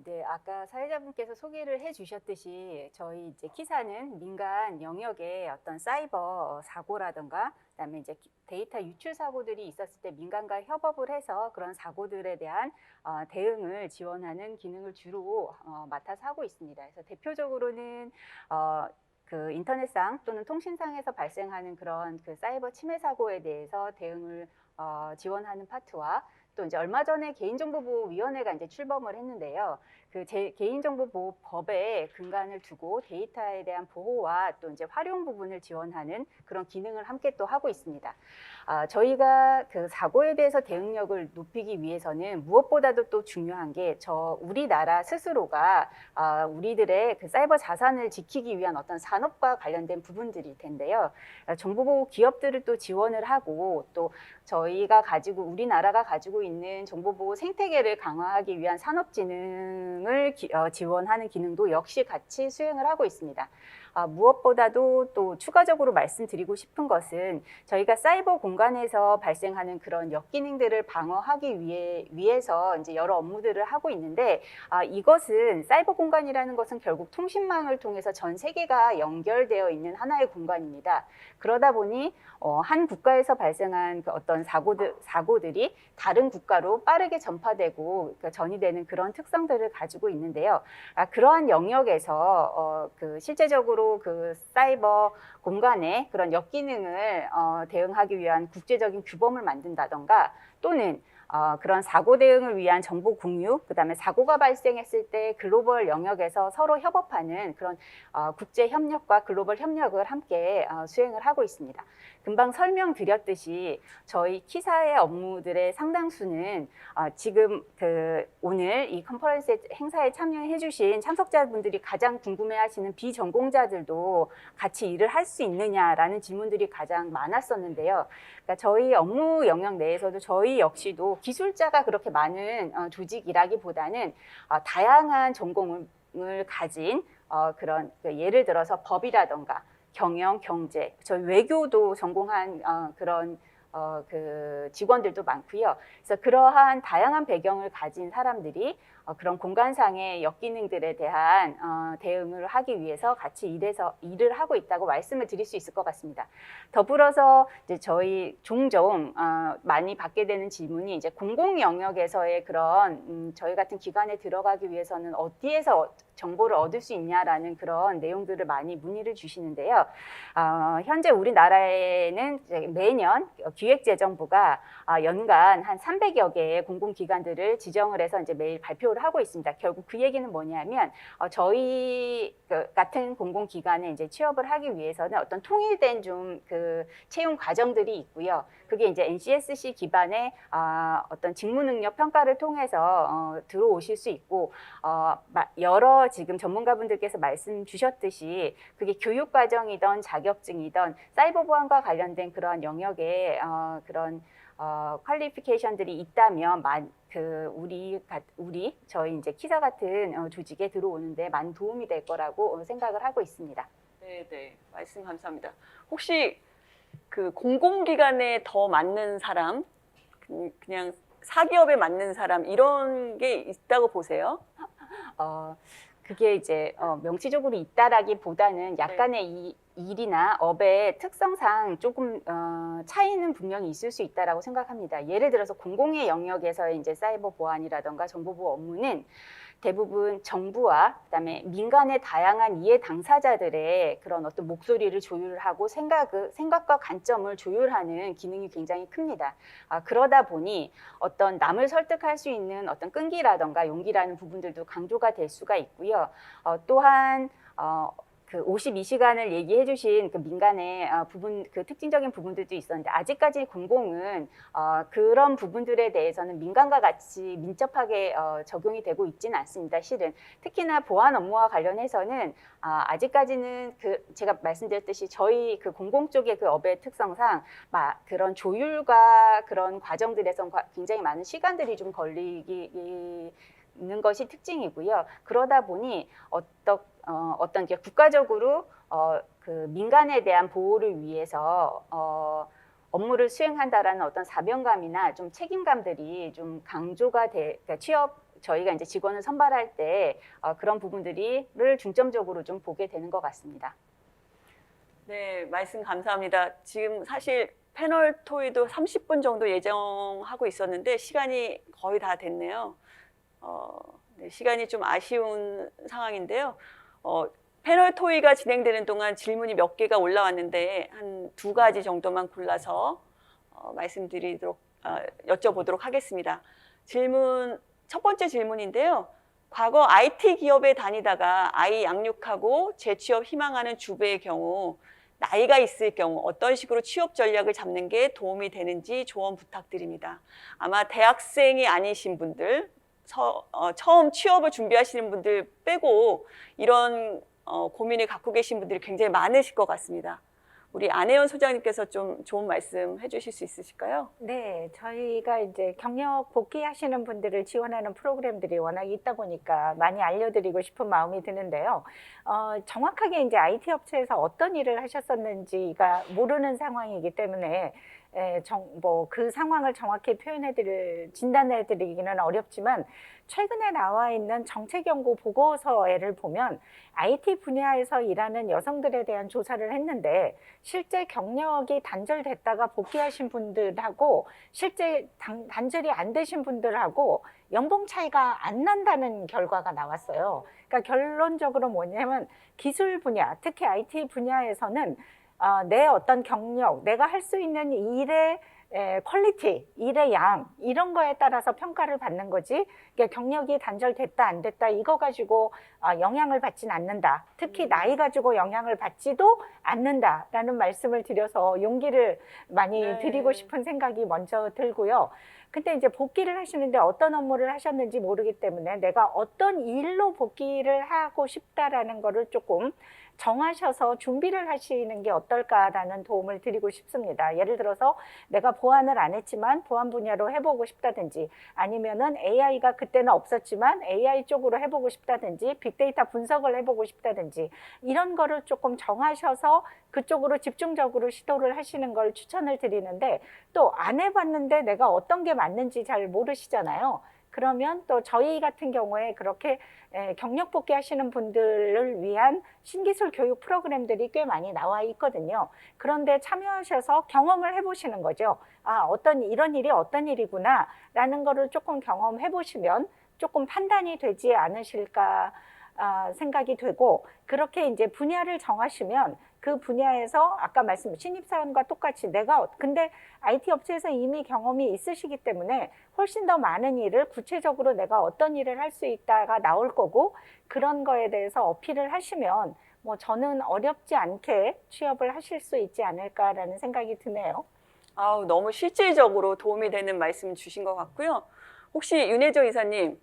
S6: 네, 아까 사회자분께서 소개를 해주셨듯이 저희 이제 키사는 민간 영역에 어떤 사이버 사고라든가 그다음에 이제 데이터 유출 사고들이 있었을 때 민간과 협업을 해서 그런 사고들에 대한 대응을 지원하는 기능을 주로 맡아서 하고 있습니다. 그래서 대표적으로는 그 인터넷상 또는 통신상에서 발생하는 그런 그 사이버 침해 사고에 대해서 대응을 지원하는 파트와 또 이제 얼마 전에 개인정보보호위원회가 이제 출범을 했는데요. 그 개인정보보호법에 근간을 두고 데이터에 대한 보호와 또 이제 활용 부분을 지원하는 그런 기능을 함께 또 하고 있습니다. 저희가 그 사고에 대해서 대응력을 높이기 위해서는 무엇보다도 또 중요한 게 우리나라 스스로가 우리들의 그 사이버 자산을 지키기 위한 어떤 산업과 관련된 부분들일 텐데요. 정보보호 기업들을 또 지원을 하고 또 우리나라가 가지고 있는 정보보호 생태계를 강화하기 위한 산업진흥을 지원하는 기능도 역시 같이 수행을 하고 있습니다. 무엇보다도 또 추가적으로 말씀드리고 싶은 것은 저희가 사이버 공간에서 발생하는 그런 역기능들을 방어하기 위해서 이제 여러 업무들을 하고 있는데 이것은 사이버 공간이라는 것은 결국 통신망을 통해서 전 세계가 연결되어 있는 하나의 공간입니다. 그러다 보니 한 국가에서 발생한 그 어떤 사고들이 다른 국가로 빠르게 전파되고 전이되는 그런 특성들을 가지고 있는데요. 그러한 영역에서 실제적으로 그 사이버 공간에 그런 역기능을 대응하기 위한 국제적인 규범을 만든다던가 또는 그런 사고 대응을 위한 정보 공유, 그다음에 사고가 발생했을 때 글로벌 영역에서 서로 협업하는 그런 국제 협력과 글로벌 협력을 함께 수행을 하고 있습니다. 금방 설명드렸듯이 저희 키사의 업무들의 상당수는 지금 오늘 이 컨퍼런스 행사에 참여해 주신 참석자분들이 가장 궁금해하시는 비전공자들도 같이 일을 할 수 있느냐라는 질문들이 가장 많았었는데요. 그러니까 저희 업무 영역 내에서도 저희 역시도 기술자가 그렇게 많은 조직이라기보다는 다양한 전공을 가진 그런 예를 들어서 법이라던가 경영, 경제, 저희 외교도 전공한 그런 그 직원들도 많고요. 그래서 그러한 다양한 배경을 가진 사람들이 그런 공간상의 역기능들에 대한 대응을 하기 위해서 같이 일을 하고 있다고 말씀을 드릴 수 있을 것 같습니다. 더불어서 이제 저희 종종 많이 받게 되는 질문이 이제 공공 영역에서의 그런 저희 같은 기관에 들어가기 위해서는 어디에서 정보를 얻을 수 있냐라는 그런 내용들을 많이 문의를 주시는데요. 현재 우리나라에는 매년 기획재정부가 연간 한 300여 개의 공공기관들을 지정을 해서 이제 매일 발표를 하고 있습니다. 결국 그 얘기는 뭐냐면 저희 같은 공공기관에 이제 취업을 하기 위해서는 어떤 통일된 좀 그 채용 과정들이 있고요. 그게 이제 NCSC 기반의 어떤 직무 능력 평가를 통해서 들어오실 수 있고 여러 지금 전문가분들께서 말씀 주셨듯이 그게 교육 과정이든 자격증이든 사이버 보안과 관련된 그런 영역에 그런 퀄리피케이션들이 있다면 저희 이제 키사 같은 조직에 들어오는데 많은 도움이 될 거라고 생각을 하고 있습니다.
S8: 네, 말씀 감사합니다. 혹시 그 공공기관에 더 맞는 사람, 그냥 사기업에 맞는 사람 이런 게 있다고 보세요?
S6: 그게 이제 명시적으로 있다라기보다는 약간의 이 일이나 업의 특성상 조금 차이는 분명히 있을 수 있다라고 생각합니다. 예를 들어서 공공의 영역에서의 이제 사이버 보안이라던가 정보보호 업무는 대부분 정부와 그다음에 민간의 다양한 이해 당사자들의 그런 어떤 목소리를 조율하고 생각과 관점을 조율하는 기능이 굉장히 큽니다. 그러다 보니 어떤 남을 설득할 수 있는 어떤 끈기라던가 용기라는 부분들도 강조가 될 수가 있고요. 또한 그 52시간을 얘기해 주신 그 민간의 부분, 그 특징적인 부분들도 있었는데 아직까지 공공은 그런 부분들에 대해서는 민간과 같이 민첩하게 적용이 되고 있지는 않습니다. 실은 특히나 보안 업무와 관련해서는 아직까지는 그 제가 말씀드렸듯이 저희 그 공공 쪽의 그 업의 특성상 그런 조율과 그런 과정들에서 굉장히 많은 시간들이 좀 걸리기 있는 것이 특징이고요. 그러다 보니 어떤 이제 국가적으로 그 민간에 대한 보호를 위해서 업무를 수행한다라는 어떤 사명감이나 좀 책임감들이 좀 강조가 그러니까 저희가 이제 직원을 선발할 때 그런 부분들을 중점적으로 좀 보게 되는 것 같습니다.
S8: 네, 말씀 감사합니다. 지금 사실 패널 토의도 30분 정도 예정하고 있었는데 시간이 거의 다 됐네요. 네, 시간이 좀 아쉬운 상황인데요. 패널 토의가 진행되는 동안 질문이 몇 개가 올라왔는데 한 2가지 정도만 골라서 여쭤보도록 하겠습니다. 첫 번째 질문인데요. 과거 IT 기업에 다니다가 아이 양육하고 재취업 희망하는 주부의 경우 나이가 있을 경우 어떤 식으로 취업 전략을 잡는 게 도움이 되는지 조언 부탁드립니다. 아마 대학생이 아니신 분들, 처음 취업을 준비하시는 분들 빼고 이런 고민을 갖고 계신 분들이 굉장히 많으실 것 같습니다. 우리 안혜연 소장님께서 좀 좋은 말씀 해주실 수 있으실까요?
S2: 네, 저희가 이제 경력 복귀하시는 분들을 지원하는 프로그램들이 워낙 있다 보니까 많이 알려드리고 싶은 마음이 드는데요. 정확하게 이제 IT 업체에서 어떤 일을 하셨었는지가 모르는 상황이기 때문에 그 상황을 정확히 진단해드리기는 어렵지만 최근에 나와 있는 정책연구 보고서를 보면 IT 분야에서 일하는 여성들에 대한 조사를 했는데 실제 경력이 단절됐다가 복귀하신 분들하고 실제 단절이 안 되신 분들하고 연봉 차이가 안 난다는 결과가 나왔어요. 그러니까 결론적으로 뭐냐면 기술 분야, 특히 IT 분야에서는 내 어떤 경력, 내가 할 수 있는 일의 퀄리티, 일의 양 이런 거에 따라서 평가를 받는 거지 그러니까 경력이 단절됐다 안 됐다 이거 가지고 영향을 받지는 않는다. 특히 나이 가지고 영향을 받지도 않는다라는 말씀을 드려서 용기를 많이 드리고 싶은 생각이 먼저 들고요. 근데 이제 복귀를 하시는데 어떤 업무를 하셨는지 모르기 때문에 내가 어떤 일로 복귀를 하고 싶다라는 거를 조금 정하셔서 준비를 하시는 게 어떨까라는 도움을 드리고 싶습니다. 예를 들어서 내가 보안을 안 했지만 보안 분야로 해보고 싶다든지 아니면은 AI가 그때는 없었지만 AI 쪽으로 해보고 싶다든지 빅데이터 분석을 해보고 싶다든지 이런 거를 조금 정하셔서 그쪽으로 집중적으로 시도를 하시는 걸 추천을 드리는데 또 안 해봤는데 내가 어떤 게 맞는지 잘 모르시잖아요. 그러면 또 저희 같은 경우에 그렇게 경력 복귀 하시는 분들을 위한 신기술 교육 프로그램들이 꽤 많이 나와 있거든요. 그런데 참여하셔서 경험을 해보시는 거죠. 이런 일이 어떤 일이구나 라는 거를 조금 경험해 보시면 조금 판단이 되지 않으실까 생각이 되고 그렇게 이제 분야를 정하시면 그 분야에서 아까 말씀 신입사원과 똑같이 근데 IT 업체에서 이미 경험이 있으시기 때문에 훨씬 더 많은 일을 구체적으로 내가 어떤 일을 할 수 있다가 나올 거고 그런 거에 대해서 어필을 하시면 저는 어렵지 않게 취업을 하실 수 있지 않을까라는 생각이 드네요.
S8: 너무 실질적으로 도움이 되는 말씀 주신 것 같고요. 혹시 윤혜정 이사님,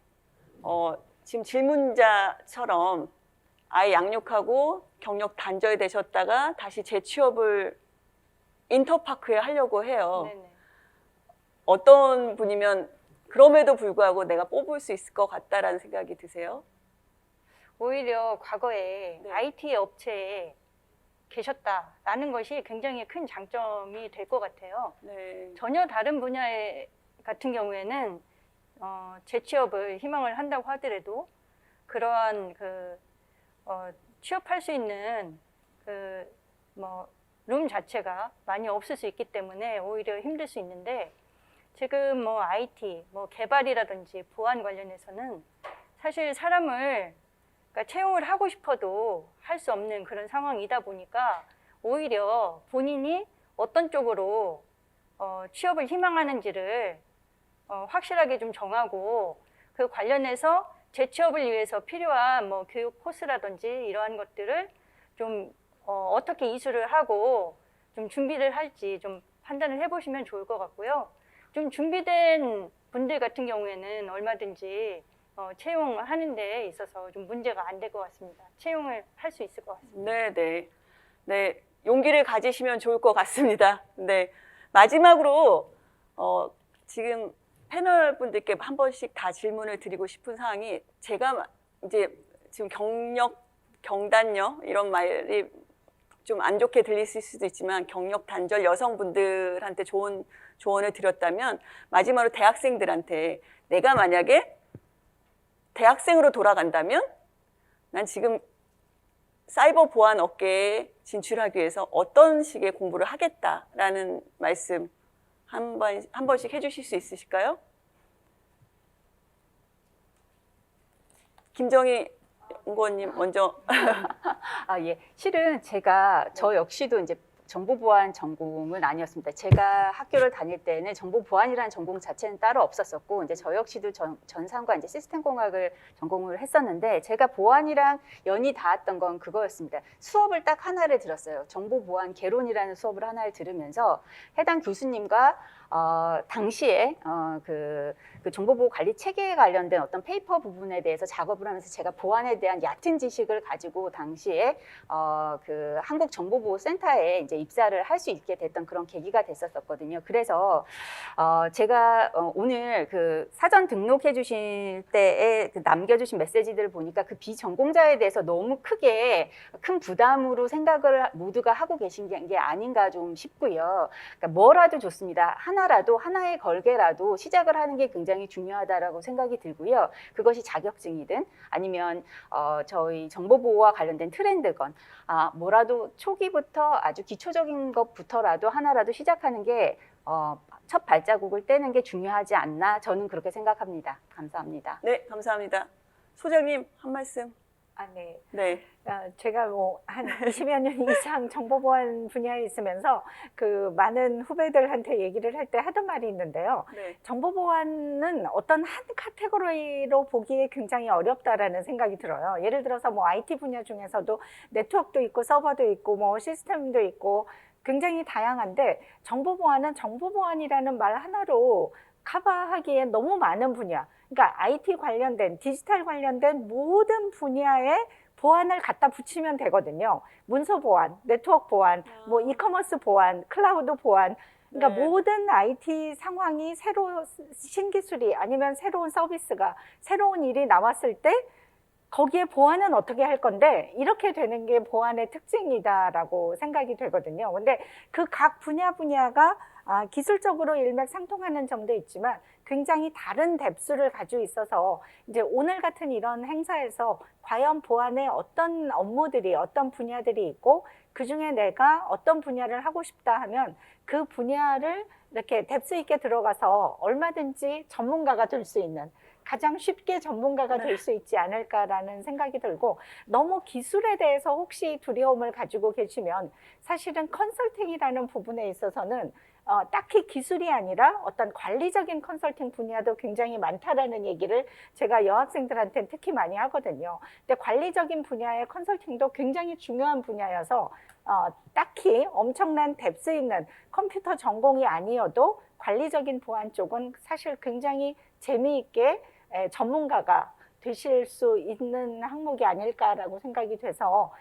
S8: 지금 질문자처럼 아이 양육하고 경력 단절되셨다가 다시 재취업을 인터파크에 하려고 해요.
S13: 네네.
S8: 어떤 분이면 그럼에도 불구하고 내가 뽑을 수 있을 것 같다라는 생각이 드세요?
S13: 오히려 과거에 IT 업체에 계셨다라는 것이 굉장히 큰 장점이 될 것 같아요. 전혀 다른 분야 같은 경우에는 재취업을 희망을 한다고 하더라도 그러한 취업할 수 있는 룸 자체가 많이 없을 수 있기 때문에 오히려 힘들 수 있는데, 지금 IT, 개발이라든지 보안 관련해서는 사실 사람을 채용을 하고 싶어도 할 수 없는 그런 상황이다 보니까 오히려 본인이 어떤 쪽으로 취업을 희망하는지를 확실하게 좀 정하고, 그 관련해서 재취업을 위해서 필요한 교육 코스라든지 이러한 것들을 좀 어떻게 이수를 하고 좀 준비를 할지 좀 판단을 해보시면 좋을 것 같고요. 좀 준비된 분들 같은 경우에는 얼마든지 채용하는 데 있어서 좀 문제가 안 될 것 같습니다. 채용을 할 수 있을 것 같습니다.
S8: 네, 용기를 가지시면 좋을 것 같습니다. 네, 마지막으로 지금 패널 분들께 한 번씩 다 질문을 드리고 싶은 사항이, 제가 이제 지금 경력, 경단녀 이런 말이 좀 안 좋게 들릴 수도 있지만 경력 단절 여성분들한테 좋은 조언을 드렸다면, 마지막으로 대학생들한테 내가 만약에 대학생으로 돌아간다면 난 지금 사이버 보안 업계에 진출하기 위해서 어떤 식의 공부를 하겠다라는 말씀 한 번씩 해주실 수 있으실까요? 김정희 연구원님 먼저.
S6: 예. 실은 저 역시도 이제 정보보안 전공은 아니었습니다. 제가 학교를 다닐 때는 정보보안이라는 전공 자체는 따로 없었었고, 이제 저 역시도 전산과 이제 시스템공학을 전공을 했었는데, 제가 보안이랑 연이 닿았던 건 그거였습니다. 수업을 딱 하나를 들었어요. 정보보안 개론이라는 수업을 하나를 들으면서 해당 교수님과 당시에 그 정보보호 관리 체계에 관련된 어떤 페이퍼 부분에 대해서 작업을 하면서 제가 보안에 대한 얕은 지식을 가지고 당시에 그 한국정보보호센터에 이제 입사를 할 수 있게 됐던 그런 계기가 됐었거든요. 그래서 제가 오늘 그 사전 등록해 주실 때에 그 남겨주신 메시지들을 보니까 그 비전공자에 대해서 너무 큰 부담으로 생각을 모두가 하고 계신 게 아닌가 좀 싶고요. 그러니까 뭐라도 좋습니다. 하나의 걸개라도 시작을 하는 게 굉장히 중요하다라고 생각이 들고요. 그것이 자격증이든 아니면 저희 정보보호와 관련된 트렌드건, 뭐라도 초기부터 아주 기초적인 것부터라도 하나라도 시작하는 게 첫 발자국을 떼는 게 중요하지 않나, 저는 그렇게 생각합니다. 감사합니다.
S8: 네, 감사합니다. 소장님 한 말씀.
S2: 네. 제가 한 20여 년 이상 정보보안 분야에 있으면서 그 많은 후배들한테 얘기를 할 때 하던 말이 있는데요.
S8: 네.
S2: 정보보안은 어떤 한 카테고리로 보기에 굉장히 어렵다라는 생각이 들어요. 예를 들어서 IT 분야 중에서도 네트워크도 있고 서버도 있고 시스템도 있고 굉장히 다양한데, 정보보안은 정보보안이라는 말 하나로 커버하기에 너무 많은 분야, 그러니까 IT 관련된, 디지털 관련된 모든 분야에 보안을 갖다 붙이면 되거든요. 문서 보안, 네트워크 보안, 이커머스 보안, 클라우드 보안, 그러니까 모든 IT 상황이 신기술이 아니면 새로운 서비스가, 새로운 일이 나왔을 때 거기에 보안은 어떻게 할 건데, 이렇게 되는 게 보안의 특징이다라고 생각이 되거든요. 근데 그 각 분야가 기술적으로 일맥상통하는 점도 있지만 굉장히 다른 뎁스를 가지고 있어서, 이제 오늘 같은 이런 행사에서 과연 보안에 어떤 업무들이, 어떤 분야들이 있고 그중에 내가 어떤 분야를 하고 싶다 하면 그 분야를 이렇게 뎁스 있게 들어가서 얼마든지 전문가가 될 수 있는, 가장 쉽게 전문가가 될 수 있지 않을까라는 생각이 들고, 너무 기술에 대해서 혹시 두려움을 가지고 계시면 사실은 컨설팅이라는 부분에 있어서는 딱히 기술이 아니라 어떤 관리적인 컨설팅 분야도 굉장히 많다라는 얘기를 제가 여학생들한테는 특히 많이 하거든요. 근데 관리적인 분야의 컨설팅도 굉장히 중요한 분야여서 딱히 엄청난 뎁스 있는 컴퓨터 전공이 아니어도 관리적인 보안 쪽은 사실 굉장히 재미있게 전문가가 되실 수 있는 항목이 아닐까라고 생각이 돼서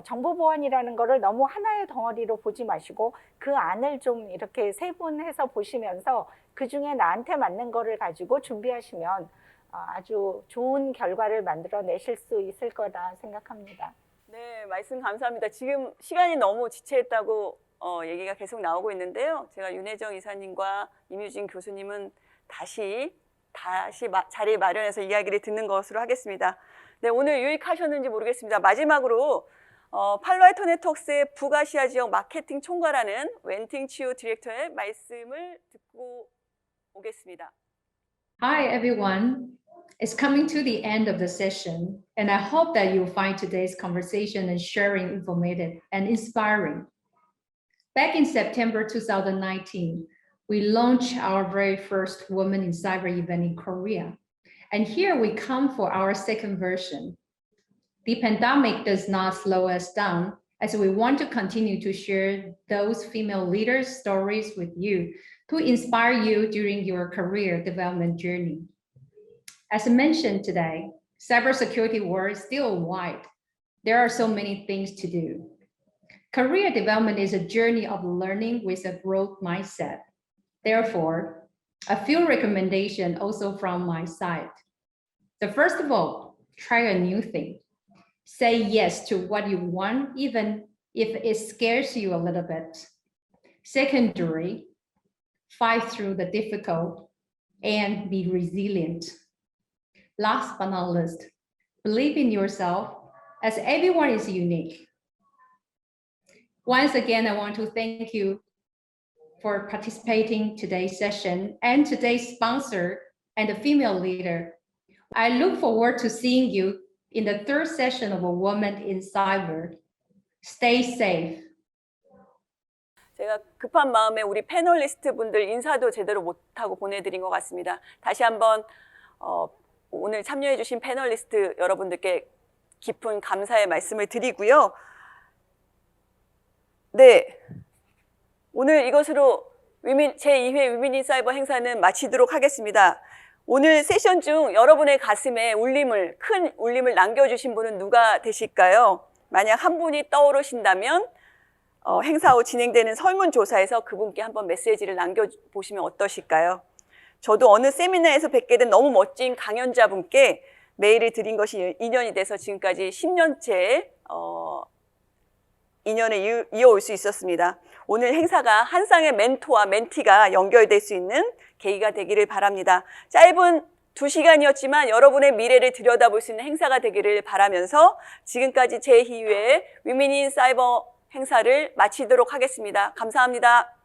S2: 정보보안이라는 거를 너무 하나의 덩어리로 보지 마시고 그 안을 좀 이렇게 세분해서 보시면서 그중에 나한테 맞는 거를 가지고 준비하시면 아주 좋은 결과를 만들어내실 수 있을 거다 생각합니다.
S8: 네, 말씀 감사합니다. 지금 시간이 너무 지체했다고 얘기가 계속 나오고 있는데요. 제가 윤혜정 이사님과 임유진 교수님은 다시 자리 마련해서 이야기를 듣는 것으로 하겠습니다. 네, 오늘 유익하셨는지 모르겠습니다. 마지막으로 팔로알토 네트워크스의 북아시아 지역 마케팅 총괄하는 웬팅 치우 디렉터의 말씀을 듣고 오겠습니다.
S9: Hi everyone. It's coming to the end of the session, and I hope that you'll find today's conversation and sharing informative and inspiring. Back in September 2019, we launched our very first Women in Cyber event in Korea. And here we come for our second version. The pandemic does not slow us down, as we want to continue to share those female leaders' stories with you to inspire you during your career development journey. As mentioned today, cybersecurity world is still wide. There are so many things to do. Career development is a journey of learning with a growth mindset. Therefore, a few recommendations also from my side. So first of all, try a new thing. Say yes to what you want, even if it scares you a little bit. Secondary, fight through the difficult and be resilient. Last but not least, believe in yourself, as everyone is unique. Once again, I want to thank you for participating today's session and today's sponsor and the female leader. I look forward to seeing you in the third session of A Woman in Cyber. Stay safe.
S8: 제가 급한 마음에 우리 패널리스트 분들 인사도 제대로 못하고 보내드린 것 같습니다. 다시 한번 오늘 참여해주신 패널리스트 여러분들께 깊은 감사의 말씀을 드리고요. 네, 오늘 이것으로 제2회 위민 인 사이버 행사는 마치도록 하겠습니다. 오늘 세션 중 여러분의 가슴에 큰 울림을 남겨주신 분은 누가 되실까요? 만약 한 분이 떠오르신다면 행사 후 진행되는 설문조사에서 그분께 한번 메시지를 남겨보시면 어떠실까요? 저도 어느 세미나에서 뵙게 된 너무 멋진 강연자분께 메일을 드린 것이 인연이 돼서 지금까지 10년째 인연을 이어올 수 있었습니다. 오늘 행사가 한 쌍의 멘토와 멘티가 연결될 수 있는 계기가 되기를 바랍니다. 짧은 2시간이었지만 여러분의 미래를 들여다볼 수 있는 행사가 되기를 바라면서 지금까지 제2회 위민 인 사이버 행사를 마치도록 하겠습니다. 감사합니다.